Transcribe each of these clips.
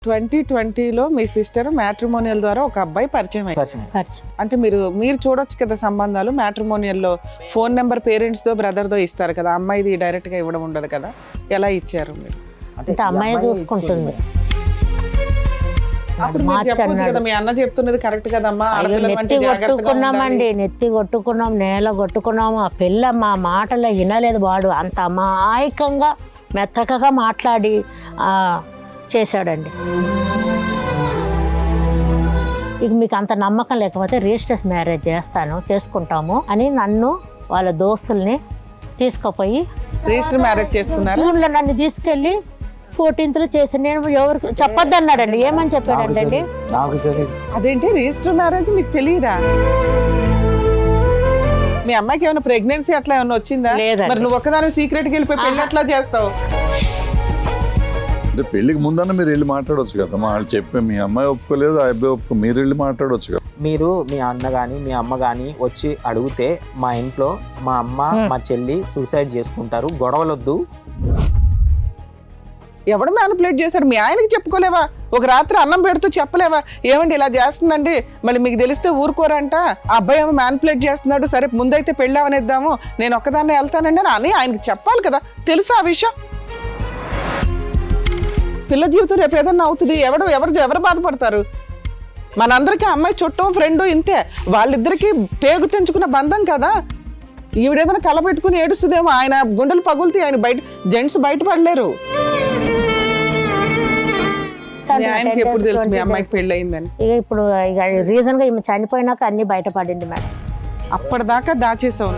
2020లో మీ sister matrimonial ద్వారా ఒక అబ్బాయి పరిచయం అయ్యారు. అంటే మీరు చూడొచ్చు కదా సంబంధాలు. మ్యాట్రిమోనియల్లో ఫోన్ నెంబర్ పేరెంట్స్ తో బ్రదర్ తో ఇస్తారు కదా, అమ్మాయిది డైరెక్ట్ గా ఇవ్వడం ఉండదు కదా. ఎలా ఇచ్చారు మీరు? అంటే అమ్మాయి చూసుకుంటుంది. అప్పుడు మీరు చెప్పొచ్చు కదా, మీ అన్న చెప్తున్నది కరెక్ట్ కదమ్మా, నెత్తి కొట్టుకున్నాం, నేల కొట్టుకున్నాము. ఆ పిల్ల మా మాటలో వినలేదు. వాడు అంత అమాయకంగా మెత్తకగా మాట్లాడి చేశాడండి. ఇక మీకు అంత నమ్మకం లేకపోతే రిజిస్టర్ మ్యారేజ్ చేసుకుంటాము అని నన్ను వాళ్ళ దోస్తుల్ని తీసుకుపోయి రిజిస్టర్ మ్యారేజ్ చేసుకున్నారు. జూన్లో నన్ను తీసుకెళ్ళి 14th చేసి నేను ఎవరికి చెప్పొద్దు అన్నాడండి. ఏమని చెప్పాడండి? అదేంటి రిజిస్టర్ మ్యారేజ్ మీకు తెలియదా? మీ అమ్మాయికి ఏమైనా ప్రెగ్నెన్సీ అట్లా ఏమైనా వచ్చిందా? మరి నువ్వు ఒక్కదాని సీక్రెట్కి వెళ్ళిపోయి పెళ్లి అట్లా చేస్తావు? అంటే పెళ్లికి ముందన్న మీరు వెళ్ళి మాట్లాడవచ్చు కదా. వాళ్ళు చెప్పి మీ అమ్మాయి ఒప్పుకోలేదు, ఆ అబ్బాయి ఒప్పుకో, మీరు వెళ్ళి మాట్లాడవచ్చు కదా. మీరు మీ అన్న కానీ మీ అమ్మ కానీ వచ్చి అడిగితే మా ఇంట్లో మా అమ్మ మా చెల్లి సూసైడ్ చేసుకుంటారు, గొడవలొద్దు. ఎవడు మ్యానిపులేట్ చేశాడు? మీ ఆయనకి చెప్పుకోలేవా? ఒక రాత్రి అన్నం పెడుతూ చెప్పలేవా, ఏమండి ఇలా చేస్తుందండి, మళ్ళీ మీకు తెలిస్తే ఊరుకోరంట, ఆ అబ్బాయి ఏమో మ్యానిపులేట్ చేస్తున్నాడు, సరే ముందైతే పెళ్ళి అవనిద్దాము, నేను ఒక్కదాన్నే వెళ్తానండి అని ఆయనకి చెప్పాలి కదా. తెలుసా ఆ విషయం? పిల్ల జీవితం రేపు ఏదన్నా అవుతుంది, ఎవరు బాధపడతారు? మనందరికీ అమ్మాయి చుట్టం ఫ్రెండ్ ఇంతే, వాళ్ళిద్దరికి పేగు తెంచుకున్న బంధం కదా. ఈవిడేదైనా కలబెట్టుకుని ఏడుస్తుందేమో, ఆయన గుండెలు పగులుతాయి, ఆయన జెంట్స్ బయటపడలేరు. ఆయనకి ఎప్పుడు తెలుసు మీ అమ్మాయికి పెళ్ళి అయిందని? ఇక ఇప్పుడు రీజన్ గా ఈమె చనిపోయినాక అన్ని బయటపడింది మేడం. అప్పటిదాకా దాచేసావు?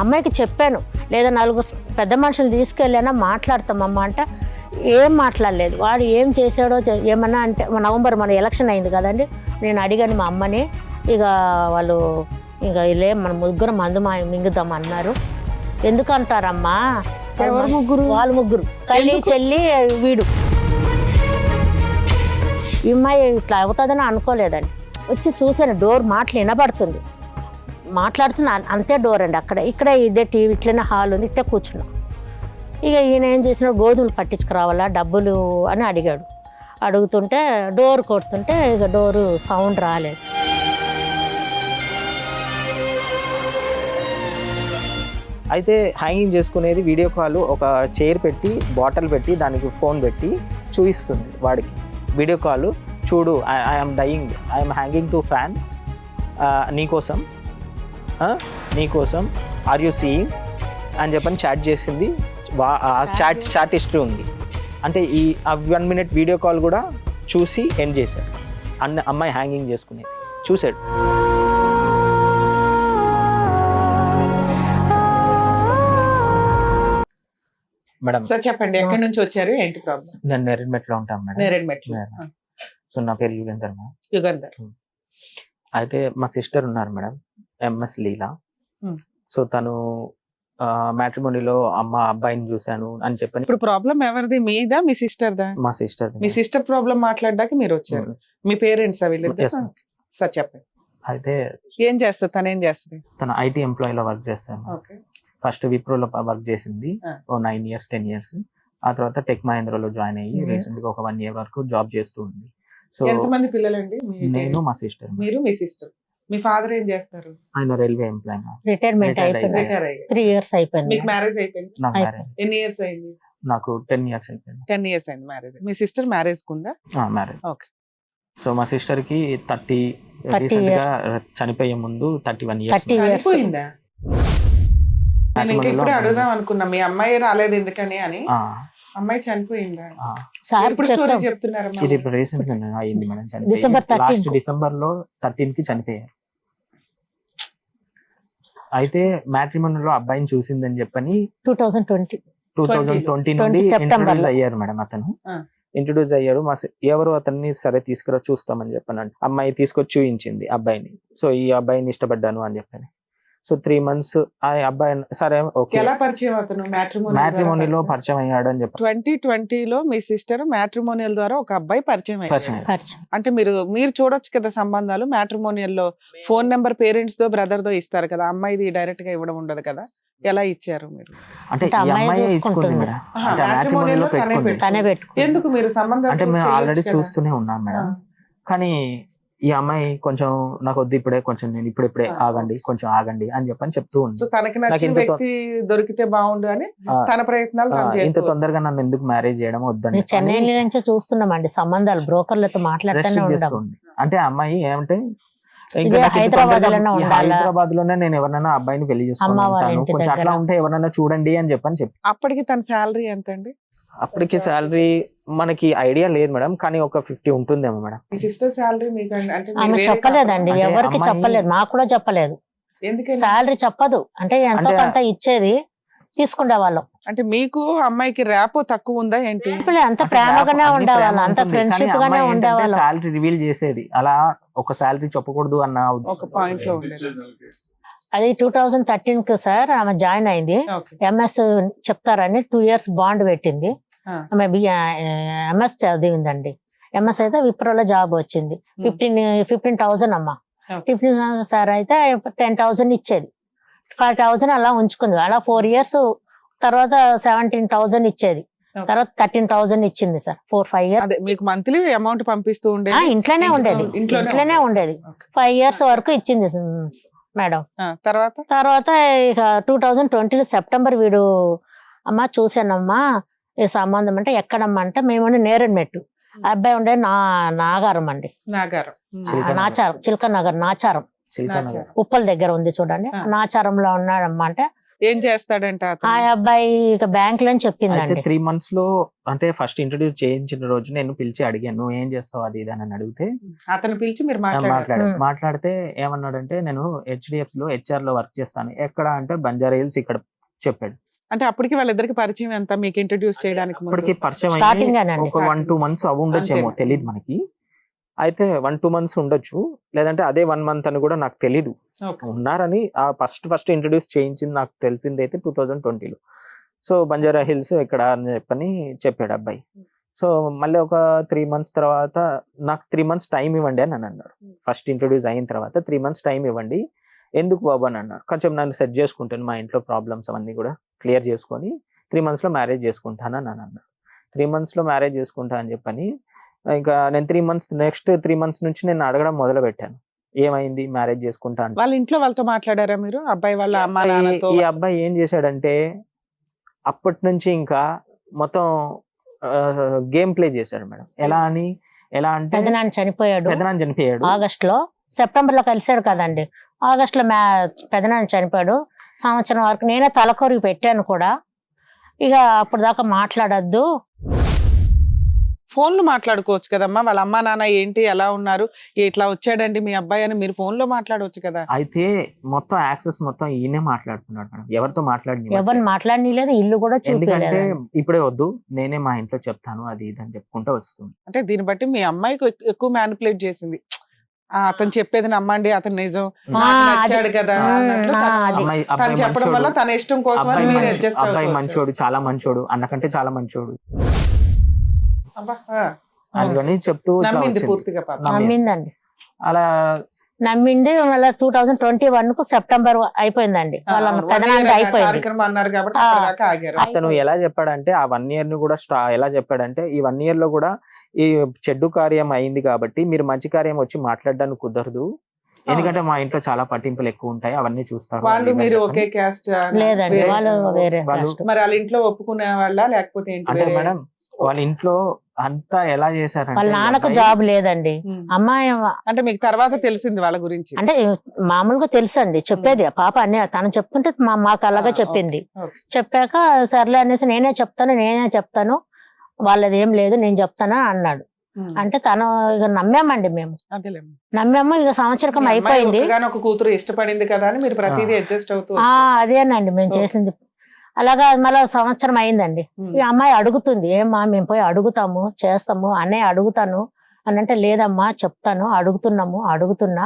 అమ్మాయికి చెప్పాను, లేదా 4 పెద్ద మనుషులు తీసుకెళ్ళానా మాట్లాడతామమ్మా అంటే ఏం మాట్లాడలేదు. వాడు ఏం చేశాడో ఏమన్నా అంటే నవంబర్ మన ఎలక్షన్ అయింది కదండి, నేను అడిగాను మా అమ్మని. ఇక వాళ్ళు ఇక ఇలా మన ముగ్గురు మందు మింగుదాం అన్నారు. ఎందుకు అంటారమ్మా? ఎవరు ముగ్గురు? వాళ్ళు ముగ్గురు, తల్లి చెల్లి వీడు. ఈ అమ్మాయి ఇట్లా అవుతుందని అనుకోలేదండి. వచ్చి చూసాను, డోర్ మాటలు వినబడుతుంది, మాట్లాడుతున్నా అంతే. డోర్ అండి అక్కడ, ఇక్కడ ఇదే టీవీ, ఇట్లనే హాల్ ఉంది, ఇట్లా కూర్చున్నాం. ఇక ఈయన ఏం చేసిన, గోధుమలు పట్టించుకురావాలా డబ్బులు అని అడిగాడు. అడుగుతుంటే డోర్ కొడుతుంటే ఇక డోరు సౌండ్ రాలేదు. అయితే హ్యాంగింగ్ చేసుకునేది వీడియో కాల్, ఒక చైర్ పెట్టి బాటిల్ పెట్టి దానికి ఫోన్ పెట్టి చూపిస్తుంది వాడికి. వీడియో కాల్ చూడు, I'm dying, I'm hanging to fan, నీకోసం ఆర్ యూ సీయింగ్ అని చెప్పని చాట్ చేసింది. చాట్ హిస్టరీ ఉంది. అంటే ఈ 1 minute వీడియో కాల్ కూడా చూసి ఎండ్ చేశాడు. అమ్మాయి హ్యాంగింగ్ చేసుకునేది చూశాడు. మేడం సార్ చెప్పండి, ఎక్కడి నుంచి వచ్చారు, ఏంటి ప్రాబ్లం? నేను నేరేడ్మెట్లో ఉంటాను మేడం. నేరేడ్మెట్లో. సో నా పేరు యుగంధర్ మేడం. యుగంధర్. అయితే మా సిస్టర్ ఉన్నారు మేడం, ఎంఎస్ లీలా. సో తను మ్యాట్రిమోనీలో అబ్బాయిని చూశాను అని చెప్పని. ఇప్పుడు ప్రాబ్లం ఎవరిది, మీదా మీ సిస్టర్దా? మా సిస్టర్. మీ సిస్టర్ ప్రాబ్లం మాట్లాడడానికి మీరు వచ్చారు. మీ పేరెంట్స్ వీళ్ళిద్దరు? సార్ చెప్పండి. అయితే ఏం చేస్తారు, తను ఏం చేస్తుంది? తన ఐటీ ఎంప్లాయీలో వర్క్ చేస్తాను. ఫస్ట్ విప్రోలో వర్క్ చేసింది 9 years 10 years. ఆ తర్వాత టెక్ మహేంద్రలో జాయిన్ అయ్యి రీసెంట్ గా ఒక 1 year వరకు జాబ్ చేస్తూ ఉంది. సో ఎంతమంది పిల్లలండి? నేను, మా సిస్టర్. మీరు, మీ సిస్టర్. మీ ఫాదర్ ఏం చేస్తారు? ఆయన రైల్వే ఎంప్లాయ్. రిటైర్మెంట్ అయిపోయింది. 3 years అయిపోయింది. మీకు మ్యారేజ్ అయిపోయింది? నాకు మ్యారేజ్. ఎన్ని ఇయర్స్ అయింది? నాకు 10 years అయిపోయింది. 10 years అయింది మ్యారేజ్. మీ సిస్టర్ మ్యారేజ్ కుందా? మ్యారేజ్. ఓకే. సో మా సిస్టర్ కి 30 రీసెంట్ గా చనిపోయే ముందు 31 years. చనిపోయిందా? నేను ఇంకా ఇప్పుడు అడుగుదాం అనుకున్నా, మీ అమ్మాయి రాలేదు ఎందుకని అని. అమ్మాయి చనిపోయిందా? ఇప్పుడు స్టోరీ చెప్తున్నారు. ఇది ఇప్పుడు రీసెంట్ గా అయింది మేడం. లాస్ట్ December 13 కి చనిపోయారు. అయితే మ్యాట్రిమోనీలో అబ్బాయిని చూసిందని చెప్పని 2020 నుండి ఇంట్రొడ్యూస్ అయ్యారు మేడం. అతను ఇంట్రొడ్యూస్ అయ్యారు. ఎవరు అతన్ని సరే తీసుకురా చూస్తామని చెప్పాను. అమ్మాయి తీసుకొచ్చి చూయించింది అబ్బాయిని. సో ఈ అబ్బాయిని ఇష్టపడ్డాను అని చెప్పాను. సో 3 months ఆ అబ్బాయి సరే ఓకే ఎలా పరిచయం అతను మ్యాట్రిమోనీలో పరిచయం అయ్యాడు అని చెప్పి 2020లో మీ సిస్టర్ మ్యాట్రిమోనియల్ ద్వారా ఒక అబ్బాయి పరిచయం అయ్యారు. పరిచయం అయ్యాడు. పరిచయం. అంటే మీరు చూడొచ్చు కదా సంబంధాలు మ్యాట్రిమోనియల్ లో ఫోన్ నెంబర్ పేరెంట్స్ దో బ్రదర్ దో ఇస్తారు కదా, అమ్మాయిది డైరెక్ట్ గా ఇవ్వడం ఉండదు కదా, ఎలా ఇచ్చారు మీరు? అంటే ఈ అమ్మాయి అమ్మాయి ఇచ్చుకుంది చూసుకుంటుంది. మేడం. ఆహా, అంటే matrimonial మ్యాట్రిమోనీలో లో తనే పెట్టుకుంది. తనే పెట్టుకుంది. ఎందుకు మీరు సంబంధం అంటే చూసి మేము చేయొచ్చు ఆల్రెడీ కదా? చూస్తూనే ఉన్నాం మేడం. కానీ ఈ అమ్మాయి కొంచెం నాకు వద్దు ఇప్పుడే, కొంచెం నేను ఇప్పుడిప్పుడే ఆగండి, కొంచెం ఆగండి అని చెప్పని చెప్తూ ఉంది. సో తనకి నచ్చిన ఇంత వ్యక్తి దొరికితే బాగుండు అని తన ప్రయత్నాలు తను ఇంత చేస్తూ తొందరగా నన్ను ఎందుకు మ్యారేజ్ చేయడం వద్దండి నేను చెన్నై నుంచే చూస్తున్నామండి సంబంధాలు, బ్రోకర్లతో మాట్లాడుతూనే రెస్ట్రిక్ట్ ఉంటాం. చేసుకోండి. అంటే ఆ అమ్మాయి ఏమంటే ఇదే హైదరాబాద్ లోనే ఉండాలా? హైదరాబాద్ లోనే నేను ఎవరినైనా అబ్బాయిని పెళ్లి అమ్మ వాళ్ళ చేసుకుంటాను, ఇంటి కొంచెం అట్లా దగ్గర. ఉంటే ఎవరైనా చూడండి అని చెప్పి అప్పటికి తన శాలరీ ఎంత అండి? అప్పటికి శాలరీ మనకి ఐడియా లేదు మేడం, కానీ ఒక 50 ఉంటుందేమో మేడం. మీ సిస్టర్ శాలరీ మీకు అంటే మీరు ఆమె వేరే చెప్పలేదండి, అంటే ఎవరికి అమ్మాయి- చెప్పలేదు, మాకు కూడా చెప్పలేదు. కాకుండా- ఎందుకని? శాలరీ చెప్పదు, అంటే ఎంతో అంటే- కొంత ఇచ్చేది తీసుకునే వాళ్ళం. అంటే మీకు అమ్మాయికి ర్యాపో తక్కువ ఉందా ఏంటి? అంత ప్రేమగానే ఉండేవాళ్ళం, అంత ఫ్రెండ్షిప్ గానే ఉండేవాళ్ళం. శాలరీ రివీల్ చేసేది అలా, ఒక శాలరీ చెప్పకూడదు అన్న ఒక పాయింట్ లో ఉండేది. అది 2013 కి సార్ ఆమె జాయిన్ అయింది. ఓకే. ఎంఎస్ చెప్తారని 2 years బాండ్ పెట్టింది. ఆ. ఆమె ఎంఎస్ చదివిందండి. ఎంఎస్ అయితే విప్రోలో జాబ్ వచ్చింది. 15,000 అమ్మా. Okay. 15,000 సార్ అయితే 10,000 ఇచ్చేది. 5,000 అలా ఉంచుకుంది. అలా 4 years తర్వాత 17,000 ఇచ్చేది. Okay. తర్వాత 13,000 ఇచ్చింది సార్ 4-5 years. అదే మీకు మంత్లీ అమౌంట్ పంపిస్తూ ఉండేది? ఇంట్లోనే ఉండేది, ఇంట్లోనే ఉండేది. 5 years వరకు ఇచ్చింది మేడం. తర్వాత ఇక 2020 సెప్టెంబర్ వీడు అమ్మ చూసానమ్మా ఈ సంబంధం అంటే ఎక్కడమ్మా అంటే మేము నేరేడుమెట్టు, అబ్బాయి ఉండే నాగారం అండి, నాగారం. నాచారం, చిలక నగర్ నాచారం, నాచారం. ఉప్పల్ దగ్గర ఉంది చూడండి, నాచారంలో ఉన్నాడమ్మా అంటే ఏం చేస్తాడంట ఆ అతను? అబ్బాయి ఇక బ్యాంక్ లో అయితే చెప్పిందండి. 3 months లో అంటే ఫస్ట్ ఇంట్రడ్యూస్ చేయించిన రోజు నేను పిలిచి అడిగాను, నువ్వు ఏం చేస్తావు అది ఇది అని అడిగితే అతను పిలిచి మీరు మాట్లాడితే ఏమన్నాడంటే నేను HDFC లో HR లో వర్క్ చేస్తాను, ఎక్కడ అంటే బంజారా హిల్స్ ఇక్కడ చెప్పాడు. అంటే అప్పటికి వాళ్ళిద్దరికి పరిచయం ఎంత మీకు ఇంట్రడ్యూస్ చేయడానికి ముందు? ఇప్పటికి పరిచయం Starting అయ్యి గానండి, ఒక 1-2 months అవి ఉండొచ్చేమో, అంతే. తెలియదు మనకి. అయితే 1-2 months ఉండొచ్చు, లేదంటే అదే 1 month అని కూడా నాకు తెలీదు. ఓకే. ఉన్నారని ఆ ఫస్ట్ ఇంట్రడ్యూస్ చేయించింది నాకు తెలిసింది అయితే 2020లో. సో బంజారా హిల్స్ ఇక్కడ అని చెప్పని చెప్పాడు అబ్బాయి. సో మళ్ళీ ఒక 3 months తర్వాత నాకు 3 months టైం ఇవ్వండి అని అన్నారు. ఫస్ట్ ఇంట్రడ్యూస్ అయిన తర్వాత 3 months టైం ఇవ్వండి. ఎందుకు బాబు అని అన్నారు. కొంచెం నన్ను సెట్ చేసుకుంటాను, మా ఇంట్లో ప్రాబ్లమ్స్ అవన్నీ కూడా క్లియర్ చేసుకొని 3 months లో మ్యారేజ్ చేసుకుంటాను అని అన్నారు. 3 months లో మ్యారేజ్ చేసుకుంటా అని చెప్పని ఇంకా నేను 3 months నెక్స్ట్ 3 months నుంచి నేను అడగడం మొదలు పెట్టాను, ఏమైంది మ్యారేజ్ చేసుకుంటా అంటే. వాళ్ళ ఇంట్లో వాళ్ళతో మాట్లాడారా మీరు? అబ్బాయి వాళ్ళ అమ్మా నాన్నతో? ఈ అబ్బాయి ఏం చేశాడంటే అప్పటి నుంచి ఇంకా మొత్తం గేమ్ ప్లే చేశాడు మేడం. ఎలా అంటే పెదనాన్న చనిపోయాడు పెదనాన్న చనిపోయాడు ఆగస్ట్ లో, సెప్టెంబర్ లో కలిశాడు కదండి. ఆగస్ట్ లో పెదనాన్న చనిపోయాడు. సంవత్సరం వరకు నేనే తలకొరికి పెట్టాను కూడా. ఇక అప్పుడు దాకా మాట్లాడద్దు, ఫోన్లు మాట్లాడుకోవచ్చు కదమ్మా, వాళ్ళ అమ్మా నాన్న ఏంటి ఎలా ఉన్నారు, ఇట్లా వచ్చాడండి మీ అబ్బాయి అని మీరు ఫోన్ లో మాట్లాడవచ్చు కదా. అయితే మొత్తం యాక్సెస్ మొత్తం ఈయనే మాట్లాడుతున్నాడు మేడం, ఎవరితో ఎవరిని మాట్లాడలేదు, ఇల్లు కూడా ఎందుకంటే చూపించలేదు. ఇప్పుడే వద్దు నేనే మా ఇంట్లో చెప్తాను అది ఇది అని చెప్పుకుంటూ వస్తుంది. అంటే దీన్ని బట్టి మీ అమ్మాయికి ఎక్కువ మ్యానిపులేట్ చేసింది. అతను చెప్పేది నమ్మండి, అతను నిజం, నాకు నచ్చాడు కదా అన్నట్లు తను చెప్పడం వల్ల తన ఇష్టం కోసం మీరు అడ్జస్ట్ అబ్బాయి మంచోడు, చాలా మంచోడు, అన్నకంటే చాలా మంచోడు అందుకని చెప్తూ ఇట్లా నమ్మింది వచ్చింది. పూర్తిగా పాపం. నమ్మిందండి, అలా నమ్మింది. మళ్ళీ 2021 సెప్టెంబర్ అయిపోయిందండి, వాళ్ళ పెదనాన్న అయిపోయింది. కార్యక్రమం అన్నారు కాబట్టి అప్పటిదాకా ఆగారు. అతను ఎలా చెప్పాడంటే ఆ 1 year ని కూడా ఎలా చెప్పాడంటే ఈ 1 year లో కూడా ఈ చెడ్డు కార్యం అయింది కాబట్టి మీరు మంచి కార్యం వచ్చి మాట్లాడడానికి కుదరదు, ఎందుకంటే మా ఇంట్లో చాలా పట్టింపులు ఎక్కువ ఉంటాయి, అవన్నీ చూస్తారు. వాళ్ళు మీరు ఒకే క్యాస్ట్? లేదండి, వాళ్ళు వేరే వాళ్ళు caste. మరి వాళ్ళ ఇంట్లో ఒప్పుకునే వాళ్ళ లేకపోతే ఏంటి? అంటే వేరే? మేడం వాళ్ళ ఇంట్లో అంతా ఎలా చేశారంటే వాళ్ళ నాన్నకు ఈ అబ్బాయి- జాబ్ లేదండి. అమ్మాయి అంటే మీకు తర్వాత తెలిసింది వాళ్ళ గురించి? అంటే మామూలుగా తెలుసండి, చెప్పేది పాప అన్నీ తను చెప్తుంటే మాకు అలాగే చెప్పింది. ఓకే. చెప్పాక సర్లే అనేసి నేనే చెప్తాను వాళ్ళది ఏం లేదు నేను చెప్తాను అన్నాడు. అంటే తను ఇక నమ్మామండి, మేము అదేలేమ్మా. నమ్మాము. ఇక సంవత్సరం మీ అమ్మాయి అయిపోయింది. ఒక్కగానొక కూతురు ఇష్టపడింది కదా అని మీరు ప్రతిదీ అడ్జస్ట్ అవుతూ అదేనండి మేము చేసింది. అలాగా మళ్ళీ సంవత్సరం అయిందండి. ఈ అమ్మాయి అడుగుతుంది, ఏమ్మా మేము పోయి అడుగుతాము చేస్తాము అనే అడుగుతాను అని అంటే, లేదమ్మా చెప్తాను అడుగుతున్నా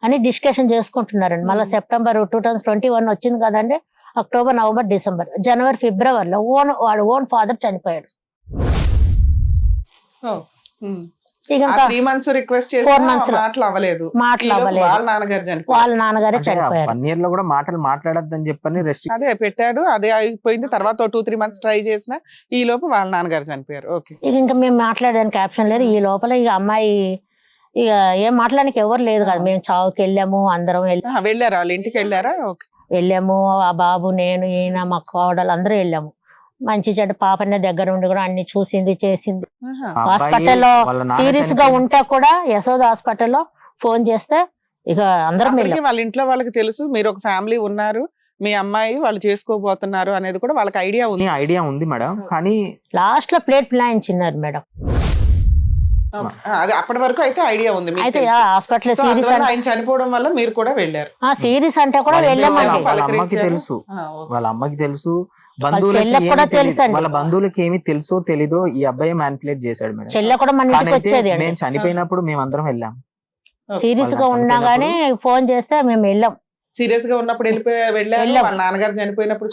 అని డిస్కషన్ చేసుకుంటున్నారండి. మళ్ళీ సెప్టెంబర్ 2021 వచ్చింది కదండి, అక్టోబర్, నవంబర్, డిసెంబర్, జనవరి, ఫిబ్రవరిలో వాడు ఓన్ ఫాదర్ చనిపోయాడు. ఇక ఇంకా 3 months రిక్వెస్ట్ 4 months లో మాటలు అవ్వలేదు. మాటలు అవ్వలేదు. వాళ్ళ నాన్నగారు చనిపోయారు. వాళ్ళ నాన్నగారే చనిపోయారు. 1 year లో కూడా మాటలు మాట్లాడొద్దని చెప్పని రెస్ట్. అదే పెట్టాడు, అదే అయిపోయింది. తర్వాత 2-3 months ట్రై చేసిన ఈ లోపు వాళ్ళ నాన్నగారు చనిపోయారు. ఓకే. ఇక ఇంకా మేము మాట్లాడడానికి ఆప్షన్ లేదు. ఈ లోపల ఇక అమ్మాయి ఇక ఏం మాట్లాడడానికి ఎవరు లేదు కదా. మేము చావుకి వెళ్ళాము, అందరం వెళ్ళారా? వాళ్ళ ఇంటికి వెళ్ళారా? ఓకే. వెళ్ళాము. ఆ బాబు, నేను, ఈయన, మా కోడలు అందరూ వెళ్ళాము. మంచి చెడ్డ పాపనే దగ్గర ఉండి కూడా అన్ని చూసింది, చేసింది. హాస్పిటల్లో సీరియస్ గా ఉంటే కూడా యశోద హాస్పిటల్లో ఫోన్ చేస్తే ఇక అందరం వెళ్ళాం. వాళ్ళ ఇంట్లో వాళ్ళకి తెలుసు మీరు ఒక ఫ్యామిలీ ఉన్నారు, మీ అమ్మాయి వాళ్ళు చేసుకోబోతున్నారు అనేది కూడా వాళ్ళకి ఐడియా ఉంది మేడం. కానీ లాస్ట్ లో ప్లేట్ ప్లాయించినారు మేడం. అదే అప్పటి వరకు అయితే ఐడియా ఉంది మీకు అయితే తెలుసు. హాస్పిటల్ సో సీరియస్ అందువల్ల ఆయన చనిపోవడం వల్ల మీరు కూడా వెళ్ళారు. సీరియస్ అంటే కూడా వెళ్ళామండి. వాళ్ళ అమ్మకి తెలుసు, వాళ్ళ అమ్మకి తెలుసు, చెల్లెకి కూడా తెలుసు అండి. వాళ్ళ బంధువులకి ఏమి తెలుసో తెలీదో ఈ అబ్బాయి మ్యానిపులేట్ చేశాడు మేడం. చెల్లె కూడా మన ఇంటికి వచ్చేది. మేము చనిపోయినప్పుడు మేమందరం వెళ్ళాం. సీరియస్ గా ఉన్నా గానీ ఫోన్ చేస్తే మేము వెళ్ళాం. సీరియస్ గా ఉన్నప్పుడు వెళ్ళారు. వాళ్ళ నాన్నగారు చనిపోయినప్పుడు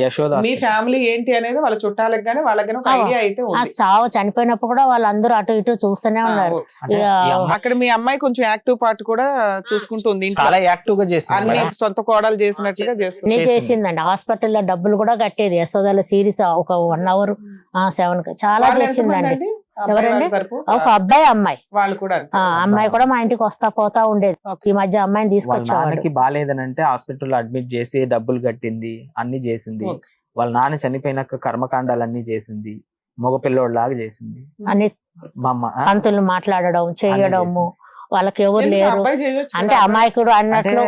యశోద మీ ఫ్యామిలీ ఏంటి అనేది వాళ్ళ చుట్టాలకు గానీ వాళ్ళకి ఒక ఐడియా అయితే ఉంది. చావు చనిపోయినప్పుడు కూడా వాళ్ళందరూ అటు ఇటు చూస్తూనే ఉన్నారు. అక్కడ మీ అమ్మాయి కొంచెం యాక్టివ్ పార్ట్ కూడా చూసుకుంటుంది. చాలా యాక్టివ్ గా చేస్తుంది. అన్ని సొంత కోడలు చేసినట్లుగా చేస్తుంది. చేసిందండి. హాస్పిటల్లో డబ్బులు కూడా కట్టేది. యశోదలో సీరియస్ ఒక 1 hour 7 చాలా చేసిందండి. ఎవరండి? ఒక అబ్బాయి, అమ్మాయి. వాళ్ళు కూడా అమ్మాయి కూడా మా ఇంటికి వస్తా పోతా ఉండేది. ఈ మధ్య అమ్మాయిని తీసుకొచ్చి బాగాలేదనంటే హాస్పిటల్లో అడ్మిట్ చేసి డబ్బులు కట్టింది, అన్ని చేసింది. వాళ్ళ నాన్న చనిపోయినాక కర్మకాండాలన్నీ చేసింది, మగ పిల్లోడ్లాగా చేసింది. అన్ని పంతులు మాట్లాడడం, చేయడము. వాళ్ళకి ఎవరు లేరు అంటే అమాయకుడు అన్నట్లు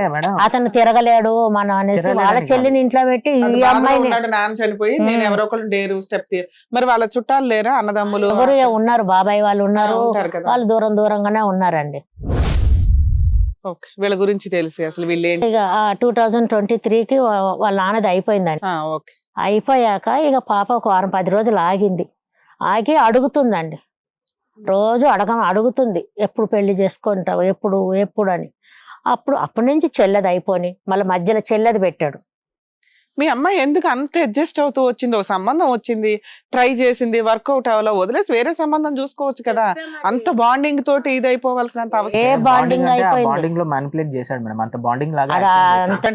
అతను తిరగలేడు మనం అనేసి వాళ్ళ చెల్లిని ఇంట్లో పెట్టి ఈ అమ్మాయిని నాన్న చనిపోయి నేను ఎవరో ఒకరు డేరు స్టెప్ మరి వాళ్ళ చుట్టాలు లేరా? అన్నదమ్ములు ఎవరు ఉన్నారు, బాబాయ్ వాళ్ళు ఉన్నారు. వాళ్ళు దూరంగానే ఉన్నారండి. వీళ్ళ గురించి తెలిసి అసలు వీళ్ళు ఇక 2023కి వాళ్ళ నాన్నది అయిపోయిందని. అయిపోయాక ఇక పాప ఒక 10 రోజులు ఆగింది. ఆగి అడుగుతుందండి. రోజు అడుగుతుంది, ఎప్పుడు పెళ్లి చేసుకుంటావు, ఎప్పుడు అని. అప్పటి నుంచి చెల్లెది అయిపోయి మళ్ళీ మధ్యలో చెల్లెది పెట్టాడు. మీ అమ్మాయి ఎందుకు అంత అడ్జస్ట్ అవుతూ వచ్చింది? ఒక సంబంధం వచ్చింది, ట్రై చేసింది, వర్కౌట్ అవ్వాలో వదిలేసి వేరే సంబంధం చూసుకోవచ్చు కదా. అంత బాండింగ్ తోటి ఇది అయిపోవాల్సినంత అవసరం. బాండింగ్ లో మ్యానిపులేట్ చేశాడు మేడం. అంత బాండింగ్ లాగా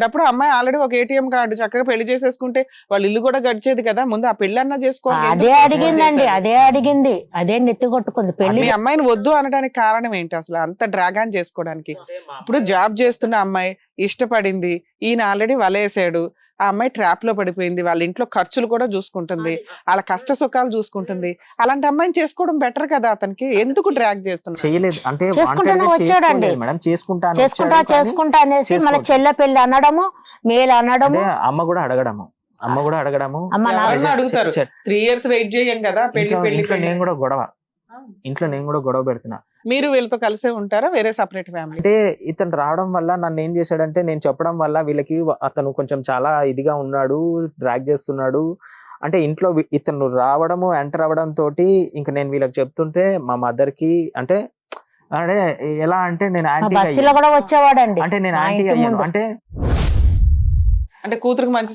అప్పుడు అమ్మాయి ఆల్రెడీ ఒక ATM కార్డు చక్కగా పెళ్లి చేసేసుకుంటే వాళ్ళ ఇల్లు కూడా గడిచేది కదా. ముందు ఆ పెళ్లి అన్నా చేసుకోవాలి. అదే అడిగిందండి, అదే నెత్తి కొట్టుకుంది పెళ్లి. మీ అమ్మాయిని వద్దు అనడానికి కారణం ఏంటి అసలు? అంత డ్రాగాన్ చేసుకోవడానికి. ఇప్పుడు జాబ్ చేస్తున్న అమ్మాయి ఇష్టపడింది, ఈయన ఆల్రెడీ వలేసాడు, ఆ అమ్మాయి ట్రాప్ లో పడిపోయింది, వాళ్ళ ఇంట్లో ఖర్చులు కూడా చూసుకుంటుంది, వాళ్ళ కష్ట సుఖాలు చూసుకుంటుంది. అలాంటి అమ్మాయిని చేసుకోవడం బెటర్ కదా. అతనికి ఎందుకు డ్రాగ్ చేస్తున్నా? చేయలేదు అంటే వచ్చాడండి, చేసుకుంటా అనేసి మన చెల్లె పెళ్లి అనడము, మేలు అనడము, అమ్మ కూడా అడగడము. అడుగుతారు 3 years వెయిట్ చేయం కదా పెళ్లి. నేను కూడా గొడవ పెడుతున్నా. మీరు వీళ్ళతో కలిసే ఉంటారా? వేరే సెపరేట్ ఫ్యామిలీ? అంటే ఇతను రావడం వల్ల నన్ను ఏం చేశాడంటే, నేను చెప్పడం వల్ల వీళ్ళకి అతను కొంచెం చాలా ఇదిగా ఉన్నాడు, డ్రాగ్ చేస్తున్నాడు అంటే ఇంట్లో ఇతను రావడము, ఎంటర్ అవ్వడం తోటి ఇంకా నేను వీళ్ళకి చెప్తుంటే మా మదర్ కి అంటే ఎలా అంటే నేను యాంటీ వచ్చేవాడండి. అంటే నేను యాంటీ అయ్యాను. అంటే కూతురుకి మంచి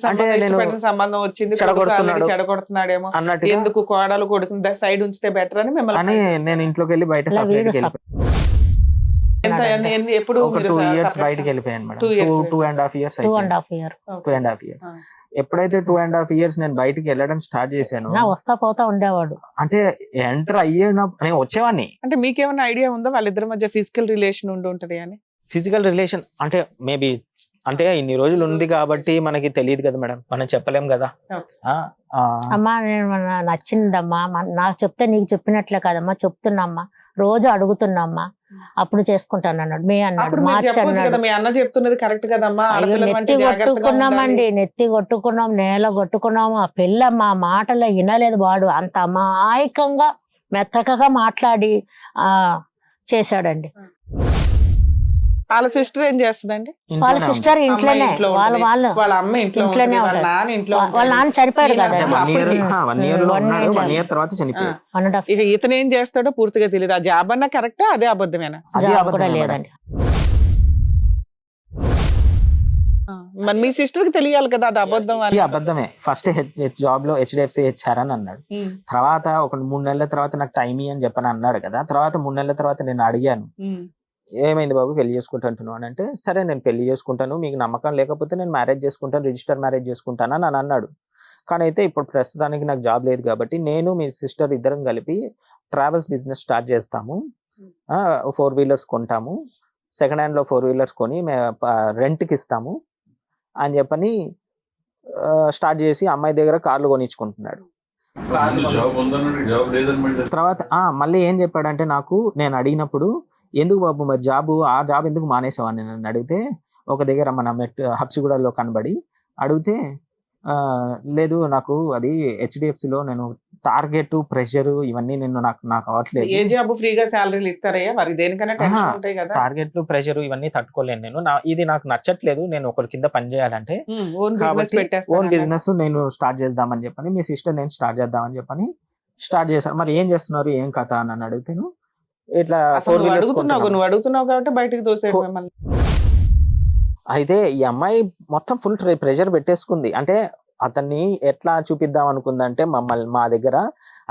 సంబంధం వచ్చింది, చెడగొడుతున్నాడేమో అన్నట్టు, ఎందుకు కోడలు కొడుకు సైడ్ ఉంచితే బెటర్ అని మిమ్మల్ని నేను ఇంట్లోకి వెళ్ళి బయట ఎప్పుడు 2 years బయటకు వెళ్ళిపోయాను మేడం. 2.5 years. 2.5 years. ఎప్పుడైతే 2.5 years నేను బయటకి వెళ్ళడం స్టార్ట్ చేశాను, వస్తా పోతా ఉండేవాడు. అంటే ఎంటర్ అయ్యేటప్పుడు నేను వచ్చేవాడిని. అంటే మీకేమైనా ఐడియా ఉందా వాళ్ళిద్దరి మధ్య ఫిజికల్ రిలేషన్ ఉంటది అని? ఫిజికల్ రిలేషన్ అంటే మేబీ అంటే ఇన్ని రోజులు ఉంది కాబట్టి మనకి తెలియదు కదా మేడం, మనం చెప్పలేం కదా. అమ్మా నేను నచ్చిందమ్మా, నాకు చెప్తే నీకు చెప్పినట్లే కదమ్మా, చెప్తున్నామ్మా, రోజు అడుగుతున్నామ్మా, అప్పుడు చేసుకుంటాను అన్నాడు. మీ అన్నాడు, మార్చి అన్నాడు. నెత్తి కొట్టుకున్నామండి, నెత్తి కొట్టుకున్నాం, నేల కొట్టుకున్నాము. ఆ పిల్ల మా మాటలో వినలేదు. వాడు అంత అమాయకంగా మెత్తకగా మాట్లాడి చేశాడండి. వాళ్ళ సిస్టర్ ఏం చేస్తుందండి? వాళ్ళ సిస్టర్ ఇంట్లోనే, వాళ్ళ అమ్మ ఇంట్లోనే, వాళ్ళ నాన్న చనిపోయాడు కదా. ఇక ఇతను ఏం చేస్తాడో పూర్తిగా తెలియదు. ఆ జాబ్ అన్నా కరెక్టా, అదే అబద్ధమేనా? కూడా లేదండి. మరి మీ సిస్టర్ కి తెలియాలి కదా అది అబద్ధం ఇది అని. అబద్ధమే. ఫస్ట్ జాబ్ లో HDFC HR అని అన్నాడు. తర్వాత ఒక 3 నెలల తర్వాత నాకు టైం అని చెప్పని అన్నాడు కదా. తర్వాత 3 నెలల తర్వాత నేను అడిగాను, ఏమైంది బాబు పెళ్లి చేసుకుంటాను అని అంటే, సరే నేను పెళ్లి చేసుకుంటాను, మీకు నమ్మకం లేకపోతే నేను మ్యారేజ్ చేసుకుంటాను, రిజిస్టర్ మ్యారేజ్ చేసుకుంటాను అని అన్నాడు. కానీ అయితే ఇప్పుడు ప్రస్తుతానికి నాకు జాబ్ లేదు కాబట్టి నేను మీ సిస్టర్ ఇద్దరం కలిపి ట్రావెల్స్ బిజినెస్ స్టార్ట్ చేస్తాము, 4 వీలర్స్ కొంటాము, సెకండ్ హ్యాండ్ లో 4 వీలర్స్ కొని రెంట్కి ఇస్తాము అని చెప్పని స్టార్ట్ చేసి అమ్మాయి దగ్గర కార్లు కొనిచ్చుకుంటున్నాడు. జాబ్ ఉందన్నాడు, జాబ్ లేదని మళ్ళీ తర్వాత మళ్ళీ ఏం చెప్పాడంటే, నాకు నేను అడిగినప్పుడు ఎందుకు బాబు మరి ఆ జాబ్ ఎందుకు మానేసావు అని నన్ను అడిగితే, ఒక దగ్గర మన హబ్సిగూడలో కనబడి అడిగితే, లేదు నాకు అది HDFCలో నేను టార్గెట్ ప్రెషర్ ఇవన్నీ నాకు అవ్వట్లేదు, ఏ జాబ్ ఫ్రీగా శాలరీలు ఇస్తారయ్యా మరి దేనికన్నా టెన్షన్ ఉంటాయి కదా. టార్గెట్లు ప్రెషర్ ఇవన్నీ తట్టుకోలేను నేను, ఇది నాకు నచ్చట్లేదు, నేను ఒకరి కింద పని చేయాలంటే ఓన్ బిజినెస్ నేను స్టార్ట్ చేద్దామని చెప్పని మీ సిస్టర్ నేను స్టార్ట్ చేద్దామని చెప్పని స్టార్ట్ చేశాను. మరి ఏం చేస్తున్నారు ఏం కథ అని అడిగితేను, ఇట్లా నువ్వు అడుగుతున్నావు కాబట్టి బయటకు తోసేది మిమ్మల్ని. అయితే ఈ అమ్మాయి మొత్తం ఫుల్ ప్రెషర్ పెట్టేసుకుంది. అంటే అతన్ని ఎట్లా చూపిద్దాం అనుకుందంటే, మా దగ్గర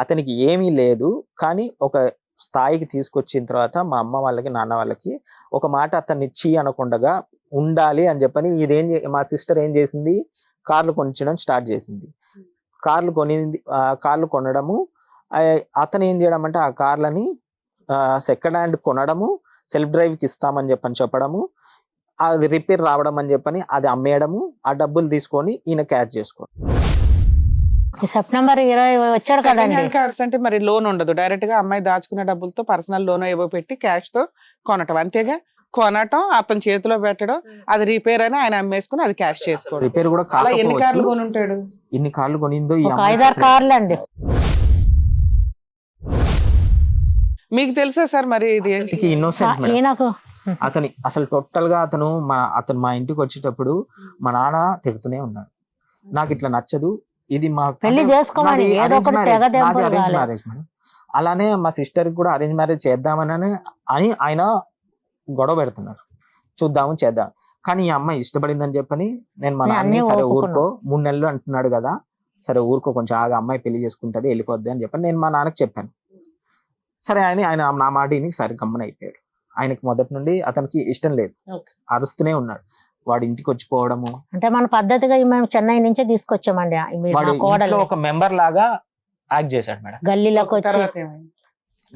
అతనికి ఏమీ లేదు కానీ ఒక స్థాయికి తీసుకొచ్చిన తర్వాత మా అమ్మ వాళ్ళకి నాన్న వాళ్ళకి ఒక మాట అతన్ని చీ అనకుండా ఉండాలి అని చెప్పని మా సిస్టర్ ఏం చేసింది, కార్లు కొనిచ్చడం స్టార్ట్ చేసింది. కార్లు కొనడము, అతను ఏం చేయడం అంటే ఆ కార్లని సెకండ్ హ్యాండ్ కొనడము, సెల్ఫ్ డ్రైవ్కి ఇస్తామని చెప్పడము, అది రిపేర్ రావడం అని చెప్పని అది అమ్మేయడము, ఆ డబ్బులు తీసుకొని ఈయన క్యాష్ చేసుకోవడం. సెప్టెంబర్ 20 వచ్చాడు కదండి. కార్డ్స్ అంటే మరి లోన్ ఉండదు, డైరెక్ట్ గా అమ్మాయి దాచుకున్న డబ్బులతో పర్సనల్ లోన్ ఏవో పెట్టి క్యాష్ తో కొనటం, అంతేగా. కొనటం, అతని చేతిలో పెట్టడం, అది రిపేర్ అయినా ఆయన అమ్మేసుకుని అది క్యాష్ చేసుకోవడం. రిపేర్ కూడా ఎన్ని కార్లు కొని ఉంటాడు, ఇన్ని కార్లు కొనిందో 5-6 కార్లు అండి. మీకు తెలుసా సార్ మరి ఇది ఏంటి? ఇన్నోసెంట్ అతని అసలు టోటల్ గా అతను మా ఇంటికి వచ్చేటప్పుడు మా నాన్న తిడుతూనే ఉన్నాడు, నాకు ఇట్లా నచ్చదు, ఇది మా అరేంజ్ మ్యారేజ్ మేడం. అలానే మా సిస్టర్ కూడా అరేంజ్ మ్యారేజ్ చేద్దామని ఆయన గొడవ పెడుతున్నారు, చేద్దాం. కానీ ఈ అమ్మాయి ఇష్టపడిందని చెప్పని నేను మా నాన్న సరే ఊరుకో 3 నెలలు అంటున్నాడు కదా, సరే ఊరుకో కొంచెం ఆగా, అమ్మాయి పెళ్లి చేసుకుంటది వెళ్ళిపోద్ది అని చెప్పని నేను మా నాన్నకి చెప్పాను. సరే ఆయన నా మాట సరే గమ్మన అయిపోయాడు. ఆయనకి మొదటి నుండి అతనికి ఇష్టం లేదు, అరుస్తూనే ఉన్నాడు. వాడి ఇంటికి వచ్చిపోవడము అంటే మన పద్ధతిగా మేము చెన్నై నుంచే తీసుకొచ్చామండి. ఒక మెంబర్ లాగా యాక్ట్ చేశాడు మేడం. గల్లీలోకి వచ్చి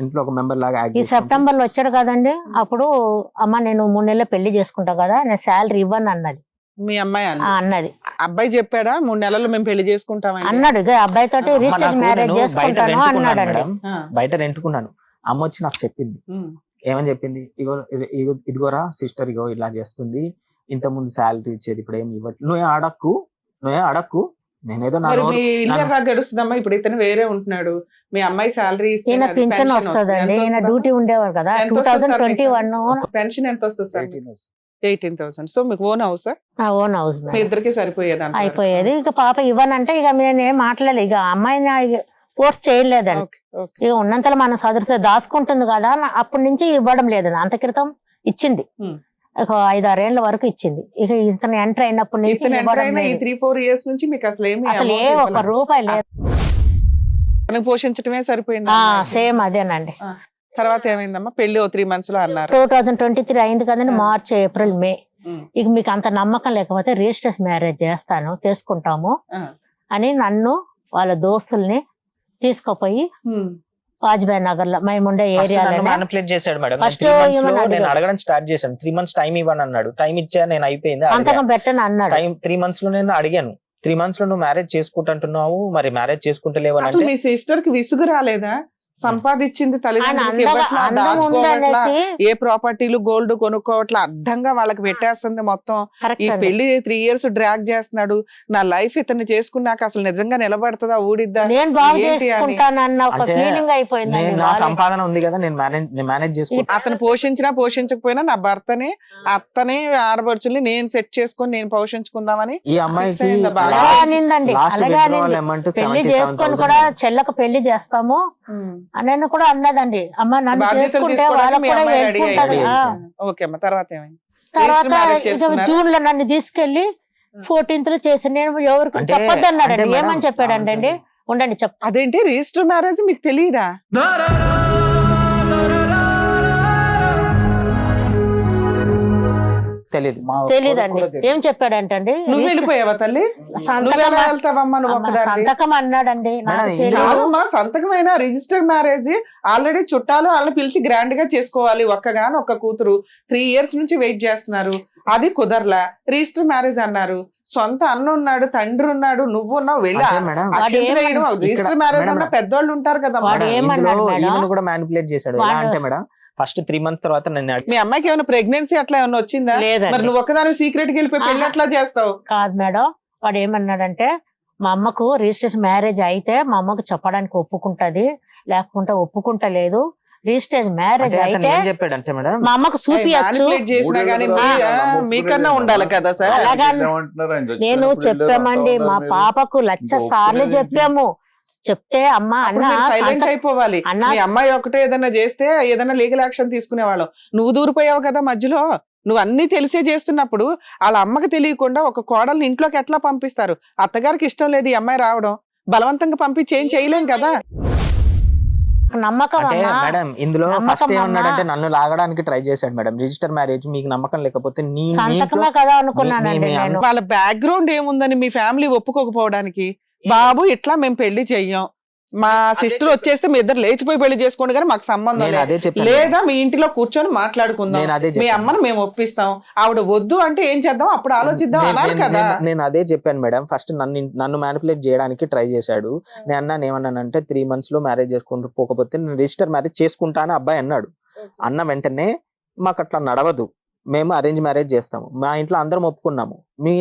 ఇంట్లో ఒక మెంబర్ లాగా యాక్ట్. ఈ సెప్టెంబర్ లో వచ్చాడు కదండి, అప్పుడు అమ్మ నేను 3 నెలలు పెళ్లి చేసుకుంటా కదా, నేను శాలరీ ఇవ్వను అన్నది. మీ అమ్మాయి అన్నది. అబ్బాయి చెప్పాడా 3 నెలల్లో మేము పెళ్లి చేసుకుంటాం అన్నాడు. అబ్బాయి తోటి రిజిస్టర్ మ్యారేజ్ చేసుకుంటాను అన్నాడు. బయట రెంటుకున్నాను. అమ్మ వచ్చి నాకు చెప్పింది, ఏమని చెప్పింది, ఇదిగోరా సిస్టర్, ఇగో ఇలా చేస్తుంది, ఇంత ముందు శాలరీ ఇచ్చేది ఇప్పుడు ఏమి ఇవ్వట్లేదు, నువ్వే అడక్కు నేనేదో గడుస్తుందమ్మా. ఇప్పుడు ఇతను వేరే ఉంటున్నాడు, మీ అమ్మాయి శాలరీ పెన్షన్ వస్తుందండి, డ్యూటీ ఉండేవారు కదా. 2021 పెన్షన్ ఎంత వస్తుంది సార్? 18,000. సో మీకు ఓన్ హౌస్? Own house. మీ ఇద్దరికి సరిపోయేది? అయిపోయేది. ఇక పాప ఇవ్వనంటే ఇక నేనేం మాట్లాడలేదు, ఇక అమ్మాయిని ఫోర్స్ చేయలేదండి. ఇక ఉన్నంతలో మన సదృశ దాచుకుంటుంది కదా, అప్పటి నుంచి ఇవ్వడం లేదండి. అంత క్రితం ఇచ్చింది, ఒక 5-6 ఏళ్ల వరకు ఇచ్చింది. ఇక ఇతను ఎంటర్ అయినప్పటి నుంచి 3-4 years నుంచి మీకు అసలు ఏ 1 రూపాయి లేదు, పోషించడమే సరిపోయింది. సేమ్ అదేనండి. తర్వాత ఏమైందమ్మా? పెళ్లి 3 months లో అన్నారు. 2023 అయింది కదండి, మార్చ్, ఏప్రిల్, మే. ఇక మీకు అంత నమ్మకం లేకపోతే రిజిస్టర్ మ్యారేజ్ చేసుకుంటాము అని నన్ను వాళ్ళ దోస్తుల్ని తీసుకుపోయి వాజ్పేయి నగర్ లో మేముండే ఏరియాలో మ్యానిపులేట్ చేశాడు మేడం. నేను అడగడం స్టార్ట్ చేశాను, 3 months టైం ఇవ్వను అన్నాడు. టైం ఇచ్చా, నేను అయిపోయింది, అంతకం పెట్టను అన్నాడు. 3 months లో నేను అడిగాను, 3 months లో నువ్వు మ్యారేజ్ చేసుకుంటున్నావు, మరి మ్యారేజ్ చేసుకుంటలేవు అంటే మీ సిస్టర్ కి విసుగు రాలేదా? సంపాదించింది తల్లిదండ్రులకి, ఏ ప్రాపర్టీలు గోల్డ్ కొనుక్కోవట్లా, అర్థంగా వాళ్ళకి పెట్టేస్తుంది మొత్తం. ఈ పెళ్లి 3 years డ్రాగ్ చేస్తున్నాడు, నా లైఫ్ ఇతన్ని చేసుకున్నాక అసలు నిజంగా నిలబడుతుందా ఊడిద్దా? సంపాదన ఉంది కదా, నేను మేనేజ్ చేసుకుంటా. అతను పోషించినా పోషించకపోయినా నా భర్తని, అత్తని, ఆడపడుచుల్ని నేను సెట్ చేసుకుని నేను పోషించుకుందామని ఈ అమ్మాయికి పెళ్లి చేసుకొని కూడా చెల్లకు పెళ్లి చేస్తాము అని కూడా అన్నదండి. అమ్మ నన్ను చేసుకుంటే వాళ్ళకి కూడా ఓకే అమ్మ. తర్వాత ఏమైంది? తర్వాత marriage ఇక చేసుకున్నారా? జూన్ లో నన్ను తీసుకెళ్లి 14th లో చేశాను. నేను ఎవరికి అంటే- చెప్పొద్దు అన్నాడండి. అంటే మేడం, ఏమని చెప్పాడండి అండి? ఉండండి చెప్తా. అదేంటి రిజిస్టర్ మ్యారేజ్ మీకు తెలియదా? తెలియదు తెలీదండి. ఏం చెప్పాడంటండి? నువ్వు వెళ్ళిపోయావా తల్లి? నువ్వు ఎలా వెళ్తావమ్మా నువ్వు ఒక్కదాన్ని? సంతకం అన్నాడండి. నాకు మేడం, తెలీదు. కాదమ్మా, సంతకమైన రిజిస్టర్ మ్యారేజ్ ఆల్రెడీ చుట్టాలు వాళ్ళని పిలిచి గ్రాండ్ గా చేసుకోవాలి. ఒక్కగాని ఒక్క కూతురు 3 years నుంచి వెయిట్ చేస్తున్నారు. అది కుదరలా, రిజిస్టర్ మ్యారేజ్ అన్నారు. సొంత అన్న ఉన్నాడు, తండ్రి ఉన్నాడు, నువ్వు ఉన్నావు, వెళ్ళి అంటే మేడం, అక్షంతలు వేయడం. రిజిస్టర్ మ్యారేజ్ మేడం, అన్న పెద్దోళ్ళు ఉంటారు కదా. వాడు ఏమన్నాడు మేడం? ఈమెను కూడా మ్యానిపులేట్ చేశాడు. ఎలా వాడు- అంటే మేడం, ఫస్ట్ 3 months తర్వాత నన్ను మీ అమ్మాయికి ఏమైనా ప్రెగ్నెన్సీ అట్లా ఏమైనా వచ్చిందా? లేదండి. మరి నువ్వు ఒక్కదాని సీక్రెట్ కి వెళ్ళిపోయి పెళ్లి ఎట్లా చేస్తావు? కాదు మేడం, వాడు ఏమన్నాడంటే మా అమ్మకు రిజిస్ట్రేషన్ మ్యారేజ్ అయితే మా అమ్మకు చెప్పడానికి ఒప్పుకుంటది, లేకుంటే ఒప్పుకుంటలేదు. రిజిస్ట్రేషన్ మ్యారేజ్ అంటే అతను అయితే ఏం చెప్పాడంటే మేడం, మా అమ్మకు చూపియచ్చు. Manipulate చేసినా గానీ మీకన్నా ఉండాలి కదా సార్. అలాగా నేను చెప్పామండి, మా పాపకు 1,00,000 సార్లు చెప్పాము. చెప్తే అమ్మ అన్న సైలెంట్ సంతకం- అయిపోవాలి. అన్న- మీ అమ్మాయి ఒకటే ఏదైనా చేస్తే ఏదైనా లీగల్ యాక్షన్ తీసుకునేవాళ్ళం. నువ్వు దూరిపోయావు కదా మధ్యలో. నువ్వు అన్ని తెలిసే చేస్తున్నప్పుడు వాళ్ళ అమ్మకి తెలియకుండా ఒక కోడల్ని ఇంట్లోకి ఎట్లా పంపిస్తారు? అత్తగారికి ఇష్టం లేదు ఈ అమ్మాయి రావడం, బలవంతంగా పంపించి ఏం చేయలేం కదా. నమ్మకం అంటే అమ్మా. మేడం ఇందులో నమ్మకం ఫస్ట్ అమ్మా. ఏమన్నాడంటే నన్ను లాగడానికి ట్రై చేశాడు మేడం. రిజిస్టర్ మ్యారేజ్ మీకు నమ్మకం లేకపోతే నీ సంతకమే కదా అనుకున్నానండి మీ- మీ నేను. వాళ్ళ బ్యాక్గ్రౌండ్ ఏముందని మీ ఫ్యామిలీ ఒప్పుకోకపోవడానికి? బాబు ఇట్లా మేము పెళ్లి చెయ్యం, మా సిస్టర్ వచ్చేస్తే మీ ఇద్దరు లేచిపోయి పెళ్లి చేసుకోండి కానీ మాకు సంబంధం నేను లేదు. అదే చెప్పాను. లేదా మీ ఇంటిలో కూర్చొని మాట్లాడుకుందాం, నేను అదే మీ చెప్పాను. అమ్మను మేము ఒప్పిస్తాం, ఆవిడ వద్దు అంటే ఏం చేద్దాం అప్పుడు ఆలోచిద్దాం అన్నారు కదా. నేను అదే చెప్పాను మేడం. ఫస్ట్ నన్ను మ్యానిపులేట్ చేయడానికి ట్రై చేశాడు. నేను అన్నాను ఏమన్నానంటే 3 months లో మ్యారేజ్ చేసుకుంటూ పోకపోతే నేను రిజిస్టర్ మ్యారేజ్ చేసుకుంటా అని అబ్బాయి అన్నాడు. అన్న వెంటనే మాకు అట్లా నడవదు, మేము అరేంజ్ మ్యారేజ్ చేస్తాము, మా ఇంట్లో అందరం ఒప్పుకున్నాము, మీ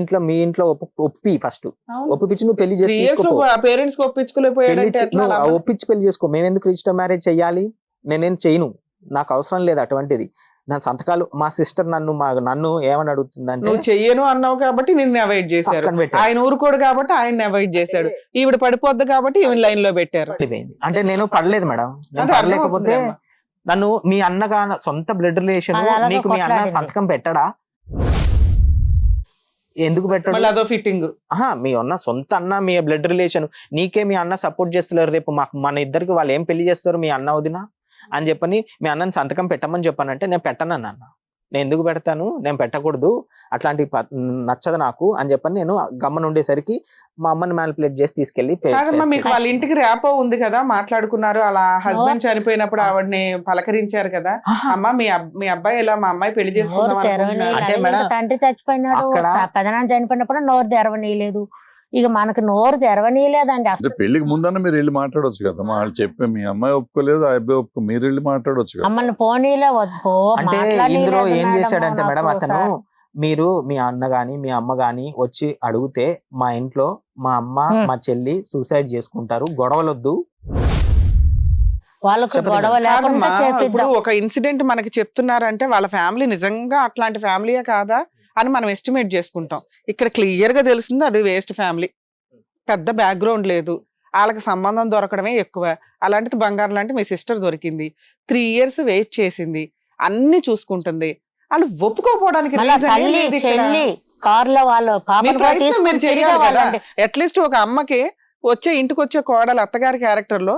ఇంట్లో ఒప్పి ఫస్ట్ ఒప్పించి నువ్వు పెళ్లి చేసి తీసుకోపో. పేరెంట్స్ కి ఒప్పించుకోలేకపోయాడంటే ఎట్లా నువ్వు అలా? ఒప్పించి పెళ్లి చేసుకో, మేము ఎందుకు రిజిస్టర్ మ్యారేజ్ చెయ్యాలి? నేనేం చేయను, నాకు అవసరం లేదు అటువంటిది. నా సంతకాలు మా సిస్టర్ నన్ను ఏమని అడుగుతుందంటే నువ్వు చెయ్యను అన్నావు కాబట్టి నిన్ను అవాయిడ్ చేశారు. పక్కన పెట్టారు. ఆయన ఊరుకోడు కాబట్టి ఆయన అవాయిడ్ చేశాడు. ఈవిడ పడిపోద్ది కాబట్టి ఈవిడ లైన్ లో పెట్టారు. పడిపోయింది. అంటే నేను పడలేదు మేడం, నేను అంటే పడలేకపోతే అర్థమవుతుందమ్మా. నన్ను మీ అన్నగా సొంత బ్లడ్ రిలేషన్ అది అలాగే నీకు మీ అన్న కొట్లాడింది. సంతకం పెట్టడా? ఎందుకు పెట్టడు? మళ్ళీ అదో ఫిట్టింగ్. మీ అన్న సొంత అన్న, మీ బ్లడ్ రిలేషన్, నీకే మీ అన్న సపోర్ట్ చేస్తున్నారు. రేపు మన ఇద్దరికి వాళ్ళు ఏం పెళ్లి చేస్తారు మీ అన్న వదిన అని చెప్పని మీ అన్నని సంతకం పెట్టమని చెప్పానంటే నేను పెట్టను అన్న. నేను ఎందుకు పెడతాను, నేను పెట్టకూడదు, అట్లాంటి నచ్చదు నాకు అని చెప్పని నేను గమ్మన ఉండేసరికి మా అమ్మని మ్యానిపులేట్ చేసి తీసుకెళ్లి కాదమ్మా, మీకు వాళ్ళ ఇంటికి ర్యాపో ఉంది కదా, మాట్లాడుకున్నారు. అలా హస్బెండ్ చనిపోయినప్పుడు ఆవిడని పలకరించారు కదా, అమ్మ మీ అబ్బాయి ఇలా మా అమ్మాయి పెళ్లి చేసుకుందాం నోరు అనుకుంటున్నాడు. అంటే తెరవనీయలేదు. మేడం, ఇంకా తండ్రి చచ్చిపోయినాడు, అక్కడ- పెదనాన్న చనిపోయినప్పుడు నోరు తెరవనీయలేదు. ఇక మనకు నోరు తెరవనీయలేదండి అంటే అసలు. పెళ్లికి ముందన్న మీరు వెళ్ళి మాట్లాడొచ్చు కదా. వాళ్ళు చెప్పి మీ అమ్మాయి ఒప్పుకోలేదు, ఆ అబ్బాయి ఒప్పుకో, మీరు వెళ్ళి మాట్లాడొచ్చు కదా. అమ్మని పోనీలే వద్దు అంటే మాట్లాడనీయలేదు ఇందులో ఏం మేడం చేశాడంటే మేడం నాకు అతను, సార్. మీరు మీ అన్న గాని మీ అమ్మ గాని వచ్చి అడిగితే మా ఇంట్లో మా అమ్మ మా చెల్లి సూసైడ్ చేసుకుంటారు, గొడవలొద్దు. వాళ్ళకు చెప్పండి గొడవ మేడం. లేకుండా కాదమ్మా, ఇప్పుడు చేపిద్దాం. ఒక ఇన్సిడెంట్ మనకి చెప్తున్నారంటే వాళ్ళ ఫ్యామిలీ నిజంగా అట్లాంటి ఫ్యామిలీయే కాదా అని మనం ఎస్టిమేట్ చేసుకుంటాం. ఇక్కడ క్లియర్ గా తెలుస్తుంది అది వేస్ట్ ఫ్యామిలీ, పెద్ద బ్యాక్గ్రౌండ్ లేదు, వాళ్ళకి సంబంధం దొరకడమే ఎక్కువ. అలాంటిది బంగారం లాంటి మీ సిస్టర్ దొరికింది, 3 years వెయిట్ చేసింది, అన్ని చూసుకుంటుంది. వాళ్ళు ఒప్పుకోపోవడానికి మళ్ళా reason ఏం తల్లి లేదు ఇక్కడ. చెల్లి కారులో వాళ్ళు మీ పాపను కూడా ప్రయత్నం మీరు తీసుకొని చెయ్యాలి కదా. తిరిగేవాళ్ళండి. అట్లీస్ట్ ఒక అమ్మకి ఇంటికి వచ్చే కోడలు అత్తగారి క్యారెక్టర్ లో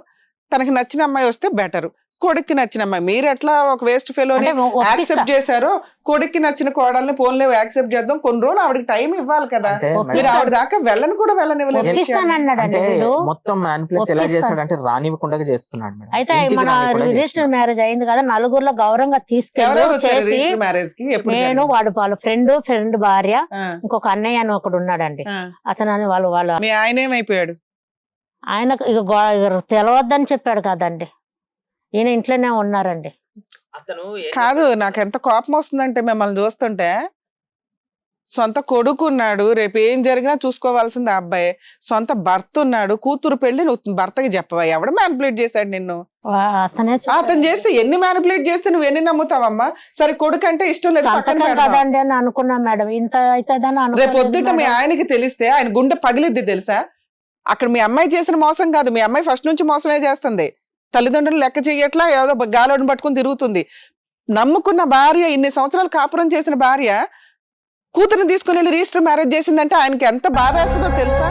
తనకి నచ్చిన అమ్మాయి వస్తే బెటర్, కొడుక్కి నచ్చిన అమ్మాయి. మీరు ఎట్లా ఒక వేస్ట్ ఫెలోని అంటే ఒప్పిస్తా. యాక్సెప్ట్ చేశారో, కొడుక్కి నచ్చిన కోడల్ని పోన్లే యాక్సెప్ట్ చేద్దాం, కొన్ని రోజులు ఆవిడకి టైం ఇవ్వాలి కదా. అంటే మీరు మేడం, ఆవిడ దాకా వెళ్ళని కూడా వెళ్ళనివ్వలేదు. ఒప్పిస్తానన్నాడండి అంటే వీడు. మొత్తం మ్యానిపులేట్ ఎలా ఒప్పిస్తాను. చేస్తాడంటే రానివ్వకుండా చేస్తున్నాడు మేడం. అయితే ఇంటికి మన రానివ్వకుండా రిజిస్టర్ చేస్తున్నాడు. మ్యారేజ్ అయింది కదా, నలుగురిలో గౌరవంగా తీసుకెళ్ళి ఎవరెవరు వచ్చారు చేసి రిజిస్టర్ మ్యారేజ్ కి? ఎప్పుడు నేను జరిగింది? వాళ్ళ ఫ్రెండ్ భార్య, ఆ, ఇంకొక అన్నయ్య అని ఒకడు ఉన్నాడండి. ఆ. అతను అని వాళ్ళ మీ ఆయన ఏమైపోయాడు? ఆయనకు ఇక తెలవద్దని చెప్పాడు కదండి, ఈయన ఇంట్లోనే ఉన్నారండి. అతను కాదు, నాకు ఎంత కోపం వస్తుందంటే మిమ్మల్ని చూస్తుంటే, సొంత కొడుకు ఉన్నాడు, రేపు ఏం జరిగినా చూసుకోవాల్సింది ఆ అబ్బాయి. సొంత భర్త ఉన్నాడు, కూతురు పెళ్లి నువ్వు భర్తకి చెప్పవా? ఎవడ మ్యానిపులేట్ చేశాడు నిన్ను? అతనే అతను చేస్తే ఎన్ని మ్యానిపులేట్ చేస్తే నువ్వు ఎన్ని నమ్ముతావమ్మా? సరే కొడుకు అంటే ఇష్టం లేదు, పక్కన సంతకం పెడదాం. కదండి అని అనుకున్నాం మేడం, ఇంత అవుతుందని రేపు పొద్దుట మీ అనుకున్నాం. ఆయనకి తెలిస్తే ఆయన గుండె పగిలిద్ది తెలుసా? అక్కడ మీ అమ్మాయి చేసిన మోసం కాదు, మీ అమ్మాయి ఫస్ట్ నుంచి మోసమే చేస్తుంది. తల్లిదండ్రులు లెక్క చెయ్యట్లా, ఏదో గాలోడిని పట్టుకుని తిరుగుతుంది. నమ్ముకున్న భార్య, ఇన్ని సంవత్సరాలు కాపురం చేసిన భార్య కూతురుని తీసుకుని వెళ్ళి రిజిస్టర్ మ్యారేజ్ చేసిందంటే ఆయనకి ఎంత బాధ వేస్తుందో తెలుసా?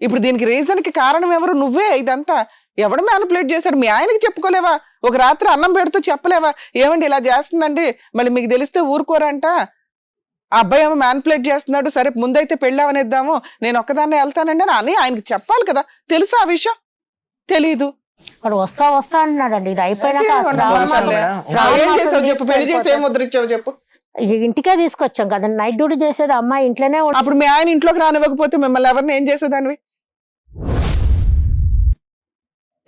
ఇప్పుడు దీనికి రీజన్ కి కారణం ఎవరు? నువ్వే. ఇదంతా ఎవడు మ్యానిపులేట్ చేశాడు? మీ ఆయనకి చెప్పుకోలేవా? ఒక రాత్రి అన్నం పెడుతూ చెప్పలేవా, ఏమండి ఇలా చేస్తుందండి, మళ్ళీ మీకు తెలిస్తే ఊరుకోరంట, ఆ అబ్బాయి ఏమో మ్యానిపులేట్ చేస్తున్నాడు, సరే ముందైతే పెళ్ళామనిద్దాము, నేను ఒక్కదాన్నే వెళ్తానండి అని ఆయనకి చెప్పాలి కదా. తెలుసా ఆ విషయం? తెలీదు. వాడు వస్తా అంటున్నాడండి. ఇది అయిపోయినాక ఏం చేసావు చెప్పు? పెళ్లి చేసి ఏం ముద్రించావు చెప్పు? ఇంటికే తీసుకొచ్చాం కదా, నైట్ డ్యూటీ చేసేది అమ్మాయి ఇంట్లోనే. అప్పుడు మీ ఆయన ఇంట్లోకి రానివ్వకపోతే మిమ్మల్ని ఎవరిని ఏం చేసేదానివి?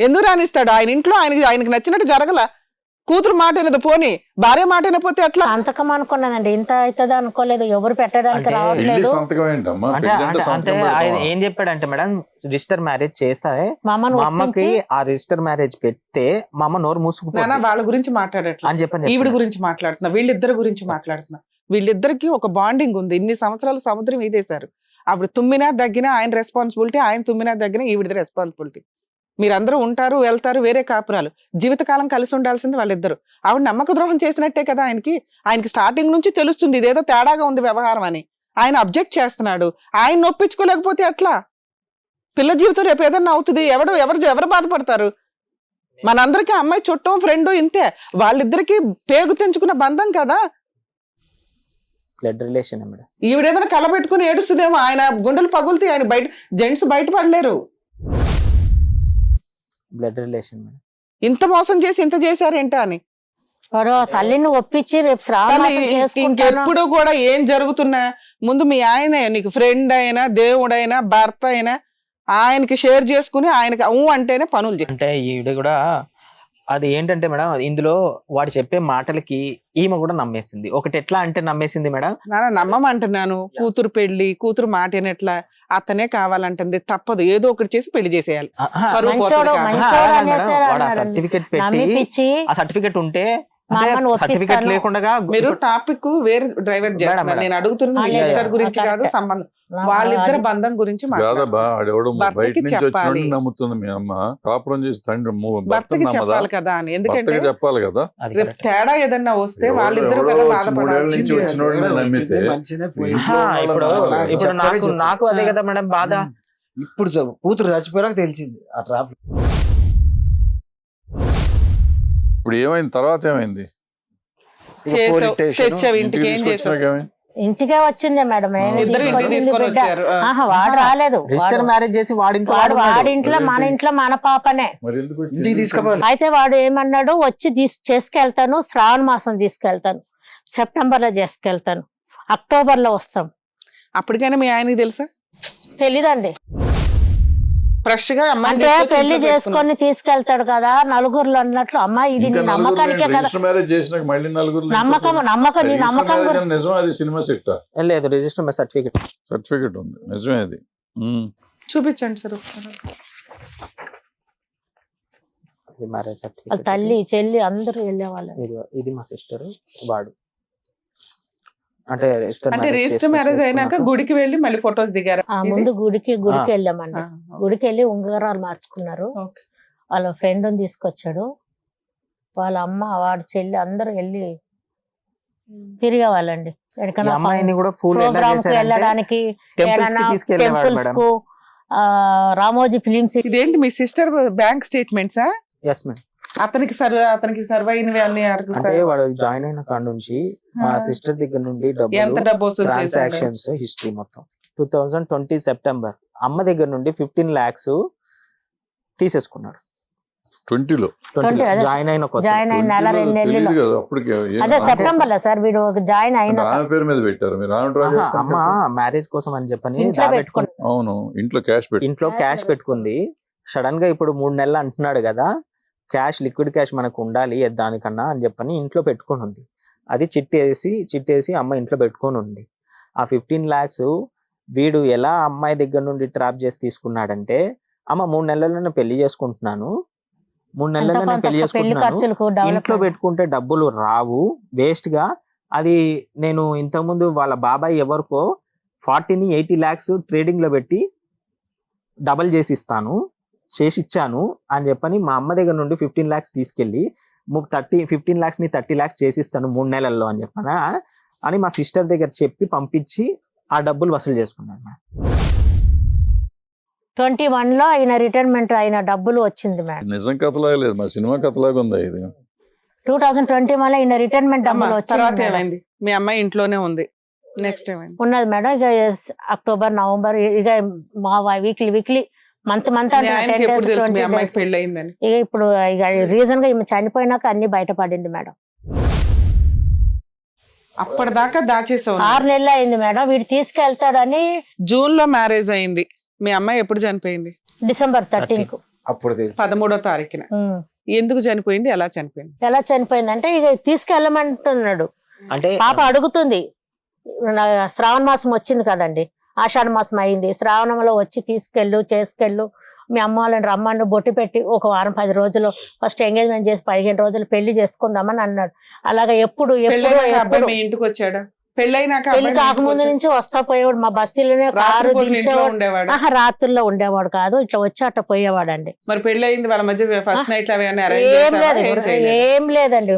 ఎందుకు రానిస్తాడు? ఆయన ఇంట్లో ఆయనకి నచ్చినట్టు జరగల. కూతురు మాట అయినది పోనీ, భార్య మాట అయినపోతే అట్లా. సంతకం అనుకున్నానండి, ఇంత అవుతుంది అనుకోలేదు. ఎవరు పెట్టడానికి రావట్లేదు. అంటే ఆయన ఏం చెప్పాడంటే మేడం, రిజిస్టర్ మ్యారేజ్ చేస్తే మా అమ్మకి ఆ రిజిస్టర్ మ్యారేజ్ పెడితే మా అమ్మ నోరు మూసుకుపోతుంది. వాళ్ళ గురించి మాట్లాడట్లా అని చెప్పండి. ఈవిడ గురించి మాట్లాడుతున్నా, వీళ్ళిద్దరి గురించి మాట్లాడుతున్నా. వీళ్ళిద్దరికి ఒక బాండింగ్ ఉంది. ఇన్ని సంవత్సరాలు సముద్రం ఈదేశారు. ఆవిడ తుమ్మినా దగ్గినా ఆయన రెస్పాన్సిబిలిటీ, ఆయన తుమ్మినా దగ్గినా ఈవిడది రెస్పాన్సిబిలిటీ. మీరందరూ ఉంటారు, వెళ్తారు, వేరే కాపురాలు, జీవితకాలం కలిసి ఉండాల్సింది వాళ్ళిద్దరు. ఆవిడ నమ్మక ద్రోహం చేసినట్టే కదా ఆయనకి స్టార్టింగ్ నుంచి తెలుస్తుంది ఇదేదో తేడాగా ఉంది వ్యవహారం అని. ఆయన అబ్జెక్ట్ చేస్తున్నాడు. ఆయన నొప్పించుకోలేకపోతే ఎట్లా? పిల్ల జీవితం రేపు ఏదన్నా అవుతుంది. ఎవరు బాధపడతారు? మనందరికీ అమ్మాయి చుట్టం ఫ్రెండ్ ఇంతే. వాళ్ళిద్దరికి పేగు తెంచుకున్న బంధం కదా, బ్లడ్ రిలేషన్. ఈవిడేదైనా కలబెట్టుకుని ఏడుస్తుందేమో, ఆయన గుండెలు పగులుతాయి. ఆయన జెంట్స్ బయటపడలేరు. Blood relation. ఇంత మోసం చేసి ఇంత చేశారేంటా అని తల్లిని ఒప్పించి రేపు ఇంకెప్పుడు కూడా ఏం జరుగుతున్నా ముందు మీ ఆయన నీకు ఫ్రెండ్ అయినా, దేవుడైనా, భర్త అయినా ఆయనకి షేర్ చేసుకుని ఆయనకి అంటేనే పనులు అంటే ఈవిడ కూడా అది ఏంటంటే మేడం, ఇందులో వాడు చెప్పే మాటలకి ఈమె కూడా నమ్మేసింది. ఒకటి ఎట్లా అంటే నమ్మేసింది మేడం, నమ్మమంటున్నాను. కూతురు పెళ్లి, కూతురు మాట ఏనట్లా, అతనే కావాలంటుంది, తప్పదు, ఏదో ఒకటి చేసి పెళ్లి చేసేయాలి. సర్టిఫికెట్ పెట్టి ఆ సర్టిఫికెట్ ఉంటే సర్టిఫికెట్ లేకుండా మీరు టాపిక్ వేరే డ్రైవర్ చేస్తున్నారు. నేను అడుగుతున్నా సిస్టర్ గురించి కాదు, సంబంధం వాళ్ళిద్దరి బంధం గురించి నమ్ముతుంది మీ అమ్మ. కాపురం చేసి తండ్రి భర్తకి చెప్పాలి కదా అని. ఎందుకంటే చెప్పాలి కదా, రేపు తేడా ఏదన్నా వస్తే వాళ్ళిద్దరు నాకు అదే కదా మేడం బాధ. ఇప్పుడు కూతురు చచ్చిపోయాక తెలిసింది ఆ ట్రాఫిక్. ఇప్పుడు ఏమైంది? తర్వాత ఏమైంది? ఇంటికే వచ్చిందే మేడం. వాడు రాలేదు. రిజిస్టర్ మ్యారేజ్ చేసి వాడింట్లో మన ఇంట్లో మన పాపనే. అయితే వాడు ఏమన్నాడు, వచ్చి చేసుకెళ్తాను, శ్రావణ మాసం తీసుకెళ్తాను, సెప్టెంబర్ లో చేసుకెళ్తాను, అక్టోబర్ లో వస్తాం. అప్పటికైనా మీ ఆయనకి తెలుసా? తెలీదండి. ఫ్రెష్ గా అంటే పెళ్లి చేసుకొని తీసుకెళ్తాడు కదా నలుగురులో అన్నట్లు. అమ్మాయి ఇది నమ్మకానికే కదా. లేదు, రిజిస్టర్ సర్టిఫికెట్ ఉంది, నిజమే అది. చూపించండి సార్. తల్లి చెల్లి అందరూ వెళ్ళేవాళ్ళు. ఇది మా సిస్టర్. వాడు అంటే రిజిస్టర్ మ్యారేజ్ అయినాక గుడికి వెళ్ళి మళ్ళీ ఫొటోస్ దిగారు. ముందు గుడికి వెళ్ళామండి. గుడికి వెళ్ళి ఉంగరాలు మార్చుకున్నారు. వాళ్ళ ఫ్రెండ్ తీసుకొచ్చాడు. వాళ్ళ అమ్మ, వాడి చెల్లి అందరూ వెళ్ళి తిరిగేవాళ్ళండి. ప్రోగ్రామ్ కి వెళ్ళడానికి, టెంపుల్స్ కు, రామోజీ ఫిలిమ్స్. ఇదేంటి మీ సిస్టర్ బ్యాంక్ స్టేట్మెంట్సా? Yes madam. అతనికి సర్వ్ అయినవి అన్ని వాడు జాయిన్ అయిన కాడ నుంచి మా సిస్టర్ దగ్గర నుండి ట్రాన్సాక్షన్స్ హిస్టరీ మొత్తం 2020 సెప్టెంబర్ అమ్మ దగ్గర నుండి 15 lakhs తీసేసుకున్నాడు. 20లో జాయిన్ అయిన సెప్టెంబర్ లో సార్ వీడు జాయిన్ అయిన పేరు మీద పెట్టారు. అమ్మ మ్యారేజ్ కోసం అని చెప్పని అవును, ఇంట్లో క్యాష్ పెట్టుకుంది. సడన్ గా ఇప్పుడు 3 నెలలు అంటున్నాడు కదా, లిక్విడ్ క్యాష్ మనకు ఉండాలి దానికన్నా అని చెప్పని ఇంట్లో పెట్టుకొని ఉంది. అది చిట్టేసి అమ్మ ఇంట్లో పెట్టుకొని ఉంది. ఆ 15 lakhs వీడు ఎలా అమ్మాయి దగ్గర నుండి ట్రాప్ చేసి తీసుకున్నాడంటే, అమ్మ 3 నెలల్లో పెళ్లి చేసుకుంటున్నాను, 3 నెలల్లో పెళ్లి చేసుకుంటున్నాను, ఇంట్లో పెట్టుకుంటే డబ్బులు రావు, వేస్ట్ గా. అది నేను ఇంతకుముందు వాళ్ళ బాబాయ్ ఎవరికో 40-80 lakhs ట్రేడింగ్ లో పెట్టి డబల్ చేసి ఇస్తాను, చేసి ఇచ్చాను అని చెప్పని మా అమ్మ దగ్గర నుండి 15 lakhs తీసుకెళ్ళి 15 lakhs ని 30 lakhs చేసిస్తాను 3 నెలల్లో అని చెప్పనా అని మా సిస్టర్ దగ్గర చెప్పి పంపించి ఆ డబ్బులు వసూలు చేసుకున్నాను మేడం. 21లో ఆయన రిటైర్మెంట్ అయిన డబ్బులు వచ్చింది మేడం. నిజం కథలాగా లేదు, మా సినిమా కథలాగా ఉంది ఇది. 2021లో ఆయన రిటైర్మెంట్ డబ్బులు తర్వాత వచ్చింది మేడం. ఏమైంది? మీ అమ్మాయి ఇంట్లోనే ఉంది. నెక్స్ట్ ఏమైంది? ఉన్నది మేడం. ఇక అక్టోబర్ నవంబర్ ఇక మా వీక్లీ మంత్ మీ ఆయనకి ఎప్పుడు తెలుసు మీ అమ్మాయికి పెళ్లి అయిందని? ఇక ఇప్పుడు ఇక రీజన్ గా ఈమె చనిపోయినాక అన్ని బయటపడింది మేడం. అప్పటిదాకా దాచేసావు. 6 నెలలు అయింది మేడం. వీడు తీసుకెళ్తాడని జూన్ లో మ్యారేజ్ అయింది. మీ అమ్మాయి ఎప్పుడు చనిపోయింది? డిసెంబర్ 13కు. అప్పుడు తెలుసు. 13వ తారీఖున. ఎందుకు చనిపోయింది? ఎలా చనిపోయింది? ఎలా చనిపోయింది అంటే ఇక తీసుకెళ్ళమంటున్నాడు. అంటే పాప అడుగుతుంది. శ్రావణ మాసం వచ్చింది కదండి, ఆషాఢ మాసం అయింది. శ్రావణంలో వచ్చి చేసుకెళ్ళు మీ అమ్మ వాళ్ళని రమ్మని బొట్టు పెట్టి ఒక వారం 10 రోజులు ఫస్ట్ ఎంగేజ్మెంట్ చేసి 15 రోజులు పెళ్లి చేసుకుందామని అన్నాడు. అలాగా ఎప్పుడు మీ ఇంటికి వచ్చాడా? పెళ్ళైనాక పెళ్లి కాకముందు నుంచి వస్తా పోయేవాడు. మా బస్తీలోనే కారు ఉండేవాడు. రాత్రుల్లో ఉండేవాడు కాదు, ఇట్లా వచ్చి అట్లా పోయేవాడు అండి. మరి పెళ్లి అయింది వాళ్ళ మధ్య ఫస్ట్ నైట్ ఏం లేదండి.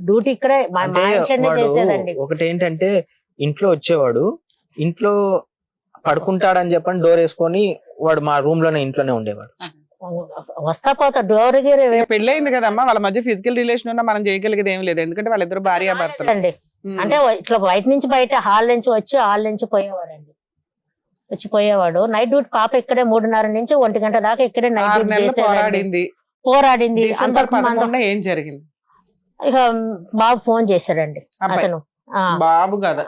డ్యూటీ ఇక్కడే మా ఇంట్లోనే చేసేదండి. ఒకటి ఏంటంటే ఇంట్లో వచ్చేవాడు, ఇంట్లో పడుకుంటాడని చెప్పని డోర్ వేసుకొని వాడు మా రూమ్ లోనే ఇంట్లోనే ఉండేవాడు. వస్తా పోతా డోర్ పెళ్లి అయింది కదమ్మా, వాళ్ళ మధ్య ఫిజికల్ రిలేషన్ ఉన్నా మనం చేయగలిగేది ఏం లేదు, ఎందుకంటే వాళ్ళిద్దరు భార్య భర్తలు అండి. అంటే ఇట్లా బయట హాల్ నుంచి వచ్చి హాల్ నుంచి పోయేవాడండి. పోయేవాడు నైట్ డ్యూటీ. పాప ఇక్కడే 3:30 నుంచి 1 గంట దాకా ఇక్కడే నైట్ డ్యూటీ పోరాడింది. ఏం జరిగింది? ఇక బాబు ఫోన్ చేశాడండి. అతను బాబు కదా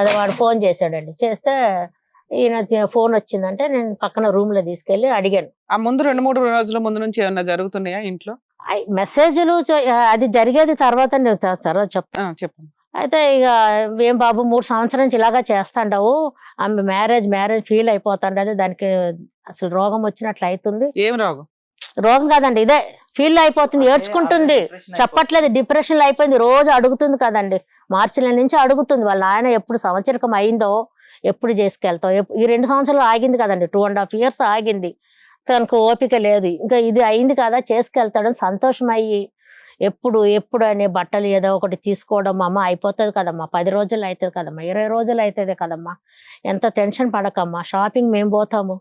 అదే వాడు ఫోన్ చేశాడండి. చేస్తే ఈయన ఫోన్ వచ్చిందంటే నేను పక్కన రూమ్ లో తీసుకెళ్లి అడిగాను. ఆ ముందు 2-3 రోజుల ముందు నుంచి ఏమన్నా జరుగుతున్నాయా ఇంట్లో? మెసేజ్లు అది జరిగేది తర్వాత చెప్పు. అయితే ఇక ఏం బాబు 3 సంవత్సరాల నుంచి ఇలాగా చేస్తాండవు, ఆమె మ్యారేజ్ ఫీల్ అయిపోతాండది, దానికి అసలు రోగం వచ్చినట్లు అవుతుంది. ఏం రోగం? రోగం కాదండి, ఇదే ఫీల్ అయిపోతుంది, ఏడ్చుకుంటుంది, చెప్పట్లేదు, డిప్రెషన్ లో అయిపోయింది. రోజు అడుగుతుంది కదండి, మార్చి నెల నుంచి అడుగుతుంది వాళ్ళ ఆయన ఎప్పుడు సంవత్సరకం అయిందో ఎప్పుడు చేసుకెళ్తావు. ఈ 2 సంవత్సరాలు ఆగింది కదండి, 2.5 years ఆగింది. తనకు ఓపిక లేదు. ఇంకా ఇది అయింది కదా చేసుకెళ్తాడని సంతోషం అయ్యి ఎప్పుడు అనే బట్టలు ఏదో ఒకటి తీసుకోవడం. అమ్మ అయిపోతుంది కదమ్మా, 10 రోజులు అవుతుంది కదమ్మా, 20 రోజులు అవుతుంది కదమ్మా, ఎంత టెన్షన్ పడకమ్మా, షాపింగ్ మేము పోతాము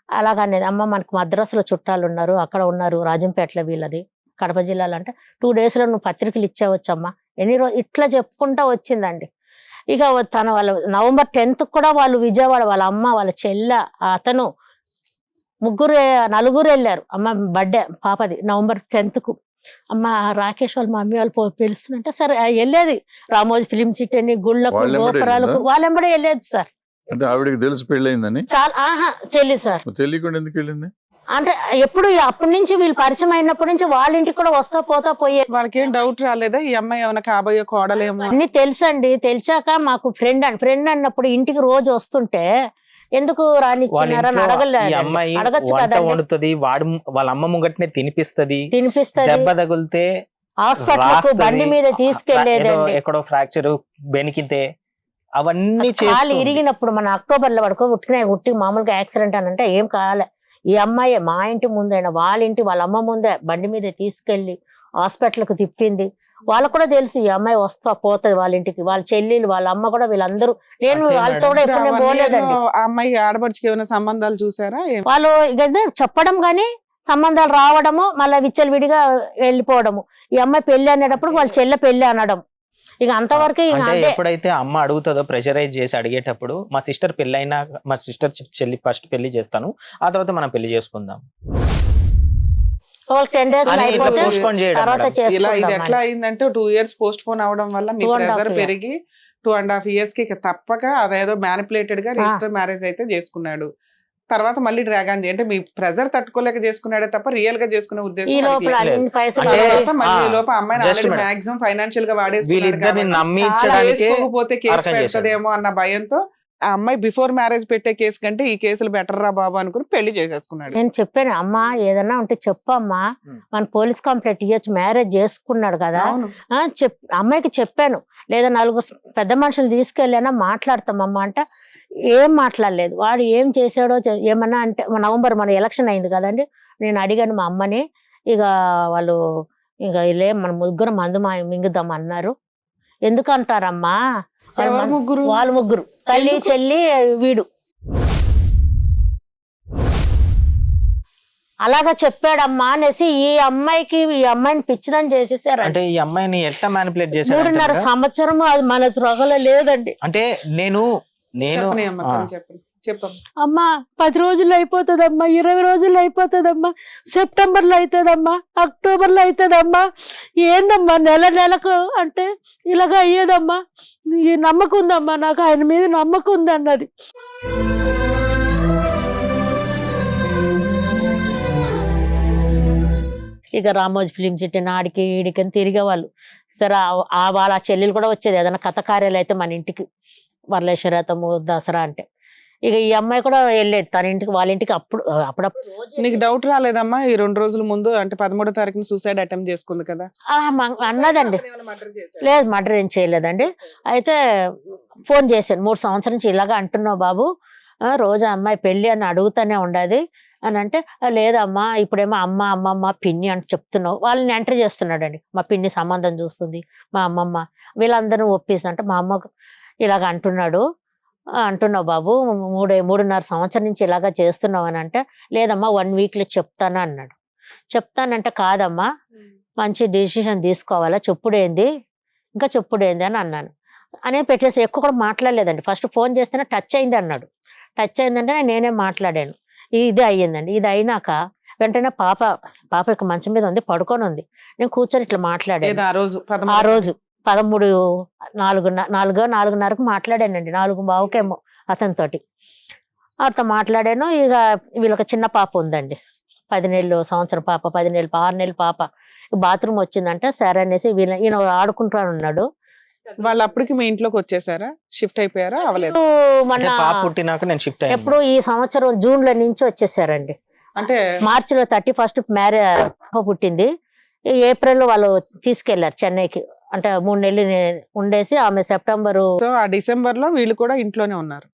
అలాగనేది. అమ్మ మనకు మద్రాసులో చుట్టాలు ఉన్నారు, అక్కడ ఉన్నారు, రాజంపేటలో వీళ్ళది, కడప జిల్లాలో, అంటే 2 daysలో నువ్వు పత్రికలు ఇచ్చావచ్చమ్మా, ఎన్ని రోజు ఇట్లా చెప్పుకుంటా వచ్చిందండి. ఇక వాళ్ళ నవంబర్ 10th కూడా వాళ్ళు విజయవాడ, వాళ్ళ అమ్మ, వాళ్ళ చెల్ల, అతను 4 వెళ్ళారు. అమ్మ బర్త్డే పాపది నవంబర్ 10th. అమ్మ రాకేష్ వాళ్ళు మమ్మీ వాళ్ళు పిలుస్తుంటే సరే వెళ్ళేది. రామోజీ ఫిలిం సిటీ అని, గుళ్ళకు, గోపురాలకు వాళ్ళెంబడే వెళ్ళేది సార్. అంటే ఆవిడకి తెలిసి పెళ్ళయిందని? చాలా తెలియదు సార్. తెలియకుండా ఎందుకు వెళ్ళింది అంటే ఎప్పుడు అప్పటి నుంచి వీళ్ళు పరిచయం అయినప్పటి నుంచి వాళ్ళ ఇంటికి కూడా వస్తా పోతా పోయే. వాళ్ళకి ఏం డౌట్ రాలేదా ఈ అమ్మాయి ఏమైనా కాబోయే కోడలేమో? అన్ని తెలుసండి. తెలిసాక మాకు ఫ్రెండ్ అన్నప్పుడు ఇంటికి రోజు వస్తుంటే ఎందుకు రానిచ్చినారని అడగచ్చు కదండి. వాళ్ళ అమ్మ ముంగట్నే తినిపిస్తది, దెబ్బ తగిలితే హాస్పిటల్ బండి మీద తీసుకెళ్లేదండి. ఎక్కడో ఫ్రాక్చర్ బెనికితే అవన్నీ కాలు ఇరిగినప్పుడు మన అక్టోబర్లో ఉట్టి మామూలుగా యాక్సిడెంట్ అని అంటే ఏం కాలే. ఈ అమ్మాయి మా ఇంటి ముందైనా వాళ్ళ అమ్మ ముందే బండి మీద తీసుకెళ్లి హాస్పిటల్కి తిప్పింది. వాళ్ళకు కూడా తెలుసు ఈ అమ్మాయి వస్తా పోతుంది వాళ్ళ ఇంటికి, వాళ్ళ చెల్లెలు, వాళ్ళ అమ్మ కూడా, వీళ్ళందరూ. నేను వాళ్ళతో కూడా ఎప్పుడు పోలేదండి. అమ్మాయి ఆడపడికి ఏమైనా సంబంధాలు చూసారా? వాళ్ళు చెప్పడం గానీ సంబంధాలు రావడము, మళ్ళీ విచ్చలవిడిగా వెళ్ళిపోవడము. ఈ అమ్మాయి పెళ్లి అనేటప్పుడు వాళ్ళ చెల్లె పెళ్లి అనడం. ఇక అంతవరకు ఎప్పుడైతే అమ్మ అడుగుతుందో ప్రెషరైజ్ చేసి అడిగేటప్పుడు మా సిస్టర్ పెళ్ళైనా మా సిస్టర్ చెల్లి ఫస్ట్ పెళ్లి చేస్తాను, ఆ తర్వాత మనం పెళ్లి చేసుకుందాం. 10 days ఇలా ఇది ఎట్లా అయిందంటే 2 years పోస్ట్ పోన్ అవడం వల్ల మీ ప్రెజర్ పెరిగి 2.5 years కి తప్పక అదేదో మ్యానిపులేటెడ్ గా రిజిస్టర్ మ్యారేజ్ అయితే చేసుకున్నాడు. తర్వాత మళ్ళీ డ్రాగన్ అంటే మీ ప్రెజర్ తట్టుకోలేక చేసుకున్నాడే తప్ప రియల్ గా చేసుకునే ఉద్దేశం అమ్మాయిని మాక్సిమం ఫైనాన్షియల్ గా వాడేసుకోకపోతే కేసు పెడతదేమో అన్న భయంతో ఆ అమ్మాయి బిఫోర్ మ్యారేజ్ పెట్టే కేసు కంటే ఈ కేసులు బెటర్ రా బాబు అనుకుని పెళ్లి చేసేసుకున్నాడు. నేను చెప్పాను, అమ్మా ఏదన్నా ఉంటే చెప్పమ్మా, మన పోలీస్ కంప్లైంట్ ఇవ్వచ్చు, మ్యారేజ్ చేసుకున్నాడు కదా. అవును. అమ్మాయికి చెప్పాను, లేదా 4 పెద్ద మనుషులు తీసుకెళ్ళానా మాట్లాడతామమ్మా అంటే ఏం మాట్లాడలేదు. వాడు ఏం చేశాడో ఏమన్నా అంటే నవంబర్ మన ఎలక్షన్ అయింది కదండి, నేను అడిగాను మా అమ్మని, ఇక వాళ్ళు ఇక మన ముగ్గురు మందు మింగుదాం అన్నారు. ఎందుకు అంటారమ్మా, ఎవరు ముగ్గురు? వాళ్ళు ముగ్గురు, తల్లి చెల్లి వీడు. అలాగా చెప్పాడమ్మా అనేసి ఈ అమ్మాయిని పిచ్చిదని చేసేసారు. అంటే ఈ అమ్మాయిని ఎట్లా మ్యానిపులేట్ చేశాడు? 3.5 సంవత్సరం అది మన సృహలో లేదండి. అంటే నేను చెప్పని అమ్మ, తను చెప్పని. చెప్పమ్మా. అమ్మా 10 రోజుల్లో అయిపోతుందమ్మా, 20 రోజుల్లో అయిపోతుందమ్మా, సెప్టెంబర్లో అవుతుందమ్మా, అక్టోబర్లో అవుతుందమ్మా, ఏందమ్మా నెలకు అంటే ఇలాగ అయ్యేదమ్మా, ఈ నమ్మకం ఉందమ్మా, నాకు ఆయన మీద నమ్మకం ఉంది అన్నది. ఇక రామోజీ ఫిలిం సిటీ నాడికి ఈడికని తిరిగేవాళ్ళు. సరే వాళ్ళ చెల్లెలు కూడా వచ్చేది, ఏదైనా కథ కార్యాలు అయితే మన ఇంటికి, వరలేశ్వరతము దసరా అంటే. ఇక ఈ అమ్మాయి కూడా వెళ్ళేది తన ఇంటికి, వాళ్ళ ఇంటికి అప్పుడప్పుడు. నీకు డౌట్ రాలేదమ్మా ఈ 2 రోజుల ముందు, అంటే 13వ తారీఖున సూసైడ్ అటెంప్ట్ చేసుకుంది కదా? అన్నదండి. లేదు, మర్డర్ ఏం చేయలేదండి. అయితే ఫోన్ చేశాను, 3 సంవత్సరం నుంచి ఇలాగా అంటున్నావు బాబు, రోజు అమ్మాయి పెళ్ళి అని అడుగుతానే ఉండదు అని అంటే, లేదమ్మా ఇప్పుడేమో అమ్మమ్మ పిన్ని అని చెప్తున్నావు. వాళ్ళని ఎంటర్ చేస్తున్నాడండి, మా పిన్ని సంబంధం చూస్తుంది, మా అమ్మమ్మ వీళ్ళందరూ ఒప్పిస్తుంటే, మా అమ్మకు ఇలాగ అంటున్నావు బాబు, 3.5 సంవత్సరం నుంచి ఇలాగ చేస్తున్నావు అని అంటే, లేదమ్మా 1 వీక్లో చెప్తాను అన్నాడు. చెప్తానంటే, కాదమ్మా మంచి డిసిషన్ తీసుకోవాలా, చెప్పుడేంది అని అన్నాను. అనే పెట్టేసి ఎక్కువ కూడా మాట్లాడలేదండి. ఫస్ట్ ఫోన్ చేస్తేనే టచ్ అయింది అన్నాడు. టచ్ అయిందంటే నేనే మాట్లాడాను. ఇది అయ్యిందండి. ఇది అయినాక వెంటనే పాప ఇక మంచం మీద ఉంది, పడుకొని ఉంది. నేను కూర్చొని ఇట్లా మాట్లాడాను. ఆ రోజు 4:30కు మాట్లాడానండి, 4:15కేమో అతనితోటి. అతను మాట్లాడాను. ఇక వీళ్ళకి చిన్న పాప ఉందండి, 10 నెలలు సంవత్సరం పాప, 10 నెలలు 6 నెలలు పాప. బాత్రూమ్ వచ్చిందంటే సరే అనేసి ఈయన ఆడుకుంటాను ఉన్నాడు. వాళ్ళు అప్పటికి మీ ఇంట్లోకి వచ్చేసారా, షిఫ్ట్ అయిపోయారా? అవలేదు, మన పాప పుట్టినాక నేను షిఫ్ట్ అయ్యాను. ఎప్పుడు ఈ సంవత్సరం జూన్లో నుంచి వచ్చేసారండి. అంటే మార్చిలో 31st మ్యారేజ్ పుట్టింది. ఏప్రిల్ వాళ్ళు తీసుకెళ్లారు చెన్నైకి, అంటే 3 నెలలు ఉండేసి ఆమె సెప్టెంబరు. ఆ డిసెంబర్ లో వీళ్ళు కూడా ఇంట్లోనే ఉన్నారు.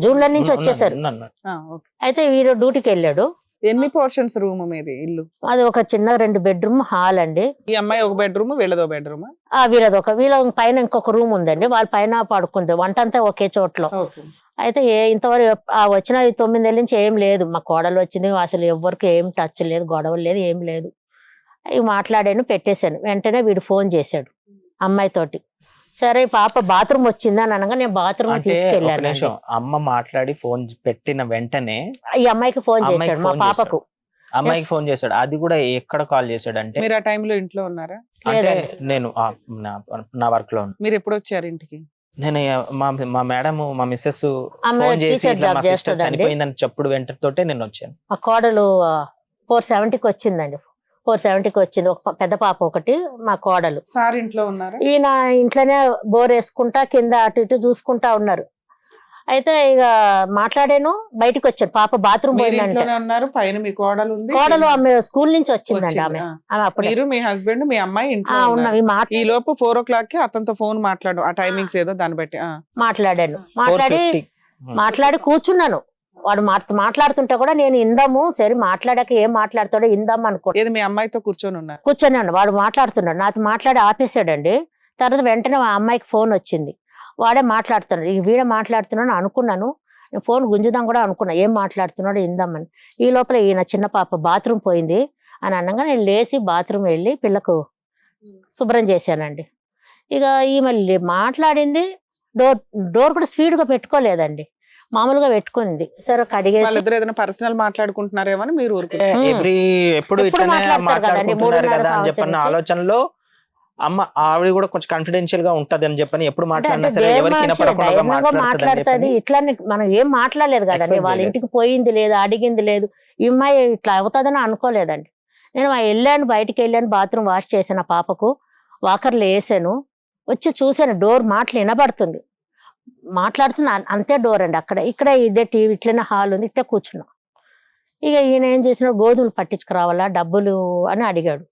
జూన్లో నుంచి వచ్చేసారు. అయితే వీడు డ్యూటీకి వెళ్ళాడు. ఎన్ని పోర్షన్స్ రూమ్ మీది ఇల్లు? అది ఒక చిన్న 2 బెడ్రూమ్ హాల్ అండి. ఈ అమ్మాయి ఒక బెడ్రూమ్, వీళ్ళదో బెడ్రూమ్? వీళ్ళ పైన ఇంకొక రూమ్ ఉందండి, వాళ్ళ పైన పడుకుంది, వంట అంతా ఒకే చోట్లో. అయితే ఇంతవరకు వచ్చిన 9 నెలల నుంచి ఏం లేదు. మా కోడలు వచ్చింది, అసలు ఎవరికి ఏం టచ్ లేదు, గొడవలు లేదు, ఏం లేదు. ఇవి మాట్లాడాను, పెట్టేశాను. వెంటనే వీడు ఫోన్ చేశాడు అమ్మాయితోటి. సరే పాప బాత్రూమ్ వచ్చిందా అని అనగా నేను బాత్రూమ్ తీసుకెళ్ళాను. అమ్మ మాట్లాడి ఫోన్ పెట్టిన వెంటనే ఈ అమ్మాయికి ఫోన్ చేశాడు, మా పాపకు. అమ్మాయికి ఫోన్ చేశాడు. అది కూడా ఎక్కడ కాల్ చేశాడు అంటే, మీరు ఆ టైంలో ఇంట్లో ఉన్నారా? అంటే నేను నా వర్క్ లో. మీరు ఎప్పుడు వచ్చారు ఇంటికి? నేను మా మేడం, మా మిస్సెస్ ఫోన్ చేసి మా సిస్టర్ చనిపోయిందని చెప్పుడు వెంటనే నేను వచ్చాను. మా కోడలు 470కి వచ్చిందండి, 470కి వచ్చింది. ఒక పెద్ద పాప ఒకటి, మా కోడలు. సార్ ఇంట్లో ఉన్నారు? ఈయన ఇంట్లోనే బోర్ వేసుకుంటా కింద అటు ఇటు చూసుకుంటా ఉన్నారు. అయితే ఇక మాట్లాడాను, బయటకు వచ్చాను. పాప బాత్రూమ్ పోయిందంటే ఉన్నారు, పైన మీ కోడలు ఉంది. కోడలు ఆమె స్కూల్ నుంచి వచ్చిందండి. ఆమె అప్పుడు మీరు, మీ హస్బెండ్, మీ అమ్మాయి ఇంట్లో ఉన్నవి. ఈ లోపు 4 o'clock అతనితో ఫోన్ మాట్లాడు, ఆ టైమింగ్స్ ఏదో దాన్ని బట్టి మాట్లాడాను. మాట్లాడి కూర్చున్నాను. వాడు మాట్లాడుతుంటే కూడా నేను ఇందాము, సరే మాట్లాడాక ఏం మాట్లాడతాడో ఇందాము అనుకో. మీ అమ్మాయితో కూర్చొని వాడు మాట్లాడుతున్నాడు, నాతో మాట్లాడి ఆపేసాడండి. తర్వాత వెంటనే ఆ అమ్మాయికి ఫోన్ వచ్చింది, వాడే మాట్లాడుతున్నాడు. వీడే మాట్లాడుతున్నాడు అనుకున్నాను. నేను ఫోన్ గుంజుదాం కూడా అనుకున్నా, ఏం మాట్లాడుతున్నాడో ఇందామని. ఈ లోపల ఈయన చిన్న పాప బాత్రూమ్ పోయింది అని అనగా నేను లేచి బాత్రూమ్ వెళ్ళి పిల్లకు శుభ్రం చేశానండి. ఇక ఈమె మాట్లాడింది, డోర్ కూడా స్పీడ్గా పెట్టుకోలేదండి, మామూలుగా పెట్టుకుంది. సరే కడిగేసి ఏదైనా పర్సనల్ మాట్లాడుకుంటున్నారేమో మీరు ఎప్పుడు మాట్లాడుకుంటున్నారు కదా అని చెప్పిన ఆలోచనలో అమ్మ ఆవిడ కూడా కొంచెం కాన్ఫిడెన్షియల్ గా ఉంటది అని చెప్పని ఎప్పుడు మాట్లాడినా సరే ఎవరికి మాట్లాడుతుంది. ఇట్లా మనం ఏం మాట్లాడలేదు కదండి, వాళ్ళ ఇంటికి పోయింది లేదు, అడిగింది లేదు. ఈ అమ్మాయి ఇట్లా అవుతుందని అనుకోలేదండి. నేను వెళ్ళాను, బయటికి వెళ్ళాను, బాత్రూమ్ వాష్ చేశాను, పాపకు వాకర్లు వేసాను, వచ్చి చూసాను, డోర్ మాటలు వినబడుతుంది. మాట్లాడుతున్నా అంతే డోర్ అండి అక్కడ ఇక్కడ ఇదే టీవీ ఇట్లనే హాల్ ఉంది ఇట్లా కూర్చున్నాం. ఇక ఈయన ఏం చేసిన గోధుమలు పట్టించుకురావాలా డబ్బులు అని అడిగాడు.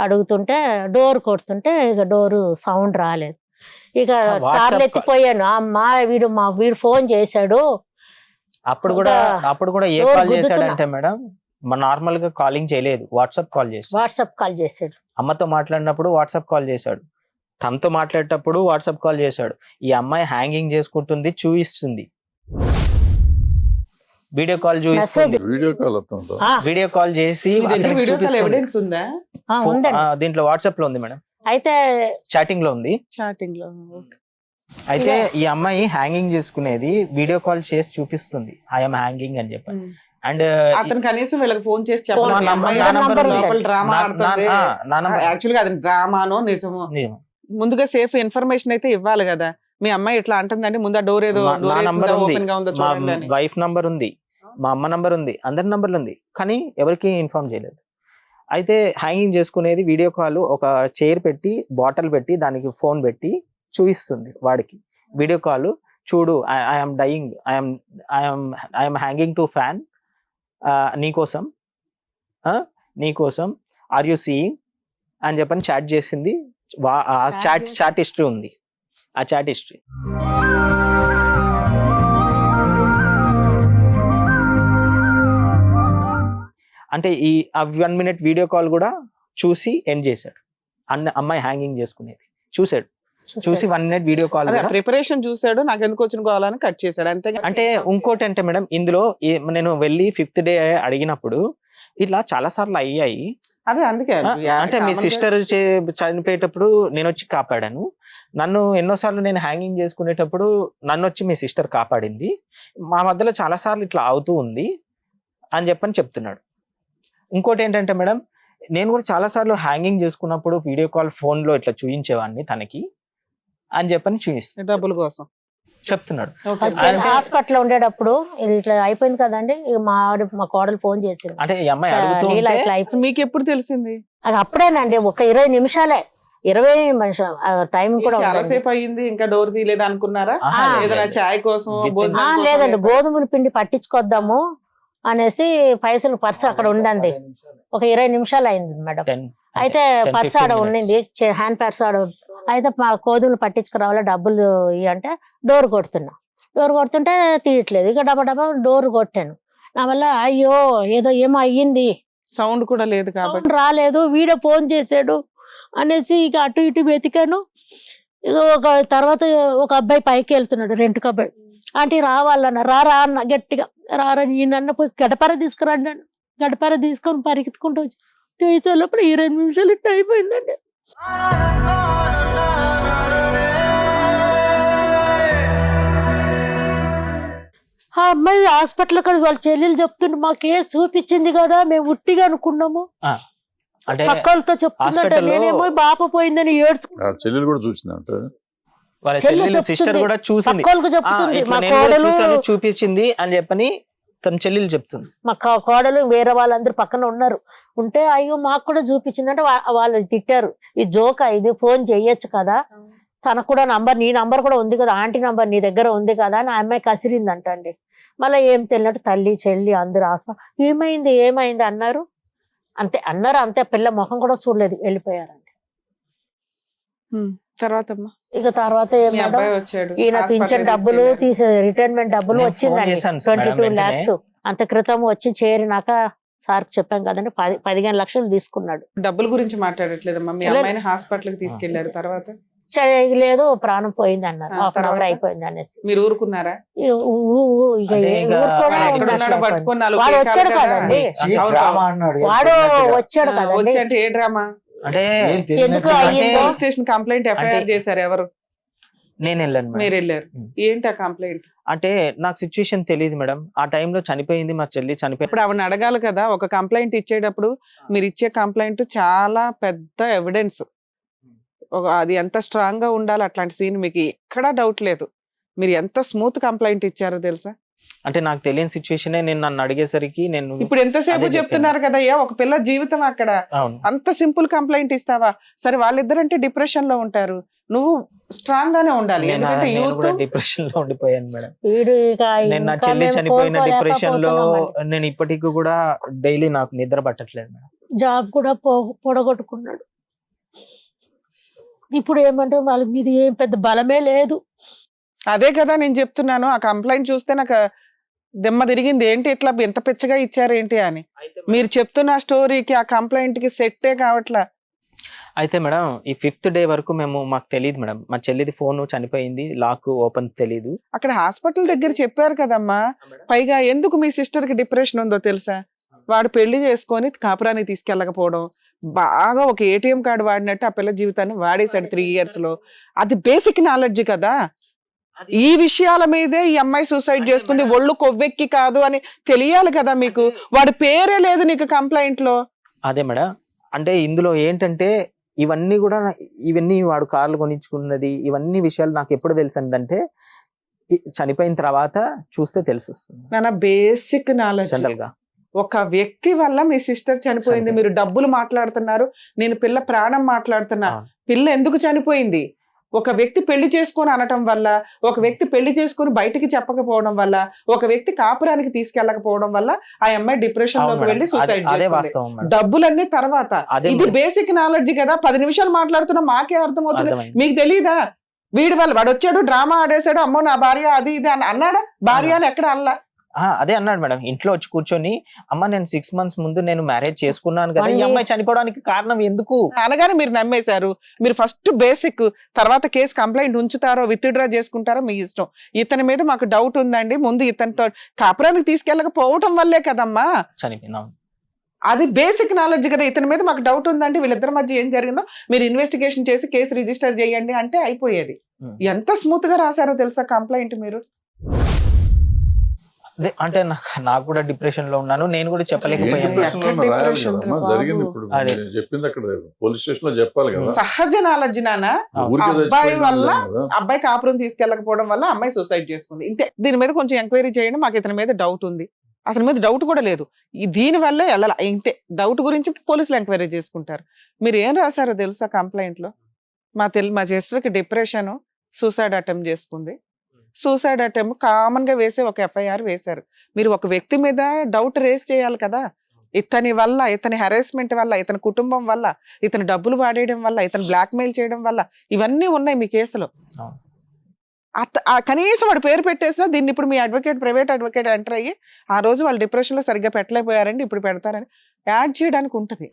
అడుగుతుంటే డోర్ కొడుతుంటే ఇక డోరు సౌండ్ రాలేదు. ఇక WhatsApp కార్లు ఎత్తిపోయాను. అమ్మా వీడు ఫోన్ చేశాడు. అప్పుడు కూడా ఏ డోర్ కాల్ గుద్దుతున్నా. చేశాడంటే మేడం, నార్మల్ గా కాలింగ్ చేయలేదు, వాట్సాప్ కాల్ చేశాడు. వాట్సాప్ కాల్ చేశాడు. అమ్మతో మాట్లాడినప్పుడు వాట్సాప్ కాల్ చేశాడు, తనతో మాట్లాడేటప్పుడు వాట్సాప్ కాల్ చేశాడు. ఈ అమ్మాయి హ్యాంగింగ్ చేసుకుంటుంది, చూపిస్తుంది, వీడియో కాల్ చూపిస్తుంది. వీడియో కాల్ వస్తుందా? వీడియో కాల్ చేసి మీ దగ్గర అతనికి వీడియో కాల్ చూపిస్తుంది. ఎవిడెన్స్ ఉందా? ఉందండి. దీంట్లో వాట్సాప్ లో ఉంది మేడం, అయితే చాటింగ్ లో ఉంది. చాటింగ్ లో అయితే ఈ అమ్మాయి హ్యాంగింగ్ చేసుకునేది వీడియో కాల్ చేసి చూపిస్తుంది, ఐఎమ్ హ్యాంగింగ్ అని చెప్పి. అండ్ అతను కనీసం వీళ్ళకి ఫోన్ చేసి చెప్పాలి. నా మీ అమ్మాయి నంబర్ లోపల ఉంది. డ్రామా ఆడుతుంది. యాక్చువల్ గా అది డ్రామానో నిజమో ముందుగా సేఫ్ ఇన్ఫర్మేషన్ అయితే ఇవ్వాలి కదా. మీ అమ్మాయి ఇట్లా అంటుందంటే ముందు డోర్ ఏదో ఓపెన్ గా ఉందో చూడండి అని. వైఫ్ నంబర్ ఉంది, మా అమ్మ నంబర్ ఉంది, అందరి నంబర్లు ఉంది, కానీ ఎవరికి ఇన్ఫార్మ్ చేయలేదు. అయితే హ్యాంగింగ్ చేసుకునేది వీడియో కాల్, ఒక చైర్ పెట్టి బాటిల్ పెట్టి దానికి ఫోన్ పెట్టి చూపిస్తుంది వాడికి. వీడియో కాల్ చూడు, I'm dying, I'm hanging to fan, నీకోసం ఆర్ యు సీయింగ్ అని చెప్పని చాట్ చేసింది. చాట్ హిస్టరీ ఉంది, ఆ చాట్ హిస్టరీ. అంటే ఈ 1 minute వీడియో కాల్ కూడా చూసి ఎండ్ చేశాడు. అమ్మాయి హ్యాంగింగ్ చేసుకునేది చూసాడు, చూసి 1 minute వీడియో కాల్. ప్రిపరేషన్ చూసాడు, నాకు ఎందుకు వచ్చిన కావాలని కట్ చేశాడు అంతే. అంటే ఇంకోటి అంటే మేడం, ఇందులో నేను వెళ్ళి 5th day అడిగినప్పుడు ఇట్లా చాలా సార్లు అయ్యాయి. అదే అందుకే అంటే మీ సిస్టర్ చనిపోయేటప్పుడు నేను వచ్చి కాపాడాను, నన్ను ఎన్నోసార్లు నేను హ్యాంగింగ్ చేసుకునేటప్పుడు నన్ను వచ్చి మీ సిస్టర్ కాపాడింది, మా మధ్యలో చాలా సార్లు ఇట్లా అవుతూ ఉంది అని చెప్పని చెప్తున్నాడు. ఇంకోటి ఏంటంటే మేడం, నేను కూడా చాలా సార్లు హ్యాంగింగ్ చేసుకున్నప్పుడు వీడియో కాల్ ఫోన్ లో ఇట్లా చూపించేవాడిని తనకి అని చెప్పని చూపిస్తాను, డబ్బుల కోసం చెప్తున్నాడు. హాస్పిటల్ ఉండేటప్పుడు ఇది ఇట్లా అయిపోయింది కదండి, మా కోడలు ఫోన్ చేసింది. అంటే ఈ అమ్మాయి అడుగుతూ నీలా ఉంటే ఇట్లా అయిపోయింది. మీకు ఎప్పుడు తెలిసింది? అది అప్పుడేనండి, ఒక 20 నిమిషాలే, 20 టైం కూడా చాలా ఉండదు. సేపు అయ్యింది, ఇంకా డోర్ తీయలేదు అనుకున్నారా? ఆహా, ఏదైనా చాయ్ కోసం లేదండి, గోధుమల పిండి పట్టించుకొద్దాము అనేసి పైసలు పర్సు అక్కడ ఉండండి. ఒక 20 నిమిషాలు అయింది మేడం. 10 అయితే పర్సు ఆడ ఉండింది, హ్యాండ్ పర్సు ఆడ. అయితే మా గోధుమలు పట్టించుకురావాలా డబ్బులు అంటే డోర్ కొడుతుంటే తీయట్లేదు. ఇక డబ్బా డోర్ కొట్టాను. నా వల్ల అయ్యో ఏమో అయ్యింది, సౌండ్ కూడా లేదు కాబట్టి రాలేదు, వీడియో ఫోన్ చేశాడు అనేసి ఇక అటు ఇటు వెతికాను. ఇక తర్వాత ఒక అబ్బాయి పైకి వెళ్తున్నాడు, రెంట్కి అబ్బాయి. ఆంటీ రావాలన్న, రా అన్న గట్టిగా, రారా ఈయనన్న పోయి గడపర తీసుకురండి అన్న. గడపర తీసుకొని పరిగెత్తుకుంటూ వచ్చి చేసే లోపల 20 నిమిషాలు ఇట్లా అయిపోయిందండి. ఆ అమ్మాయి హాస్పిటల్ కాడ వాళ్ళ చెల్లెలు చెప్తుంటే మా కేసు చూపించింది కదా, మేము ఉట్టిగా అనుకున్నాము. అంటే పక్కలతో చెప్తుందంటే నేనేమో బాప పోయిందని ఏడ్చు. చెల్లెలు కూడా చూసిందంట. వాళ్ళ చెల్లెలు సిస్టర్ కూడా చూసింది, పక్కలకు చెప్తుంది. ఇట్లా మా నేను కూడా కోడలు చూశాను, చూపించింది అని చెప్పని తన చెల్లెలు చెప్తుంది. మా కోడలు వేరే వాళ్ళందరూ పక్కన ఉన్నారు. ఉంటే అయ్యో మాకు కూడా చూపించిందంటే వాళ్ళు తిట్టారు, ఇది జోకా, ఇది ఫోన్ చెయ్యొచ్చు కదా, తనకు కూడా నీ నంబర్ కూడా ఉంది కదా, ఆంటీ నంబర్ నీ దగ్గర ఉంది కదా అని ఆ అమ్మాయి కసిరిందంట అండి. మళ్ళీ ఏం తెలియనట్టు తల్లి చెల్లి అందరూ ఏమైంది అన్నారు. అంతే పిల్ల ముఖం కూడా చూడలేదు, వెళ్ళిపోయారండి. ఇక తర్వాత ఈయన పింఛన్ డబ్బులు రిటైర్మెంట్ డబ్బులు వచ్చిందండి, 22 lakhs. అంత క్రితం వచ్చి చేరినాక సార్ చెప్పాం కదండి, 15 లక్షలు తీసుకున్నాడు. డబ్బుల గురించి మాట్లాడట్లేదమ్మా, మీ అమ్మాయిని హాస్పిటల్ కి తీసుకెళ్లారు, తర్వాత లేదు ప్రాణం పోయింది అన్నారు, హాఫ్ అన్ అవర్ అయిపోయింది అనేసి. మీరు ఊరుకున్నారా? వాడు వచ్చాడు కదండి, వాడు వచ్చాడు కదండి. అంటే ఏ డ్రామా? అంటే ఎందుకు పోలీస్ స్టేషన్ కంప్లైంట్ ఎఫ్ఐఆర్ చేశారు ఎవరు? నేను వెళ్ళాను. మీరు వెళ్ళారు, ఏంటి ఆ కంప్లైంట్? అంటే నాకు సిచ్యువేషన్ తెలియదు మేడం, ఆ టైంలో చనిపోయింది మా చెల్లి, చనిపోయి. ఇప్పుడు ఆవిడని అడగాలి కదా, ఒక కంప్లైంట్ ఇచ్చేటప్పుడు మీరు ఇచ్చే కంప్లైంట్ చాలా పెద్ద ఎవిడెన్స్, అది ఎంత స్ట్రాంగ్ గా ఉండాలి. అట్లాంటి సీన్ మీకు ఎక్కడా డౌట్ లేదు, మీరు ఎంత స్మూత్ కంప్లైంట్ ఇచ్చారో తెలుసా? అంటే నాకు తెలియని సిచ్యువేషనే నేను నన్ను అడిగేసరికి నేను ఇప్పుడు ఎంతసేపు అదే చెప్తున్నారు కదా అయ్యా, ఒక పిల్ల జీవితం అక్కడ అవును అంత సింపుల్ కంప్లైంట్ ఇస్తావా? సరే వాళ్ళిద్దరంటే డిప్రెషన్ లో ఉంటారు, నువ్వు స్ట్రాంగ్ గానే ఉండాలి. ఎందుకంటే నేను యూత్ కూడా డిప్రెషన్ లో ఉండిపోయాను మేడం. వీడు ఇక నేను నా ఇంకా చెల్లి మేము చనిపోయిన డిప్రెషన్ లో కోలుకోలేకపోతున్నామండి. నేను ఇప్పటికి కూడా డైలీ నాకు నిద్ర పట్టట్లేదు మేడం. జాబ్ కూడా పొడగొట్టుకున్నాడు. ఇప్పుడు ఏమంటే వాళ్ళ మీద ఏం పెద్ద బలమే లేదు. అదే కదా నేను చెప్తున్నాను, ఆ కంప్లైంట్ చూస్తే నాకు దిమ్మ తిరిగింది. ఏంటి ఇట్లా ఎంత పిచ్చగా ఇచ్చారేంటి అని. మీరు చెప్తున్న స్టోరీకి ఆ కంప్లైంట్ కి సెట్టే కావట్లా. అయితే మేడం ఈ 5th డే వరకు మాకు తెలియదు మేడం, మా చెల్లిది ఫోన్ చనిపోయింది, లాక్ ఓపెన్ తెలియదు. అక్కడ హాస్పిటల్ దగ్గర చెప్పారు కదమ్మా. పైగా ఎందుకు మీ సిస్టర్ కి డిప్రెషన్ ఉందో తెలుసా? వాడు పెళ్లి చేసుకొని కాపురానికి తీసుకెళ్ళకపోవడం, బాగా ఒక ఏటీఎం కార్డు వాడినట్టు ఆ పిల్ల జీవితాన్ని వాడేశాడు 3 years లో. అది బేసిక్ నాలెడ్జ్ కదా. ఈ విషయాల మీదే ఈ అమ్మాయి సూసైడ్ చేసుకుంది, ఒళ్ళు కొవ్వెక్కి కాదు అని తెలియాలి కదా మీకు. వాడి పేరే లేదు నీకు కంప్లైంట్ లో. అదే మేడం, అంటే ఇందులో ఏంటంటే ఇవన్నీ వాడు కార్లు కొనిచ్చుకున్నది, ఇవన్నీ విషయాలు నాకు ఎప్పుడు తెలుసంటే చనిపోయిన తర్వాత చూస్తే తెలిసి వస్తుంది నాన్న బేసిక్ నాలెడ్జ్. జనరల్ గా ఒక వ్యక్తి వల్ల మీ సిస్టర్ చనిపోయింది. మీరు డబ్బులు మాట్లాడుతున్నారు, నేను పిల్ల ప్రాణం మాట్లాడుతున్నా. పిల్ల ఎందుకు చనిపోయింది? ఒక వ్యక్తి పెళ్లి చేసుకొని అనటం వల్ల, ఒక వ్యక్తి పెళ్లి చేసుకొని బయటికి చెప్పకపోవడం వల్ల, ఒక వ్యక్తి కాపురానికి తీసుకెళ్ళకపోవడం వల్ల ఆ అమ్మాయి డిప్రెషన్ లోకి వెళ్ళి సూసైడ్ అదే చేసుకుంది. వాస్తవం మేడం. డబ్బులన్నీ తర్వాత. అదే ఇది బేసిక్ నాలెడ్జ్ కదా. 10 నిమిషాలు మాట్లాడుతున్నా మాకే అర్థమవుతుంది, అర్థమైంది. మీకు తెలీదా? వాడు వచ్చాడు, డ్రామా ఆడేశాడు, అమ్మో నా భార్య అది ఇది అని అన్నాడా? భార్య అని ఎక్కడ అనలా. అదే అన్నాడు మేడం. ఇంట్లో వచ్చి కూర్చొని అమ్మ నేను 6 months ముందు నేను మ్యారేజ్ చేసుకున్నాను కదా, ఈ అమ్మాయి చనిపోవడానికి కారణం ఎందుకు అనగానే మీరు నమ్మేశారు. మీరు ఫస్ట్ బేసిక్, తర్వాత కేసు కంప్లైంట్ ఉంచుతారో విత్డ్రా చేసుకుంటారో మీ ఇష్టం. ఇతని మీద మాకు డౌట్ ఉందండి, ముందు ఇతనితో కాపురానికి తీసుకెళ్ళకపోవటం వల్లే కదమ్మా చనిపోయినాం. అది బేసిక్ నాలెడ్జ్ కదా. ఇతని మీద మాకు డౌట్ ఉందండి, వీళ్ళిద్దరి మధ్య ఏం జరిగిందో మీరు ఇన్వెస్టిగేషన్ చేసి కేసు రిజిస్టర్ చేయండి అంటే అయిపోయేది. ఎంత స్మూత్ గా రాశారో తెలుసా కంప్లైంట్ మీరు. అంటే నాకు కూడా డిప్రెషన్ లో ఉన్నాను, నేను కూడా చెప్పలేకపోయాను. జరిగింది ఇప్పుడు అదే. నేను చెప్పింది అక్కడ పోలీస్ స్టేషన్ లో చెప్పాలి కదా. సహజ నాలెడ్జ్ నాన్న. ఊరికే అబ్బాయి చచ్చిపోయింది వల్ల అనలేం కదా. అబ్బాయి కాపురం తీసుకెళ్ళకపోవడం వల్ల అమ్మాయి సూసైడ్ చేసుకుంది, ఇంతే. దీని మీద కొంచెం ఎంక్వైరీ చేయండి, మాకు ఇతని మీద డౌట్ ఉంది. అతని మీద డౌట్ కూడా లేదు, దీని వల్లే వెళ్ళాల, ఇంతే. డౌట్ గురించి పోలీసులు ఎంక్వైరీ చేసుకుంటారు. మీరు ఏం రాశారో తెలుసా కంప్లైంట్ లో? మా సిస్టర్కి డిప్రెషన్, సూసైడ్ అటెంప్ట్ చేసుకుంది. సూసైడ్ అటెంప్ట్ కామన్ గా వేసే ఒక FIR వేశారు. మీరు ఒక వ్యక్తి మీద డౌట్ రేస్ చేయాలి కదా. ఇతని వల్ల, ఇతని హెరాస్మెంట్ వల్ల, ఇతని కుటుంబం వల్ల, ఇతని డబ్బులు వాడేయడం వల్ల, ఇతని బ్లాక్మెయిల్ చేయడం వల్ల ఇవన్నీ ఉన్నాయి మీ కేసులో. కనీసం వాడు పేరు పెట్టేసినా దీన్ని ఇప్పుడు మీ ప్రైవేట్ అడ్వకేట్ ఎంటర్ అయ్యి ఆ రోజు వాళ్ళు డిప్రెషన్ లో సరిగ్గా పెట్టలేకపోయారండి, ఇప్పుడు పెడతారని యాడ్ చేయడానికి ఉంటది.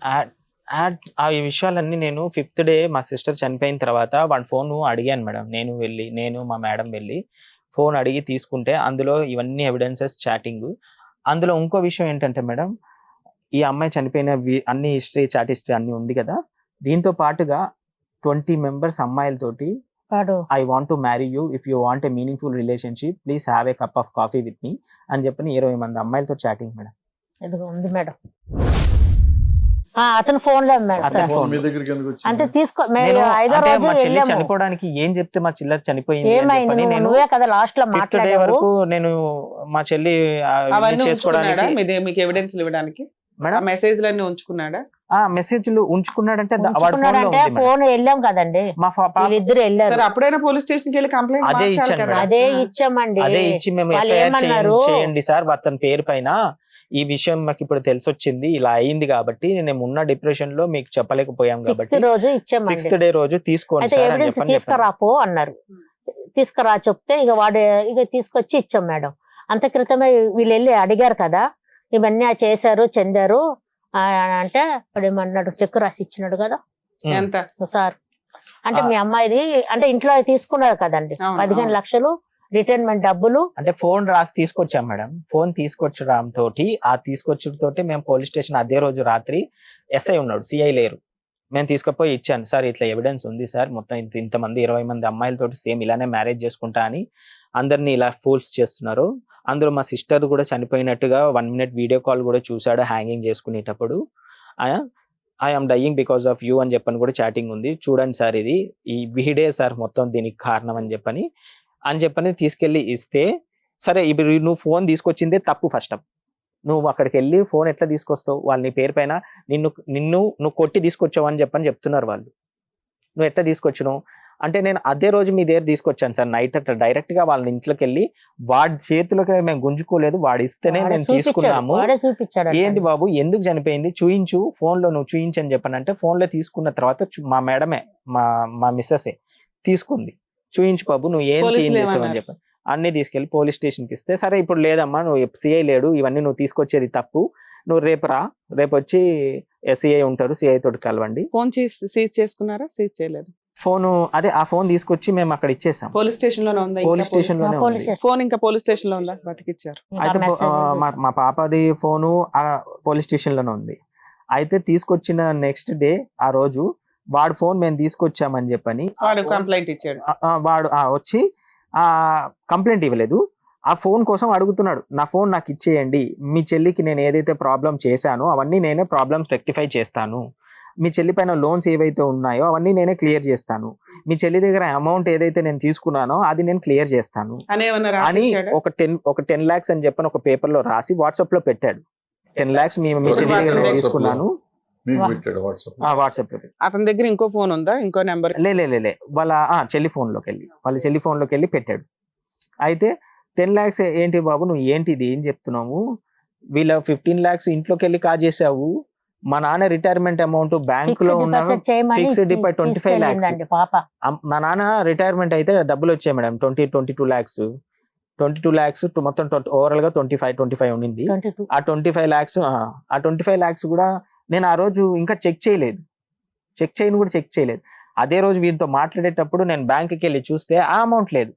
ఆ ఈ విషయాలన్నీ నేను 5th డే మా సిస్టర్ చనిపోయిన తర్వాత వాడి ఫోన్ అడిగాను మేడం. నేను మా మేడం వెళ్ళి ఫోన్ అడిగి తీసుకుంటే అందులో ఇవన్నీ ఎవిడెన్సెస్, చాటింగ్. అందులో ఇంకో విషయం ఏంటంటే మేడం, ఈ అమ్మాయి చనిపోయిన అన్ని హిస్టరీ, చాట్ హిస్టరీ అన్ని ఉంది కదా, దీంతో పాటుగా 20 members అమ్మాయిలతోటి I want to marry you, if you want a meaningful relationship please have a cup of coffee with me అని చెప్పని 20 మంది అమ్మాయిలతో చాటింగ్ మేడం. ఎదుగు ఉంది మేడం. అతను ఫోన్ లో అతని ఫోన్ మీ దగ్గరికి ఎందుకు వచ్చింది? అంటే తీసుకో, నేను ఐదో అంటే రోజు మా చెల్లి వెళ్ళాము. చనిపోవడానికి ఏం చెప్తే మా చిల్లర చనిపోయింది అని ఏమైంది? చెప్పని నేను నువ్వే కదా లాస్ట్ లో 5th డే మాట్లాడావు. వరకు నేను మా చెల్లి అవన్నీ చేసుకోవడానికి ఉంచుకున్నాడా? మీకు ఎవిడెన్స్ ఇవ్వడానికి మేడం మెసేజ్లన్నీ ఉంచుకున్నాడా? మెసేజ్లు ఉంచుకున్నాడంటే వాడి ఫోన్ లో ఉంచుకున్నాడంటే ఉంది మేడం. ఫోన్ వెళ్ళాం కదండి, మా వీళ్ళిద్దరు వెళ్ళారు. సరే అప్పుడైనా పోలీస్ స్టేషన్ కి వెళ్ళి కంప్లైంట్ అదే మార్చాలి ఇచ్చాను కదా. మేడం. అదే ఇచ్చామండి. అదే ఇచ్చి మేము వాళ్ళు FIR ఏమన్నారు? చేయండి సార్ అతని పేరు పైన, ఈ విషయం మాకు ఇప్పుడు తెలిసి వచ్చింది, ఇలా అయింది కాబట్టి నేను ఉన్న డిప్రెషన్ లో మీకు చెప్పలేకపోయాం 6th కాబట్టి రోజు ఇచ్చామండి. 6th డే రోజు తీసుకోండి అయితే సార్ అని ఎవిడెన్స్ చెప్పని తీసుకురాపో అన్నారు. తీసుకురా చెప్తే ఇక వాడు తీసుకొచ్చి ఇచ్చాం మేడం. అంత క్రితమే వీళ్ళు వెళ్ళి అడిగారు కదా, ఇవన్నీ చేశారు, చెందారు అంటే వాడు ఏమన్నాడు, చెక్ రాసి ఇచ్చినాడు కదా ఎంత? సార్. అంటే మీ అమ్మాయిది అంటే ఇంట్లో తీసుకున్నారు కదండి, అవును, 15 లక్షలు రిటైర్మెంట్ డబ్బులు. అంటే ఫోన్ రాసి తీసుకొచ్చాం మేడం. ఫోన్ తీసుకొచ్చడం తోటి తీసుకొచ్చడంతో మేము పోలీస్ స్టేషన్ అదే రోజు రాత్రి, SI ఉన్నాడు, CI లేరు, మేము తీసుకుపోయి ఇచ్చాను. సార్ ఇట్లా ఎవిడెన్స్ ఉంది సార్, మొత్తం ఇంతమంది 20 మంది అమ్మాయిలతోటి సేమ్ ఇలానే మ్యారేజ్ చేసుకుంటా అని అందరినీ ఇలా ఫోర్స్ చేస్తున్నారు. అందులో మా సిస్టర్ కూడా చనిపోయినట్టుగా 1 minute వీడియో కాల్ కూడా చూసాడు హ్యాంగింగ్ చేసుకునేటప్పుడు. I'm dying because of you అని చెప్పని కూడా చాటింగ్ ఉంది, చూడండి సార్ ఇది ఈ వీడే సార్ మొత్తం దీనికి కారణం అని చెప్పని తీసుకెళ్లి ఇస్తే సరే ఇప్పుడు నువ్వు ఫోన్ తీసుకొచ్చిందే తప్పు. ఫస్ట్ నువ్వు అక్కడికి వెళ్ళి ఫోన్ ఎట్లా తీసుకొస్తావు? వాళ్ళు నీ పేరు పైన నువ్వు కొట్టి తీసుకొచ్చావు అని చెప్తున్నారు వాళ్ళు. నువ్వు ఎట్లా తీసుకొచ్చినావు అంటే, నేను అదే రోజు మీ దగ్గర తీసుకొచ్చాను సార్ నైట్ అట్లా డైరెక్ట్ గా వాళ్ళ ఇంట్లోకి వెళ్ళి, వాడి చేతిలోకి మేము గుంజుకోలేదు, వాడు ఇస్తేనే మేము తీసుకున్నాము. ఏంటి బాబు ఎందుకు చనిపోయింది చూయించు, ఫోన్ లో నువ్వు చూయించు అని చెప్పానంటే, ఫోన్ లో తీసుకున్న తర్వాత మా మేడమే మా మిస్సెసే తీసుకుంది. చూయించు బాబు నువ్వు ఏం చేసావు అని చెప్పాను. అన్ని తీసుకెళ్లి పోలీస్ స్టేషన్ కి ఇస్తే, సరే ఇప్పుడు లేదమ్మా నువ్వు సిఐ లేడు, ఇవన్నీ నువ్వు తీసుకొచ్చేది తప్పు, నువ్వు రేపు రా, రేపు వచ్చి సిఐ ఉంటారు, సిఐ తోటి కలవండి. ఫోన్ సీజ్ చేసుకున్నారా? సీజ్ చేయలేదు. ఫోన్ అదే ఆ ఫోన్ తీసుకొచ్చి మేము అక్కడ ఇచ్చేసాం. పోలీస్ స్టేషన్ లోనే ఉందా? పోలీస్ స్టేషన్ లోనే ఉంది. ఫోన్ ఇంకా పోలీస్ స్టేషన్ లో ఉందా? బతికిచ్చారు. అయితే మా పాపది ఫోను ఆ పోలీస్ స్టేషన్ లోనే ఉంది. అయితే తీసుకొచ్చిన నెక్స్ట్ డే ఆ రోజు వాడు ఫోన్ మేము తీసుకొచ్చామని చెప్పని వాడు కంప్లైంట్ ఇచ్చాడు. వాడు వచ్చి ఆ కంప్లైంట్ ఇవ్వలేదు, ఆ ఫోన్ కోసం అడుగుతున్నాడు, నా ఫోన్ నాకు ఇచ్చేయండి, మీ చెల్లికి నేను ఏదైతే ప్రాబ్లం చేశానో అవన్నీ నేనే ప్రాబ్లమ్స్ రెక్టిఫై చేస్తాను, మీ చెల్లి పైన లోన్స్ ఏవైతే ఉన్నాయో అవన్నీ నేనే క్లియర్ చేస్తాను, మీ చెల్లి దగ్గర అమౌంట్ ఏదైతే నేను తీసుకున్నానో అది నేను క్లియర్ చేస్తాను అని ఒక 10 lakhs అని చెప్పని ఒక పేపర్ లో రాసి వాట్సాప్ లో పెట్టాడు. 10 lakhs మీ చెల్లి దగ్గర తీసుకున్నాను వాట్సాప్ లో. అతని దగ్గర ఇంకో ఫోన్ ఉందా? ఇంకో నెంబర్? లే వాళ్ళ చెల్లి ఫోన్ లోకి వెళ్ళి పెట్టాడు. అయితే 10 lakhs ఏంటి బాబు నువ్వు ఏంటిది ఏం చెప్తున్నావు, వీళ్ళ 15 lakhs ఇంట్లోకి వెళ్ళి కాజేసావు, మా నాన్న రిటైర్మెంట్ అమౌంట్ బ్యాంక్ లో ఉన్న ఫిక్స్డ్ డిపాజిట్ 25 lakhs, మా నాన్న రిటైర్మెంట్ అయితే డబ్బులు వచ్చాయి మేడం 22 lakhs, 22 lakhs మొత్తం ఓవరాల్ గా 25 ఉండింది. ఆ 25 lakhs కూడా నేను ఆ రోజు ఇంకా చెక్ చేయలేదు. అదే రోజు వీరితో మాట్లాడేటప్పుడు నేను బ్యాంక్కి వెళ్ళి చూస్తే ఆ అమౌంట్ లేదు.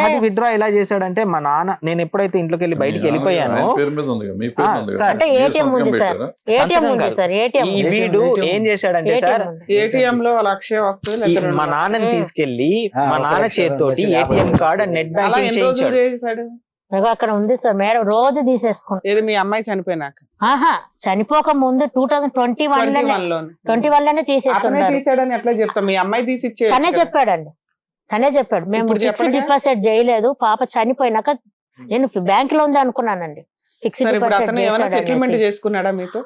అది విత్డ్రా ఎలా చేశాడంటే, మా నాన్న నేను ఎప్పుడైతే ఇంట్లోకి వెళ్ళి బయటికి వెళ్ళిపోయానో వీడు ఏం చేశాడంటే సార్, ఏటీఎం లో లక్ష వస్తుంది మా నాన్నని తీసుకెళ్లి మా నాన్న చేతితోటి ATM card and net banking చేయించాడు. అక్కడ ఉంది సార్ మేడం, రోజు తీసేసుకుంటాం. ఏది మీ అమ్మాయి చనిపోయినాక? చనిపోక ముందు 2021 లోనే తీసేసాడని ఎట్లా చెప్తాం? మీ అమ్మాయి తీసి తనే చెప్పాడు మేము ఫిక్స్డ్ డిపాజిట్ చేయలేదు, పాప చనిపోయినాక నేను బ్యాంక్ లో ఉంది అనుకున్నానండి. ఫిక్స్డ్ డిపాజిట్ సెటిల్మెంట్ చేసుకున్నాడా మీతో?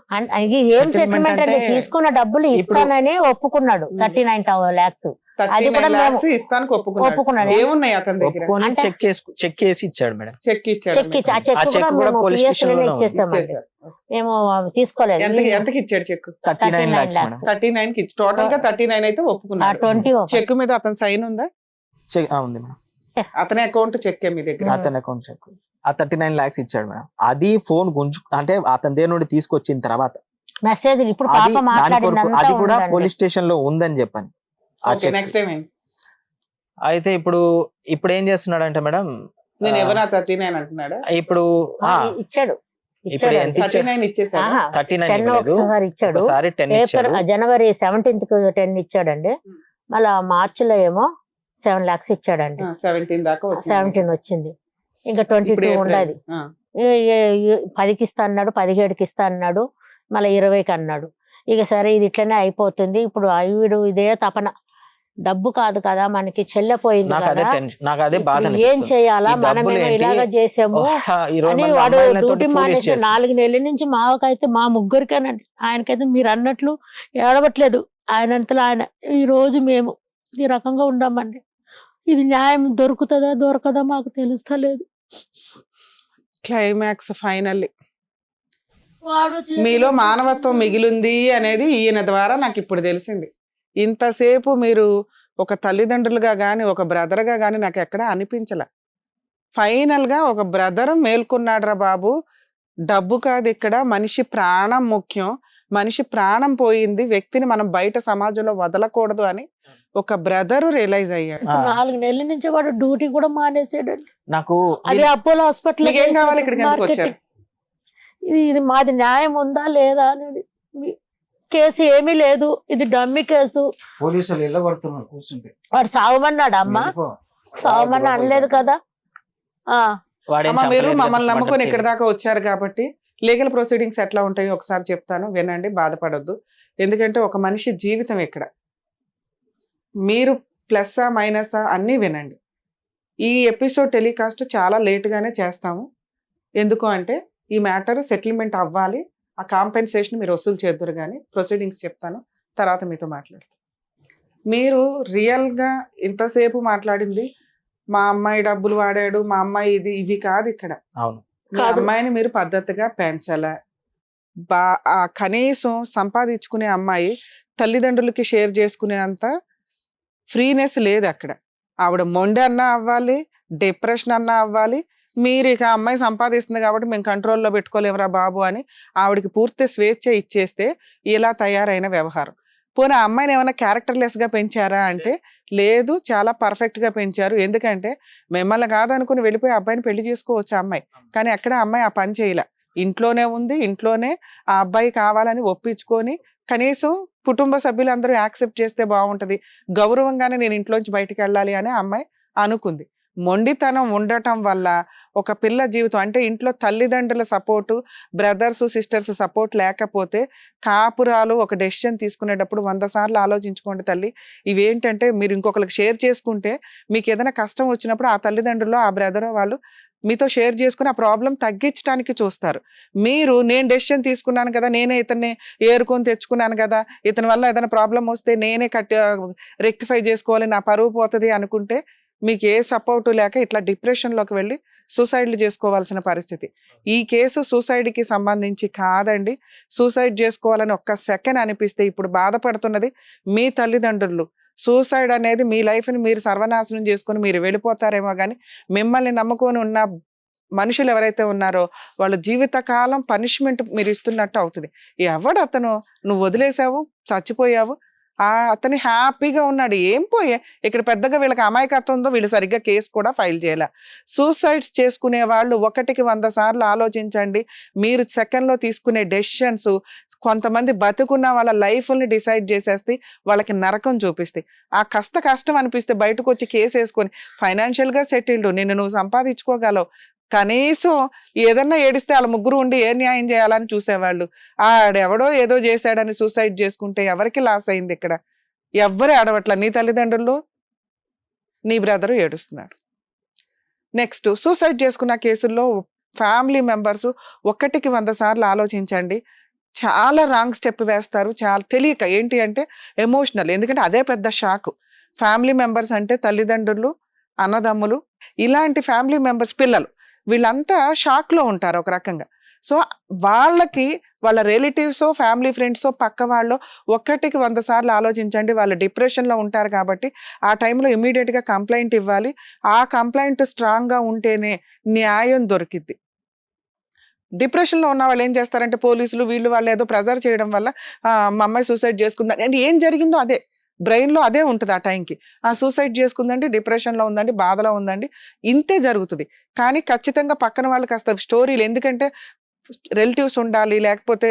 ఏం సెటిల్మెంట్ అంటే తీసుకున్న డబ్బులు ఇస్తానని ఒప్పుకున్నాడు 39 lakhs. అది కూడా ఒప్పుకున్నాడు. ఏమున్నాయి అతని దగ్గర? చెక్ చేసి ఇచ్చాడు మేడం. చెక్ ఇచ్చేసామండి మేము తీసుకోలేదు. ఎంతకి ఇచ్చాడు చెక్? 39 lakhs. 39 కి టోటల్ గా 39 అయితే ఒప్పుకున్నాడు. 20 చెక్ మీద అతని సైన్ ఉందా? ఉంది మేడం. అతని అకౌంట్ చెక్ మీ దగ్గర? అతని అకౌంట్ చెక్. ఆ 39 lakhs ఇచ్చాడు మేడం. అది ఫోన్ అంటే అతని దగ్గర నుండి తీసుకొచ్చిన తర్వాత మెసేజ్ ఇప్పుడు పాప అది కూడా పోలీస్ స్టేషన్ లో ఉందని చెప్పాను. అయితే ఇప్పుడు ఏం చేస్తున్నాడు అంటే మేడం, నేను ఎవరు 39 అంటున్నాడా? ఇప్పుడు ఇచ్చాడు జనవరి 17th 10 ఇచ్చాడండి. మళ్ళా మార్చిలో ఏమో 7 lakhs ఇచ్చాడండి. 17 వచ్చింది, ఇంకా 22 ఉండదు. 10కి ఇస్తా అన్నాడు, 17కి ఇస్తా అన్నాడు, మళ్ళీ 20కి అన్నాడు. ఇక సరే ఇది ఇట్లనే అయిపోతుంది. ఇప్పుడు వీడు ఇదే తపన, డబ్బు కాదు కదా మనకి, చెల్లెపోయింది ఏం చెయ్యాలా, మనమేమో ఇలాగ చేసాము అని వాడు డ్యూటీ మానేసి 4 నెలల నుంచి మాకైతే మా ముగ్గురికేనండి. ఆయనకైతే మీరు అన్నట్లు ఏడవట్లేదు, ఆయనంతలో ఆయన. ఈ రోజు మేము ఈ రకంగా ఉండమండి. ఇది న్యాయం దొరకదా మాకు తెలుస్తలేదు. క్లైమాక్స్ ఫైనల్లీ మీలో మానవత్వం మిగిలింది అనేది ఈయన ద్వారా నాకు ఇప్పుడు తెలిసింది. ఇంతసేపు మీరు ఒక తల్లిదండ్రులుగా కానీ ఒక బ్రదర్గా కానీ నాకు ఎక్కడా అనిపించలే. ఫైనల్గా ఒక బ్రదర్ మేల్కొన్నాడురా బాబు, డబ్బు కాదు ఇక్కడ, మనిషి ప్రాణం ముఖ్యం, మనిషి ప్రాణం పోయింది, వ్యక్తిని మనం బయట సమాజంలో వదలకూడదు అని ఒక బ్రదర్ రియలైజ్ అయ్యాడు. 4 నెలల నుంచి వాడు డ్యూటీ కూడా మానేసాడండి. నాకు అది అపోలో హాస్పిటల్. ఏం కావాలి ఇక్కడికి ఎందుకు వచ్చారు? ఇది మాది న్యాయం ఉందా లేదా అనేది. కేసు ఏమీ లేదు, ఇది డమ్మి కేసు. పోలీసులు కూర్చుంటే వాడు సావమన్నాడు, అమ్మ సావమని అనలేదు కదా. మీరు మమ్మల్ని నమ్ముకొని ఇక్కడ దాకా వచ్చారు కాబట్టి లీగల్ ప్రొసీడింగ్స్ ఎట్లా ఉంటాయో ఒకసారి చెప్తాను, వినండి, బాధపడొద్దు. ఎందుకంటే ఒక మనిషి జీవితం ఇక్కడ, మీరు ప్లస్సా మైనసా అన్నీ వినండి. ఈ ఎపిసోడ్ టెలికాస్ట్ చాలా లేట్గానే చేస్తాము. ఎందుకు అంటే ఈ మ్యాటర్ సెటిల్మెంట్ అవ్వాలి. ఆ కాంపెన్సేషన్ మీరు వసూలు చేద్దురు కానీ ప్రొసీడింగ్స్ చెప్తాను, తర్వాత మీతో మాట్లాడతాను. మీరు రియల్గా ఇంతసేపు మాట్లాడింది మా అమ్మాయి డబ్బులు వాడాడు, మా అమ్మాయి ఇది ఇవి కాదు ఇక్కడ. అవును. మీ కాదు. అమ్మాయిని మీరు పద్ధతిగా పెంచాలా. కనీసం సంపాదించుకునే అమ్మాయి తల్లిదండ్రులకి షేర్ చేసుకునే అంత ఫ్రీనెస్ లేదు అక్కడ. ఆవిడ మొండి అన్నా అవ్వాలి, డిప్రెషన్ అన్నా అవ్వాలి. మీరు ఇక అమ్మాయి సంపాదిస్తుంది కాబట్టి మేము కంట్రోల్లో పెట్టుకోలేమురా బాబు అని ఆవిడకి పూర్తి స్వేచ్ఛ ఇచ్చేస్తే ఇలా తయారైన వ్యవహారం. పోనీ ఆ అమ్మాయిని ఏమైనా క్యారెక్టర్లెస్గా పెంచారా అంటే లేదు, చాలా పర్ఫెక్ట్గా పెంచారు. ఎందుకంటే మిమ్మల్ని కాదనుకుని వెళ్ళిపోయి అబ్బాయిని పెళ్లి చేసుకోవచ్చు ఆ అమ్మాయి, కానీ అక్కడ అమ్మాయి ఆ పని చేయలే. ఇంట్లోనే ఉంది, ఇంట్లోనే ఆ అబ్బాయి కావాలని ఒప్పించుకొని కనీసం కుటుంబ సభ్యులందరూ యాక్సెప్ట్ చేస్తే బాగుంటుంది, గౌరవంగానే నేను ఇంట్లోంచి బయటికి వెళ్ళాలి అని అమ్మాయి అనుకుంది. మొండితనం ఉండటం వల్ల ఒక పిల్ల జీవితం అంటే ఇంట్లో తల్లిదండ్రుల సపోర్టు, బ్రదర్స్ సిస్టర్స్ సపోర్ట్ లేకపోతే కాపురాలు ఒక డెసిషన్ తీసుకునేటప్పుడు 100 సార్లు ఆలోచించుకోండి తల్లి. ఇవేంటంటే మీరు ఇంకొకరికి షేర్ చేసుకుంటే మీకు ఏదైనా కష్టం వచ్చినప్పుడు ఆ తల్లిదండ్రులు ఆ బ్రదర్ వాళ్ళు మీతో షేర్ చేసుకుని ఆ ప్రాబ్లం తగ్గించడానికి చూస్తారు. మీరు నేను డెసిషన్ తీసుకున్నాను కదా, నేనే ఇతన్ని ఏరుకొని తెచ్చుకున్నాను కదా, ఇతని వల్ల ఏదైనా ప్రాబ్లం వస్తే నేనే రెక్టిఫై చేసుకోవాలి, నా పరువు పోతుంది అనుకుంటే మీకు ఏ సపోర్టు లేక ఇట్లా డిప్రెషన్లోకి వెళ్ళి సూసైడ్లు చేసుకోవాల్సిన పరిస్థితి. ఈ కేసు సూసైడ్కి సంబంధించి కాదండి. సూసైడ్ చేసుకోవాలని ఒక్క సెకండ్ అనిపిస్తే ఇప్పుడు బాధపడుతున్నది మీ తల్లిదండ్రులు. సూసైడ్ అనేది మీ లైఫ్ని మీరు సర్వనాశనం చేసుకొని మీరు వెళ్ళిపోతారేమో కానీ మిమ్మల్ని నమ్ముకొని ఉన్న మనుషులు ఎవరైతే ఉన్నారో వాళ్ళ జీవితకాలం పనిష్మెంట్ మీరు ఇస్తున్నట్టు అవుతుంది. ఎవడు అతను, నువ్వు వదిలేసావు, చచ్చిపోయావు, అతను హ్యాపీగా ఉన్నాడు, ఏం పోయే. ఇక్కడ పెద్దగా వీళ్ళకి అమాయకత్వం ఉందో, వీళ్ళు సరిగ్గా కేసు కూడా ఫైల్ చేయాల. సూసైడ్స్ చేసుకునే వాళ్ళు 1కి 100 సార్లు ఆలోచించండి. మీరు సెకండ్లో తీసుకునే డెసిషన్స్ కొంతమంది బతుకున్న వాళ్ళ లైఫ్ని డిసైడ్ చేసేస్తే వాళ్ళకి నరకం చూపిస్తాయి. ఆ కష్టం అనిపిస్తే బయటకు వచ్చి కేసు వేసుకొని ఫైనాన్షియల్గా సెటిల్డ్, నిన్ను నువ్వు సంపాదించుకోగలవు, కనీసం ఏదన్నా ఏడిస్తే వాళ్ళ ముగ్గురు ఉండి ఏ న్యాయం చేయాలని చూసేవాళ్ళు. ఆడెవడో ఏదో చేశాడని సూసైడ్ చేసుకుంటే ఎవరికి లాస్ అయింది ఇక్కడ? ఎవ్వరు ఆడవట్ల. నీ తల్లిదండ్రులు, నీ బ్రదరు ఏడుస్తున్నాడు. నెక్స్ట్, సూసైడ్ చేసుకున్న కేసుల్లో ఫ్యామిలీ మెంబర్స్ 1కి 100 సార్లు ఆలోచించండి. చాలా రాంగ్ స్టెప్ వేస్తారు, చాలా తెలియక. ఏంటి అంటే ఎమోషనల్, ఎందుకంటే అదే పెద్ద షాక్. ఫ్యామిలీ మెంబర్స్ అంటే తల్లిదండ్రులు, అన్నదమ్ములు, ఇలాంటి ఫ్యామిలీ మెంబర్స్, పిల్లలు, వీళ్ళంతా షాక్లో ఉంటారు ఒక రకంగా. సో వాళ్ళకి వాళ్ళ రిలేటివ్సో ఫ్యామిలీ ఫ్రెండ్సో పక్క వాళ్ళు 1కి 100 సార్లు ఆలోచించండి. వాళ్ళు డిప్రెషన్లో ఉంటారు కాబట్టి ఆ టైంలో ఇమీడియట్గా కంప్లైంట్ ఇవ్వాలి. ఆ కంప్లైంట్ స్ట్రాంగ్గా ఉంటేనే న్యాయం దొరికిద్ది. డిప్రెషన్లో ఉన్న వాళ్ళు ఏం చేస్తారంటే పోలీసులు వీళ్ళు వాళ్ళు ఏదో ప్రెజర్ చేయడం వల్ల మా అమ్మాయి సూసైడ్ చేసుకుందా అంటే ఏం జరిగిందో అదే బ్రెయిన్లో అదే ఉంటుంది ఆ టైంకి. ఆ సూసైడ్ చేసుకుందండి, డిప్రెషన్లో ఉందండి, బాధలో ఉందండి, ఇంతే జరుగుతుంది. కానీ ఖచ్చితంగా పక్కన వాళ్ళు కాస్త స్టోరీలు, ఎందుకంటే రిలేటివ్స్ ఉండాలి, లేకపోతే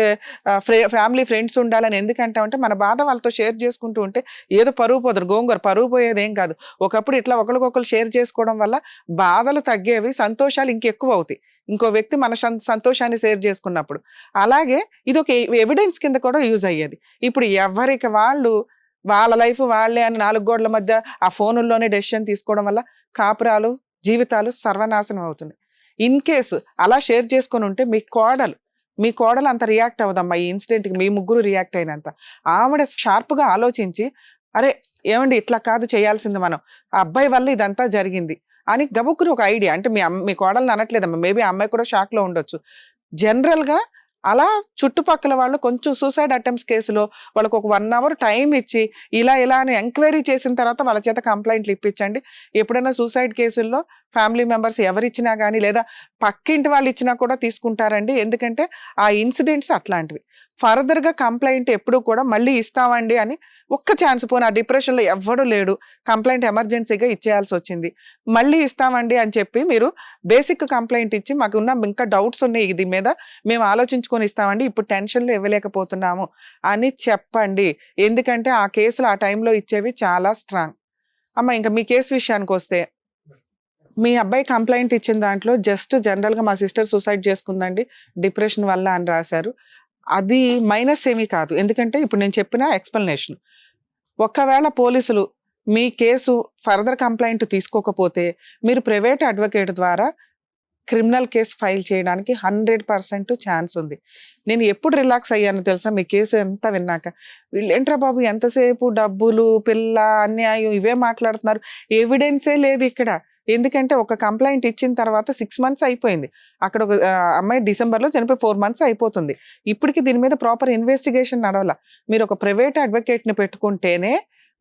ఫ్యామిలీ ఫ్రెండ్స్ ఉండాలని ఎందుకంటామంటే మన బాధ వాళ్ళతో షేర్ చేసుకుంటూ ఉంటే ఏదో పరువు పోదురు, గోంగూర పరువు పోయేది ఏం కాదు. ఒకప్పుడు ఇట్లా ఒకరికొకరు షేర్ చేసుకోవడం వల్ల బాధలు తగ్గేవి, సంతోషాలు ఇంకెక్కువ అవుతాయి ఇంకో వ్యక్తి మన సంతోషాన్ని షేర్ చేసుకున్నప్పుడు. అలాగే ఇది ఒక ఎవిడెన్స్ కింద కూడా యూజ్ అయ్యేది. ఇప్పుడు ఎవరికి వాళ్ళు వాళ్ళ లైఫ్ వాళ్ళే అని 4 గోడల మధ్య ఆ ఫోనుల్లోనే డెసిషన్ తీసుకోవడం వల్ల కాపురాలు, జీవితాలు సర్వనాశనం అవుతున్నాయి. ఇన్ కేసు అలా షేర్ చేసుకొని ఉంటే మీ కోడలు అంత రియాక్ట్ అవ్వదమ్మా ఈ ఇన్సిడెంట్కి, మీ ముగ్గురు రియాక్ట్ అయినంత. ఆవిడ షార్ప్గా ఆలోచించి అరే ఏమండి ఇట్లా కాదు చేయాల్సింది మనం, ఆ అబ్బాయి వల్ల ఇదంతా జరిగింది అని గబుక్కుని ఒక ఐడియా. అంటే మీ కోడల్ని అనట్లేదమ్మా, మేబీ ఆ అమ్మాయి కూడా షాక్లో ఉండొచ్చు. జనరల్గా అలా చుట్టుపక్కల వాళ్ళు కొంచెం సూసైడ్ అటెంప్ట్స్ కేసులో వాళ్ళకు ఒక 1 అవర్ టైం ఇచ్చి ఇలా అని ఎంక్వైరీ చేసిన తర్వాత వాళ్ళ చేత కంప్లైంట్లు ఇప్పించండి. ఎప్పుడైనా సూసైడ్ కేసుల్లో ఫ్యామిలీ మెంబర్స్ ఎవరిచ్చినా కానీ లేదా పక్కింటి వాళ్ళు ఇచ్చినా కూడా తీసుకుంటారండి. ఎందుకంటే ఆ ఇన్సిడెంట్స్ అట్లాంటివి. ఫర్దర్గా కంప్లైంట్ ఎప్పుడు కూడా మళ్ళీ ఇస్తామండి అని ఒక్క ఛాన్స్, పోనీ ఆ డిప్రెషన్లో ఎవ్వడూ లేడు, కంప్లైంట్ ఎమర్జెన్సీగా ఇచ్చేయాల్సి వచ్చింది, మళ్ళీ ఇస్తామండి అని చెప్పి మీరు బేసిక్ కంప్లైంట్ ఇచ్చి మాకు ఉన్న ఇంకా డౌట్స్ ఉన్నాయి ఇది మీద మేము ఆలోచించుకొని ఇస్తామండి, ఇప్పుడు టెన్షన్లో ఇవ్వలేకపోతున్నాము అని చెప్పండి. ఎందుకంటే ఆ కేసులు ఆ టైంలో ఇచ్చేవి చాలా స్ట్రాంగ్. అమ్మ ఇంకా మీ కేసు విషయానికి వస్తే, మీ అబ్బాయి కంప్లైంట్ ఇచ్చిన దాంట్లో జస్ట్ జనరల్గా మా సిస్టర్ సూసైడ్ చేసుకుందండి డిప్రెషన్ వల్ల అని రాశారు. అది మైనస్ ఏమీ కాదు, ఎందుకంటే ఇప్పుడు నేను చెప్పిన ఎక్స్ప్లెనేషన్. ఒకవేళ పోలీసులు మీ కేసు ఫర్దర్ కంప్లైంట్ తీసుకోకపోతే మీరు ప్రైవేట్ అడ్వకేట్ ద్వారా క్రిమినల్ కేసు ఫైల్ చేయడానికి 100% ఛాన్స్ ఉంది. నేను ఎప్పుడు రిలాక్స్ అయ్యాను తెలుసా మీ కేసు ఎంత విన్నాక, వీళ్ళేంట్రా బాబు ఎంతసేపు డబ్బులు పిల్ల అన్యాయం ఇవే మాట్లాడుతున్నారు, ఎవిడెన్సే లేదు ఇక్కడ. ఎందుకంటే ఒక కంప్లైంట్ ఇచ్చిన తర్వాత 6 months అయిపోయింది. అక్కడ ఒక అమ్మాయి డిసెంబర్లో చనిపోయి 4 months అయిపోతుంది. ఇప్పటికి దీని మీద ప్రాపర్ ఇన్వెస్టిగేషన్ నడవాల. మీరు ఒక ప్రైవేట్ అడ్వకేట్ని పెట్టుకుంటేనే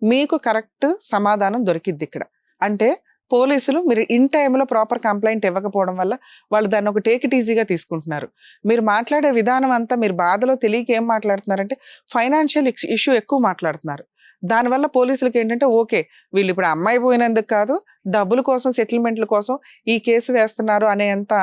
మీకు కరెక్ట్ సమాధానం దొరికిద్ది ఇక్కడ. అంటే పోలీసులు మీరు ఇన్ టైంలో ప్రాపర్ కంప్లైంట్ ఇవ్వకపోవడం వల్ల వాళ్ళు దాన్ని ఒక టేక్ ఇట్ ఈజీగా తీసుకుంటున్నారు. మీరు మాట్లాడే విధానం అంతా మీరు బాధలో తెలియక ఏం మాట్లాడుతున్నారంటే ఫైనాన్షియల్ ఇష్యూ ఎక్కువ మాట్లాడుతున్నారు. దానివల్ల పోలీసులకి ఏంటంటే ఓకే వీళ్ళు ఇప్పుడు అమ్మాయి పోయినందుకు కాదు డబ్బుల కోసం సెటిల్మెంట్ల కోసం ఈ కేసు వేస్తున్నారు అనేంత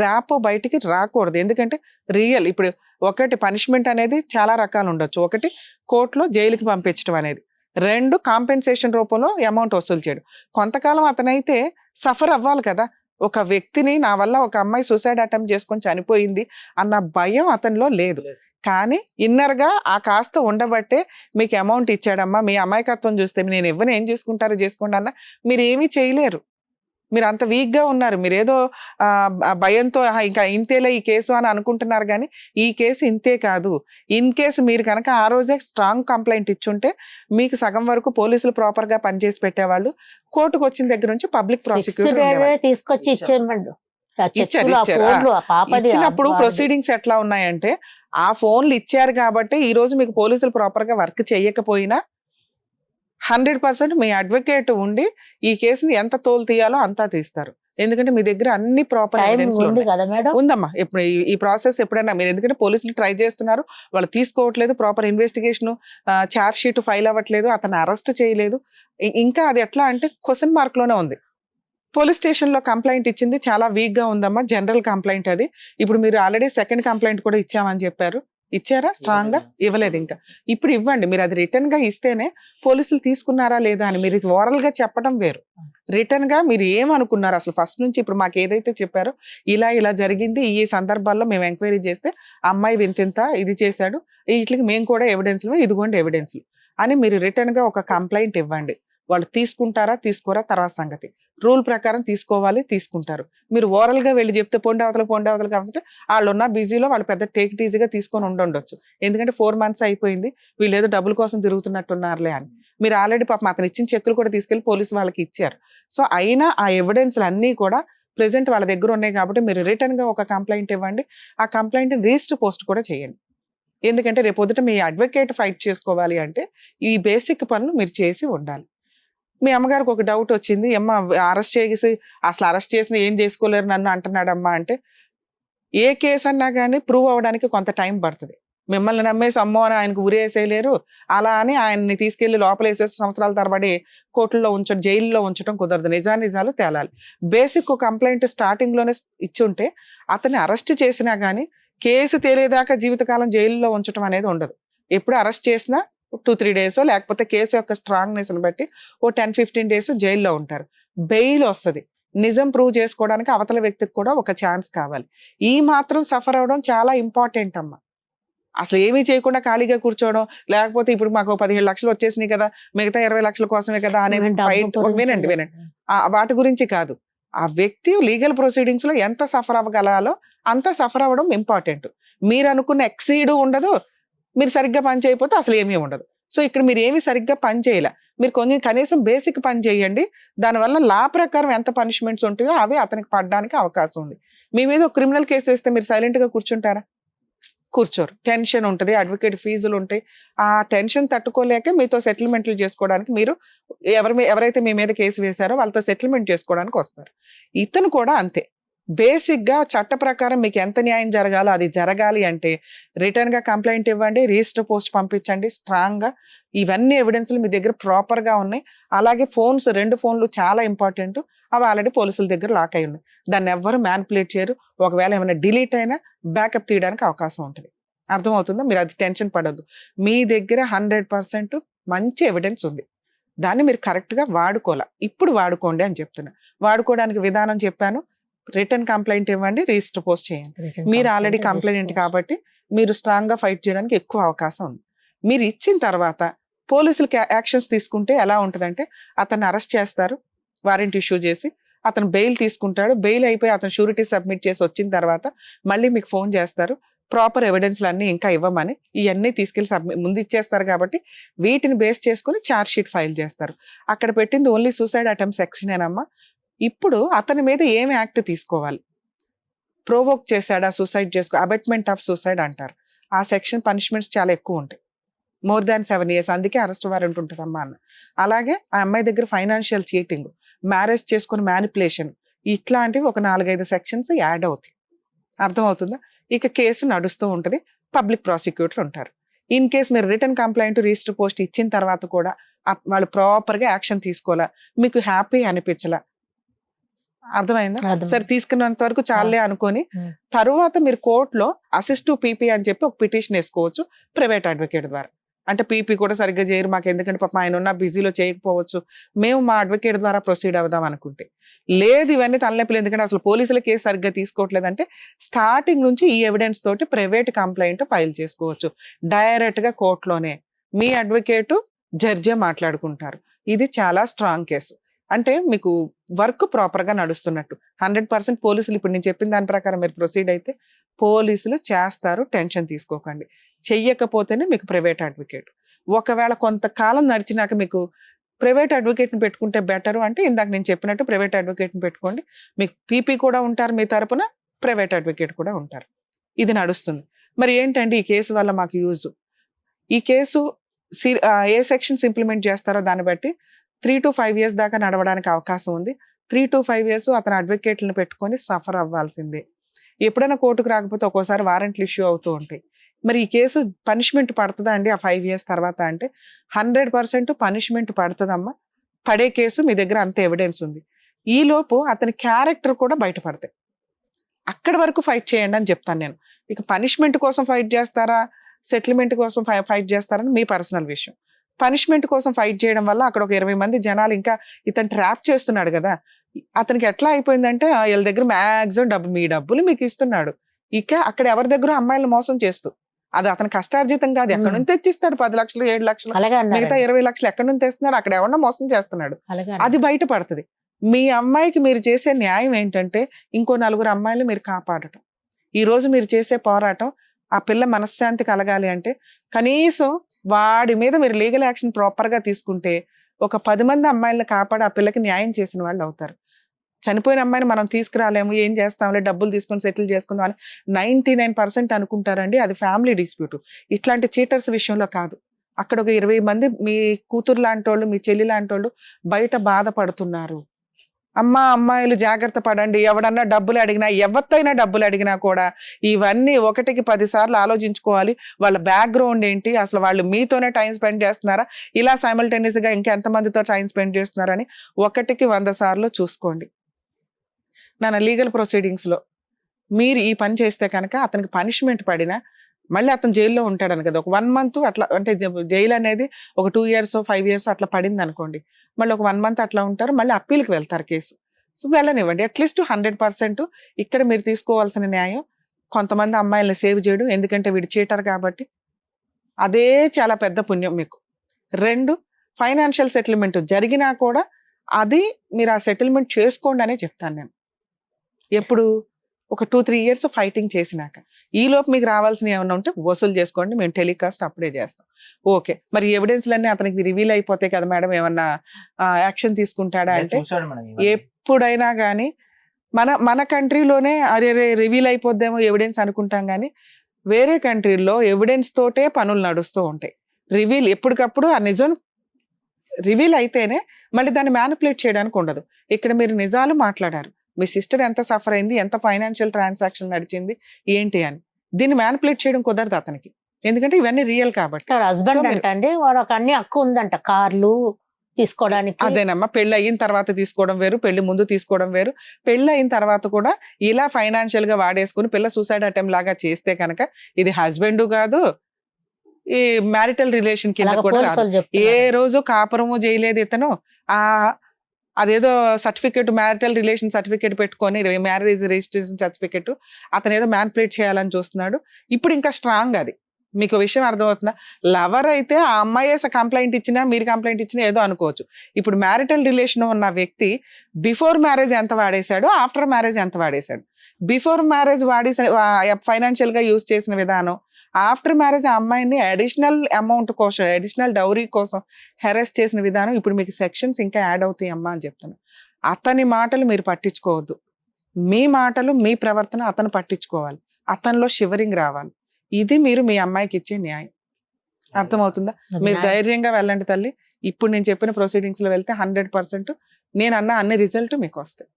ర్యాపో బయటికి రాకూడదు. ఎందుకంటే రియల్ ఇప్పుడు ఒకటి పనిష్మెంట్ అనేది చాలా రకాలు ఉండొచ్చు. ఒకటి కోర్టులో జైలుకి పంపించడం అనేది, 2 కాంపెన్సేషన్ రూపంలో అమౌంట్ వసూలు చేయడం. కొంతకాలం అతనైతే సఫర్ అవ్వాలి కదా. ఒక వ్యక్తిని నా వల్ల ఒక అమ్మాయి సూసైడ్ అటెంప్ట్ చేసుకొని చనిపోయింది అన్న భయం అతనిలో లేదు. కానీ ఇన్నర్గా ఆ కాస్త ఉండబట్టే మీకు అమౌంట్ ఇచ్చాడమ్మా, మీ అమాయకత్వం చూస్తే నేను ఇవ్వను ఏం చేసుకుంటారో చేసుకోండి అన్న మీరు ఏమీ చేయలేరు. మీరు అంత వీక్గా ఉన్నారు. మీరేదో భయంతో ఇంకా ఇంతేలే ఈ కేసు అని అనుకుంటున్నారు. కానీ ఈ కేసు ఇంతే కాదు. ఇన్ కేసు మీరు కనుక ఆ రోజే స్ట్రాంగ్ కంప్లైంట్ ఇచ్చుంటే మీకు సగం వరకు పోలీసులు ప్రాపర్గా పనిచేసి పెట్టేవాళ్ళు. కోర్టుకు వచ్చిన దగ్గర నుంచి పబ్లిక్ ప్రాసిక్యూటర్ తీసుకొచ్చి ఇచ్చారు. ఇచ్చినప్పుడు ప్రొసీడింగ్స్ ఎట్లా ఉన్నాయంటే ఆ ఫోన్లు ఇచ్చారు కాబట్టి ఈ రోజు మీకు పోలీసులు ప్రాపర్గా వర్క్ చేయకపోయినా 100% మీ అడ్వకేట్ ఉండి ఈ కేసుని ఎంత తోలు తీయాలో అంతా తీస్తారు. ఎందుకంటే మీ దగ్గర అన్ని ప్రాపర్ ఎవిడెన్స్ ఉందమ్మా. ఎప్పుడు ఈ ప్రాసెస్ ఎప్పుడైనా మీరు ఎందుకంటే పోలీసులు ట్రై చేస్తున్నారు, వాళ్ళు తీసుకోవట్లేదు, proper investigation charge sheet file అవ్వట్లేదు, అతను అరెస్ట్ చేయలేదు. ఇంకా అది ఎట్లా అంటే క్వశ్చన్ మార్క్ లోనే ఉంది. పోలీస్ స్టేషన్లో కంప్లైంట్ ఇచ్చింది చాలా వీక్గా ఉందమ్మా, జనరల్ కంప్లైంట్ అది. ఇప్పుడు మీరు ఆల్రెడీ సెకండ్ కంప్లైంట్ కూడా ఇచ్చామని చెప్పారు, ఇచ్చారా? స్ట్రాంగ్గా ఇవ్వలేదు. ఇంకా ఇప్పుడు ఇవ్వండి. మీరు అది రిటర్న్గా ఇస్తేనే పోలీసులు తీసుకున్నారా లేదా అని మీరు ఓరల్గా చెప్పడం వేరు. రిటర్న్గా మీరు ఏమనుకున్నారు అసలు ఫస్ట్ నుంచి ఇప్పుడు మాకు ఏదైతే చెప్పారో ఇలా జరిగింది, ఈ సందర్భాల్లో మేము ఎంక్వైరీ చేస్తే అమ్మాయి వింతింత ఇది చేశాడు, వీటికి మేము కూడా ఎవిడెన్స్లు ఇదిగోండి ఎవిడెన్స్లు అని మీరు రిటర్న్గా ఒక కంప్లైంట్ ఇవ్వండి. వాళ్ళు తీసుకుంటారా తీసుకోరా తర్వాత సంగతి. రూల్ ప్రకారం తీసుకోవాలి, తీసుకుంటారు. మీరు ఓరల్గా వెళ్ళి చెప్తే పొండి అవతల కాబట్టి వాళ్ళు ఉన్న బిజీలో వాళ్ళు పెద్ద టేక్ ఇట్ ఈజీగా తీసుకొని ఉండొచ్చు. ఎందుకంటే 4 months అయిపోయింది, వీళ్ళు ఏదో డబ్బుల కోసం తిరుగుతున్నట్టున్నారులే అని. మీరు ఆల్రెడీ పాపం అతను ఇచ్చిన చెక్కులు కూడా తీసుకెళ్లి పోలీసు వాళ్ళకి ఇచ్చారు. సో అయినా ఆ ఎవిడెన్స్లు అన్నీ కూడా ప్రెసెంట్ వాళ్ళ దగ్గర ఉన్నాయి కాబట్టి మీరు రిటర్న్గా ఒక కంప్లైంట్ ఇవ్వండి. ఆ కంప్లైంట్ రిజిస్టర్ పోస్ట్ కూడా చేయండి. ఎందుకంటే రేపొద్దుట మీ అడ్వకేట్ ఫైట్ చేసుకోవాలి అంటే ఈ బేసిక్ పనులు మీరు చేసి ఉండాలి. మీ అమ్మగారికి ఒక డౌట్ వచ్చింది, అమ్మ అరెస్ట్ చేసి అసలు అరెస్ట్ చేసిన ఏం చేసుకోలేరు నన్ను అంటున్నాడమ్మా అంటే, ఏ కేసు అన్నా కానీ ప్రూవ్ అవ్వడానికి కొంత టైం పడుతుంది. మిమ్మల్ని నమ్మేసి అమ్మో అని ఆయనకు ఉరేసేయలేరు, అలా అని ఆయన్ని తీసుకెళ్లి లోపల వేసేసి సంవత్సరాల తరబడి కోర్టుల్లో ఉంచడం, జైల్లో ఉంచడం కుదరదు. నిజాలు తేలాలి. బేసిక్ కంప్లైంట్ స్టార్టింగ్లోనే ఇచ్చి ఉంటే అతన్ని అరెస్ట్ చేసినా కానీ కేసు తేలేదాకా జీవితకాలం జైల్లో ఉంచడం అనేది ఉండదు. ఎప్పుడు అరెస్ట్ చేసినా 2-3 days లేకపోతే కేసు యొక్క స్ట్రాంగ్నెస్ని బట్టి 10-15 days జైల్లో ఉంటారు. బెయిల్ వస్తుంది. నిజం ప్రూవ్ చేసుకోవడానికి అవతల వ్యక్తికి కూడా ఒక ఛాన్స్ కావాలి. ఈ మాత్రం సఫర్ అవడం చాలా ఇంపార్టెంట్ అమ్మా. అసలు ఏమీ చేయకుండా ఖాళీగా కూర్చోవడం, లేకపోతే ఇప్పుడు మాకు 17 లక్షలు వచ్చేసినాయి కదా మిగతా 20 లక్షల కోసమే కదా అనే వినండి వాటి గురించి కాదు. ఆ వ్యక్తి లీగల్ ప్రొసీడింగ్స్ లో ఎంత సఫర్ అవ్వగలాలో అంత సఫర్ అవ్వడం ఇంపార్టెంట్. మీరు అనుకున్న ఎక్సీడ్ ఉండదు, మీరు సరిగ్గా పని చేయకపోతే అసలు ఏమీ ఉండదు. సో ఇక్కడ మీరు ఏమి సరిగ్గా పని చేయలే, మీరు కొంచెం కనీసం బేసిక్ పని చేయండి. దానివల్ల లా ప్రకారం ఎంత పనిష్మెంట్స్ ఉంటాయో అవి అతనికి పడడానికి అవకాశం ఉంది. మీ మీద ఒక క్రిమినల్ కేసు వేస్తే మీరు సైలెంట్గా కూర్చుంటారా? కూర్చోరు. టెన్షన్ ఉంటుంది, అడ్వకేట్ ఫీజులు ఉంటాయి. ఆ టెన్షన్ తట్టుకోలేక మీతో సెటిల్మెంట్లు చేసుకోవడానికి మీరు ఎవరైతే మీ మీద కేసు వేశారో వాళ్ళతో సెటిల్మెంట్ చేసుకోవడానికి వస్తారు. ఇతను కూడా అంతే. బేసిక్గా చట్ట ప్రకారం మీకు ఎంత న్యాయం జరగాలో అది జరగాలి అంటే రిటర్న్గా కంప్లైంట్ ఇవ్వండి, రిజిస్టర్ పోస్ట్ పంపించండి స్ట్రాంగ్గా. ఇవన్నీ ఎవిడెన్స్లు మీ దగ్గర ప్రాపర్గా ఉన్నాయి. అలాగే ఫోన్స్, 2 ఫోన్లు చాలా ఇంపార్టెంట్. అవి ఆల్రెడీ పోలీసుల దగ్గర లాక్ అయి ఉన్నాయి. దాన్ని ఎవ్వరు మ్యానిపులేట్ చేయరు. ఒకవేళ ఏమైనా డిలీట్ అయినా బ్యాకప్ తీయడానికి అవకాశం ఉంటుంది. అర్థమవుతుందా? మీరు అది టెన్షన్ పడద్దు. మీ దగ్గర 100% మంచి ఎవిడెన్స్ ఉంది. దాన్ని మీరు కరెక్ట్గా వాడుకోవాలి. ఇప్పుడు వాడుకోండి అని చెప్తున్నా. వాడుకోవడానికి విధానం చెప్పాను. రిటర్న్ కంప్లైంట్ ఇవ్వండి, రిజిస్టర్ పోస్ట్ చేయండి. మీరు ఆల్రెడీ కంప్లైంట్ కాబట్టి మీరు స్ట్రాంగ్గా ఫైట్ చేయడానికి ఎక్కువ అవకాశం ఉంది. మీరు ఇచ్చిన తర్వాత పోలీసులకి యాక్షన్స్ తీసుకుంటే ఎలా ఉంటుందంటే అతన్ని అరెస్ట్ చేస్తారు, వారెంట్ ఇష్యూ చేసి అతను బెయిల్ తీసుకుంటాడు. బెయిల్ అయిపోయి అతను షూరిటీ సబ్మిట్ చేసి వచ్చిన తర్వాత మళ్ళీ మీకు ఫోన్ చేస్తారు, ప్రాపర్ ఎవిడెన్స్లు అన్నీ ఇంకా ఇవ్వమని. ఇవన్నీ తీసుకెళ్ళి ముందు ఇచ్చేస్తారు కాబట్టి వీటిని బేస్ చేసుకుని ఛార్జ్ షీట్ ఫైల్ చేస్తారు. అక్కడ పెట్టింది ఓన్లీ సూసైడ్ అటెంప్ట్ సెక్షనేనమ్మా. ఇప్పుడు అతని మీద ఏమి యాక్ట్ తీసుకోవాలి? ప్రోవోక్ చేశాడా, సూసైడ్ చేసుకో, అబెట్మెంట్ ఆఫ్ సూసైడ్ అంటారు. ఆ సెక్షన్ పనిష్మెంట్స్ చాలా ఎక్కువ ఉంటాయి, మోర్ దాన్ 7 years. అందుకే అరెస్ట్ వారెంట్ ఉంటుందమ్మా అన్న. అలాగే ఆ అమ్మాయి దగ్గర ఫైనాన్షియల్ చీటింగ్, మ్యారేజ్ చేసుకుని మ్యానిపులేషన్, ఇట్లాంటివి ఒక 4-5 సెక్షన్స్ యాడ్ అవుతాయి. అర్థమవుతుందా? ఇక కేసు నడుస్తూ ఉంటుంది, పబ్లిక్ ప్రాసిక్యూటర్ ఉంటారు. ఇన్ కేస్ మీరు రిటర్న్ కంప్లైంట్ రిజిస్టర్ పోస్ట్ ఇచ్చిన తర్వాత కూడా వాళ్ళు ప్రాపర్గా యాక్షన్ తీసుకోవాలా, మీకు హ్యాపీ అనిపించలా, అర్థమైందా? సరే తీసుకున్నంత వరకు చాలే అనుకొని తరువాత మీరు కోర్టులో అసిస్ట్ టు పీపీ అని చెప్పి ఒక పిటిషన్ వేసుకోవచ్చు ప్రైవేట్ అడ్వకేట్ ద్వారా. అంటే పీపీ కూడా సరిగ్గా చేయరు మాకు, ఎందుకంటే పాపం ఆయన ఉన్న బిజీలో చేయకపోవచ్చు, మేము మా అడ్వకేట్ ద్వారా ప్రొసీడ్ అవుదాం అనుకుంటే. లేదు, ఇవన్నీ తలనొప్పులు, ఎందుకంటే అసలు పోలీసుల కేసు సరిగ్గా తీసుకోవట్లేదంటే స్టార్టింగ్ నుంచి ఈ ఎవిడెన్స్ తోటి ప్రైవేట్ కంప్లైంట్ ఫైల్ చేసుకోవచ్చు డైరెక్ట్ గా కోర్టులోనే. మీ అడ్వకేటు జడ్జే మాట్లాడుకుంటారు. ఇది చాలా స్ట్రాంగ్ కేసు. అంటే మీకు వర్క్ ప్రాపర్ గా నడుస్తున్నట్టు. 100% పోలీసులు ఇప్పుడు నేను చెప్పిన దాని ప్రకారం మీరు ప్రొసీడ్ అయితే పోలీసులు చేస్తారు, టెన్షన్ తీసుకోకండి. చెయ్యకపోతేనే మీకు ప్రైవేట్ అడ్వకేట్. ఒకవేళ కొంతకాలం నడిచినాక మీకు ప్రైవేట్ అడ్వకేట్ని పెట్టుకుంటే బెటరు అంటే ఇందాక నేను చెప్పినట్టు ప్రైవేట్ అడ్వకేట్ని పెట్టుకోండి. మీకు పీపీ కూడా ఉంటారు మీ తరపున, ప్రైవేట్ అడ్వకేట్ కూడా ఉంటారు. ఇది నడుస్తుంది. మరి ఏంటంటే ఈ కేసు వల్ల మాకు యూజ్, ఈ కేసు ఏ సెక్షన్స్ ఇంప్లిమెంట్ చేస్తారో దాన్ని బట్టి 3 to 5 years దాకా నడవడానికి అవకాశం ఉంది. 3 to 5 years అతను అడ్వకేట్లను పెట్టుకొని సఫర్ అవ్వాల్సిందే. ఎప్పుడైనా కోర్టుకు రాకపోతే ఒక్కోసారి వారెంట్లు ఇష్యూ అవుతూ ఉంటాయి. మరి ఈ కేసు పనిష్మెంట్ పడుతుందా అండి ఆ 5 years తర్వాత అంటే 100% పనిష్మెంట్ పడుతుందమ్మా. పడే కేసు మీ దగ్గర అంత ఎవిడెన్స్ ఉంది. ఈలోపు అతని క్యారెక్టర్ కూడా బయటపడతాయి. అక్కడి వరకు ఫైట్ చేయండి అని చెప్తాను నేను. ఇక పనిష్మెంట్ కోసం ఫైట్ చేస్తారా, సెటిల్మెంట్ కోసం ఫైట్ చేస్తారని మీ పర్సనల్ విషయం. పనిష్మెంట్ కోసం ఫైట్ చేయడం వల్ల అక్కడ ఒక 20 మంది జనాలు ఇంకా ఇతను ట్రాప్ చేస్తున్నాడు కదా, అతనికి ఎట్లా అయిపోయిందంటే వీళ్ళ దగ్గర మ్యాక్సిమం మీ డబ్బులు మీకు ఇస్తున్నాడు, ఇక అక్కడ ఎవరి దగ్గర అమ్మాయిలు మోసం చేస్తూ, అది అతని కష్టార్జితం కాదు, ఎక్కడి నుంచి తెచ్చిస్తాడు 10 లక్షలు 7 లక్షలు, మిగతా 20 లక్షలు ఎక్కడి నుంచి తెస్తున్నాడు, అక్కడ ఎవరన్నా మోసం చేస్తున్నాడు, అది బయటపడుతుంది. మీ అమ్మాయికి మీరు చేసే న్యాయం ఏంటంటే ఇంకో 4 అమ్మాయిలు మీరు కాపాడటం. ఈ రోజు మీరు చేసే పోరాటం ఆ పిల్ల మనశ్శాంతి కలగాలి అంటే కనీసం వాడి మీద మీరు లీగల్ యాక్షన్ ప్రాపర్ గా తీసుకుంటే ఒక 10 మంది అమ్మాయిలను కాపాడి ఆ పిల్లకి న్యాయం చేసిన వాళ్ళు అవుతారు. చనిపోయిన అమ్మాయిని మనం తీసుకురాలేము, ఏం చేస్తాంలే, డబ్బులు తీసుకొని సెటిల్ చేసుకుందాం అని 99% అనుకుంటారండి. అది ఫ్యామిలీ డిస్ప్యూట్. ఇట్లాంటి చీటర్స్ విషయంలో కాదు. అక్కడ ఒక 20 మంది మీ కూతురు లాంటి వాళ్ళు, మీ చెల్లి లాంటి వాళ్ళు బయట బాధపడుతున్నారు. అమ్మాయిలు జాగ్రత్త పడండి. ఎవడన్నా డబ్బులు అడిగినా, ఎవరితైనా డబ్బులు అడిగినా కూడా ఇవన్నీ 1కి 10 సార్లు ఆలోచించుకోవాలి. వాళ్ళ బ్యాక్గ్రౌండ్ ఏంటి, అసలు వాళ్ళు మీతోనే టైం స్పెండ్ చేస్తున్నారా, ఇలా సైమల్టేనియస్ గా ఇంకెంతమందితో టైం స్పెండ్ చేస్తున్నారని 1కి 100 సార్లు చూసుకోండి. నా లీగల్ ప్రొసీడింగ్స్ లో మీరు ఈ పని చేస్తే కనుక అతనికి పనిష్మెంట్ పడినా మళ్ళీ అతను జైల్లో ఉంటాడని కదా, ఒక 1 month అట్లా, అంటే జైలు అనేది ఒక 2 years 5 years అట్లా పడింది అనుకోండి, మళ్ళీ ఒక 1 month అట్లా ఉంటారు, మళ్ళీ అప్పీల్కి వెళ్తారు కేసు. సో వెళ్ళనివ్వండి. అట్లీస్ట్ 100% ఇక్కడ మీరు తీసుకోవాల్సిన న్యాయం కొంతమంది అమ్మాయిల్ని సేవ్ చేయడం, ఎందుకంటే వీడు చీటర్ కాబట్టి, అదే చాలా పెద్ద పుణ్యం మీకు. 2, ఫైనాన్షియల్ సెటిల్మెంట్ జరిగినా కూడా అది మీరు ఆ సెటిల్మెంట్ చేసుకోండి అనే చెప్తాను నేను. ఎప్పుడు ఒక 2-3 years ఫైటింగ్ చేసినాక ఈలోపు మీకు రావాల్సిన ఏమన్నా ఉంటే వసూలు చేసుకోండి, మేము టెలికాస్ట్ అప్పుడే చేస్తాం. ఓకే, మరి ఎవిడెన్స్లన్నీ అతనికి రివీల్ అయిపోతాయి కదా మేడం, ఏమన్నా యాక్షన్ తీసుకుంటాడా అంటే ఎప్పుడైనా కానీ మన కంట్రీలోనే అరే రివీల్ అయిపోద్దేమో ఎవిడెన్స్ అనుకుంటాం, కానీ వేరే కంట్రీల్లో ఎవిడెన్స్ తోటే పనులు నడుస్తూ ఉంటాయి. రివీల్ ఎప్పటికప్పుడు ఆ నిజం రివీల్ అయితేనే మళ్ళీ దాన్ని మ్యానిపులేట్ చేయడానికి ఉండదు. ఇక్కడ మీరు నిజాలు మాట్లాడారు, మీ సిస్టర్ ఎంత సఫర్ అయింది, ఎంత ఫైనాన్షియల్ ట్రాన్సాక్షన్ నడిచింది ఏంటి అని, దీన్ని మ్యానిపులేట్ చేయడం కుదరదు అతనికి, ఎందుకంటే ఇవన్నీ రియల్ కాబట్టి. హస్బెండ్ అంటండి వాడు అన్ని హక్కు ఉందంట, కార్లు తీసుకోవడానికి. అదేనమ్మా, పెళ్లి అయిన తర్వాత తీసుకోవడం వేరు, పెళ్లి ముందు తీసుకోవడం వేరు. పెళ్లి అయిన తర్వాత కూడా ఇలా ఫైనాన్షియల్ గా వాడేసుకుని పిల్ల సూసైడ్ అటెంప్ట్ లాగా చేస్తే కనుక ఇది హస్బెండ్ కాదు, ఈ మ్యారిటల్ రిలేషన్ కింద కూడా రాదు. ఏ రోజు కాపురము చేయలేదు ఇతను, అదేదో సర్టిఫికేట్, మ్యారిటల్ రిలేషన్ సర్టిఫికేట్ పెట్టుకొని మ్యారేజ్ రిజిస్ట్రేషన్ సర్టిఫికేట్ అతను ఏదో మ్యానిపులేట్ చేయాలని చూస్తున్నాడు. ఇప్పుడు ఇంకా స్ట్రాంగ్ అది మీకు విషయం అర్థమవుతుందా? లవర్ అయితే ఆ అమ్మాయి కంప్లైంట్ ఇచ్చినా మీరు కంప్లైంట్ ఇచ్చినా ఏదో అనుకోవచ్చు. ఇప్పుడు మ్యారిటల్ రిలేషన్ ఉన్న వ్యక్తి బిఫోర్ మ్యారేజ్ ఎంత వాడేశాడు, ఆఫ్టర్ మ్యారేజ్ ఎంత వాడేశాడు. బిఫోర్ మ్యారేజ్ ఫైనాన్షియల్ గా యూజ్ చేసిన విధానం, ఆఫ్టర్ మ్యారేజ్ ఆ అమ్మాయిని అడిషనల్ అమౌంట్ కోసం, అడిషనల్ డౌరీ కోసం హెరాస్ చేసిన విధానం, ఇప్పుడు మీకు సెక్షన్స్ ఇంకా యాడ్ అవుతాయి అమ్మా అని చెప్తున్నాను. అతని మాటలు మీరు పట్టించుకోవద్దు, మీ మాటలు మీ ప్రవర్తన అతను పట్టించుకోవాలి, అతనిలో షివరింగ్ రావాలి. ఇది మీరు మీ అమ్మాయికి ఇచ్చే న్యాయం. అర్థమవుతుందా? మీరు ధైర్యంగా వెళ్ళండి తల్లి. ఇప్పుడు నేను చెప్పిన ప్రొసీడింగ్స్ లో వెళ్తే 100% నేను అన్న అన్ని రిజల్ట్ మీకు వస్తాయి.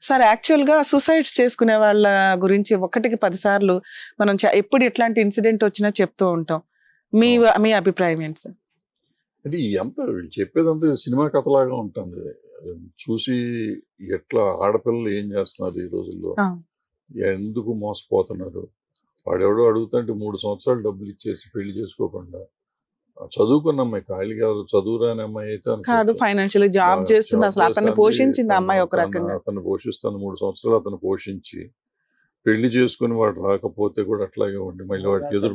సార్, యాక్చువల్గా సూసైడ్స్ చేసుకునే వాళ్ళ గురించి 1కి 10 సార్లు మనం ఎప్పుడు ఎట్లాంటి ఇన్సిడెంట్ వచ్చినా చెప్తూ ఉంటాం. మీ అభిప్రాయం ఏంటి సార్? అంటే ఎంత వీళ్ళు చెప్పేదంతా సినిమా కథలాగా ఉంటుంది. చూసి ఎట్లా ఆడపిల్లలు ఏం చేస్తున్నారు ఈ రోజుల్లో, ఎందుకు మోసపోతున్నారు. వాడెవడో అడుగుతుంటే 3 సంవత్సరాలు డబ్బులు ఇచ్చేసి పెళ్లి చేసుకోకుండా, చదువుకున్న అమ్మాయి, ఖాళీగా చదువురాని అమ్మాయి అయితే కాదు, ఫైనాన్షియల్ జాబ్ చేస్తుంది, అసలు అతన్ని పోషించింది అమ్మాయి ఒక రకంగా. అతను పోషిస్తాను 3 సంవత్సరాలు అతను పోషించి పెళ్లి చేసుకుని వాడు రాకపోతే కూడా అట్లాగే ఉండి మళ్ళీ వాడికి ఎదురు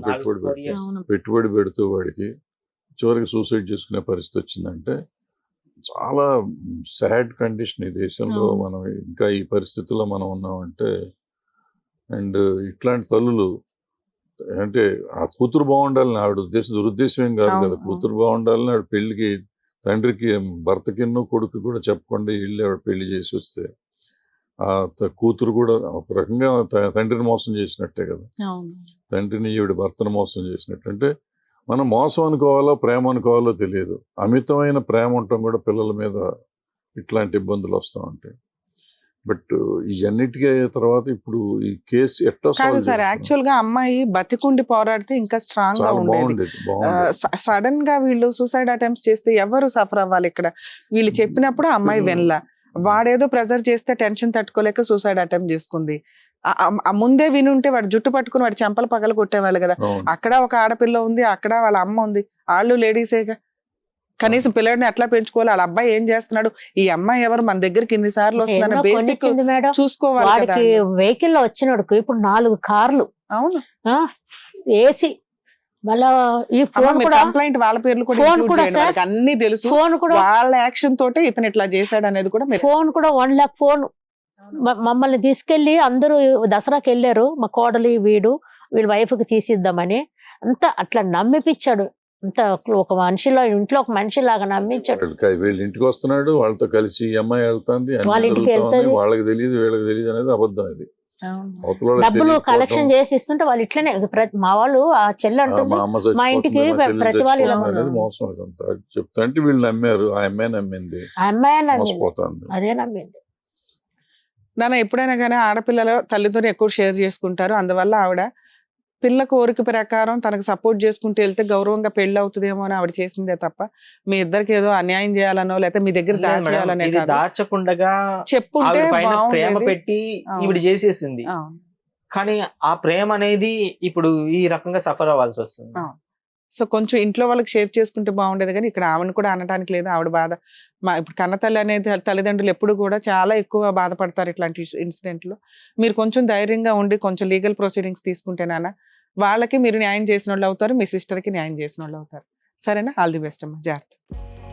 పెట్టుబడి పెడుతూ వాడికి చివరికి సూసైడ్ చేసుకునే పరిస్థితి వచ్చిందంటే చాలా సాడ్ కండిషన్ ఈ దేశంలో. మనం ఇంకా ఈ పరిస్థితుల్లో మనం ఉన్నామంటే, అండ్ ఇట్లాంటి తల్లులు అంటే ఆ కూతురు బాగుండాలని ఆవిడ దురుద్దేశం ఏం కాదు కదా, కూతురు బాగుండాలని ఆవిడ పెళ్లికి తండ్రికి, భర్తకిన్నో కొడుకు కూడా చెప్పకుండా వెళ్ళి ఆవిడ పెళ్లి చేసి వస్తే ఆ కూతురు కూడా ఒక రకంగా తండ్రిని మోసం చేసినట్టే కదా, తండ్రిని ఈవిడ భర్తను మోసం చేసినట్టు. అంటే మనం మోసం అనుకోవాలో ప్రేమ అనుకోవాలో తెలియదు. అమితమైన ప్రేమ ఉండటం కూడా పిల్లల మీద ఇట్లాంటి ఇబ్బందులు వస్తూ ఉంటాయి. బట్ ఇవన్నిటికీ అయిన తర్వాత ఇప్పుడు ఈ కేసు ఎట్లా సార్, యాక్చువల్ గా అమ్మాయి బతికుండి పోరాడితే ఇంకా స్ట్రాంగ్ గా ఉండేది. సడన్ గా వీళ్ళు సూసైడ్ అటెంప్ట్స్ చేస్తే ఎవరు సఫర్ అవ్వాలి ఇక్కడ? వీళ్ళు చెప్పినప్పుడు అమ్మాయి వెనలా, వాడేదో ప్రెజర్ చేస్తే టెన్షన్ తట్టుకోలేక సూసైడ్ అటెంప్ట్ చేసుకుంది. ముందే వినుంటే వాడు జుట్టు పట్టుకుని వాడి చెంపలు పగలు కొట్టేవాళ్ళు కదా. అక్కడ ఒక ఆడపిల్ల ఉంది, అక్కడ వాళ్ళ అమ్మ ఉంది, వాళ్ళు లేడీసేగా. కనీసం పిల్లడిని ఎట్లా పెంచుకోవాలి, వాళ్ళ అబ్బాయి ఏం చేస్తున్నాడు, ఈ అమ్మాయి ఎవరు, మన దగ్గరికి ఇన్నిసార్లు వస్తున్నారు, బేసిక్ చూసుకోవాలి. వెహికల్ లో వచ్చినోడుకు ఇప్పుడు 4 కార్లు, అవును, ఏసీ, మళ్ళా ఈ ఫోన్ కూడా కంప్లైంట్ వాళ్ళ పేర్లు కూడా అన్ని తెలుసు. ఫోన్ కూడా వాళ్ళ యాక్షన్ తోటే ఇతను ఇట్లా చేశాడు అనేది కూడా. ఫోన్ కూడా 1 lakh ఫోన్. మమ్మల్ని తీసుకెళ్లి అందరూ దసరాకి వెళ్ళారు, మా కోడలి వీళ్ళ వైఫ్ కి తీసిద్దామని అంతా అట్లా నమ్మిపించాడు. అంత ఒక మనిషిలో ఇంట్లో ఒక మనిషిలాగా నమ్మించాడు. వీళ్ళ ఇంటికి వస్తున్నాడు, వాళ్ళతో కలిసి ఈ అమ్మాయి వెళ్తుంది, వాళ్ళ ఇంటికి వెళ్తుంది, వాళ్ళకి తెలియదు వీళ్ళకి తెలియదు అనేది అబద్ధం. అది డబ్బులు కలెక్షన్ చేసి ఇస్తుంటే వాళ్ళు ఇట్లనే మా వాళ్ళు ఆ చెల్లి అంటుంది మా ఇంటికి ప్రతి వాళ్ళు అనేది మోసం. అదంతా చెప్తాంటే వీళ్ళు నమ్మారు, ఆ అమ్మాయి నమ్మింది, ఆ అమ్మాయి నమ్మింది, అదే నమ్మింది. నాన్న ఎప్పుడైనా కానీ ఆడపిల్లలు తల్లితో ఎక్కువ షేర్ చేసుకుంటారు. అందువల్ల ఆవిడ పిల్ల కోరిక ప్రకారం తనకు సపోర్ట్ చేసుకుంటూ వెళ్తే గౌరవంగా పెళ్లి అవుతుందేమో అని ఆవిడ చేసిందే తప్ప మీ ఇద్దరికి ఏదో అన్యాయం చేయాలనో లేకపోతే మీ దగ్గర దాచేయాలనే దాచకుండా చెప్పుంటే ప్రేమ పెట్టి ఈవిడ చేసేసింది. కానీ ఆ ప్రేమ అనేది ఇప్పుడు ఈ రకంగా సఫర్ అవ్వాల్సి వస్తుంది. సో కొంచెం ఇంట్లో వాళ్ళకి షేర్ చేసుకుంటే బాగుండేది, కానీ ఇక్కడ ఆవిడని కూడా అనడానికి లేదు. ఆవిడ బాధ ఇప్పుడు కన్నతల్లి అనేది తల్లిదండ్రులు ఎప్పుడు కూడా చాలా ఎక్కువ బాధపడతారు ఇట్లాంటి ఇన్సిడెంట్లు. మీరు కొంచెం ధైర్యంగా ఉండి కొంచెం లీగల్ ప్రొసీడింగ్స్ తీసుకుంటేనా వాళ్ళకి మీరు న్యాయం చేసిన వాళ్ళు అవుతారు, మీ సిస్టర్కి న్యాయం చేసిన వాళ్ళు అవుతారు. సరేనా? ఆల్ ది బెస్ట్ అమ్మా, జాగ్రత్త.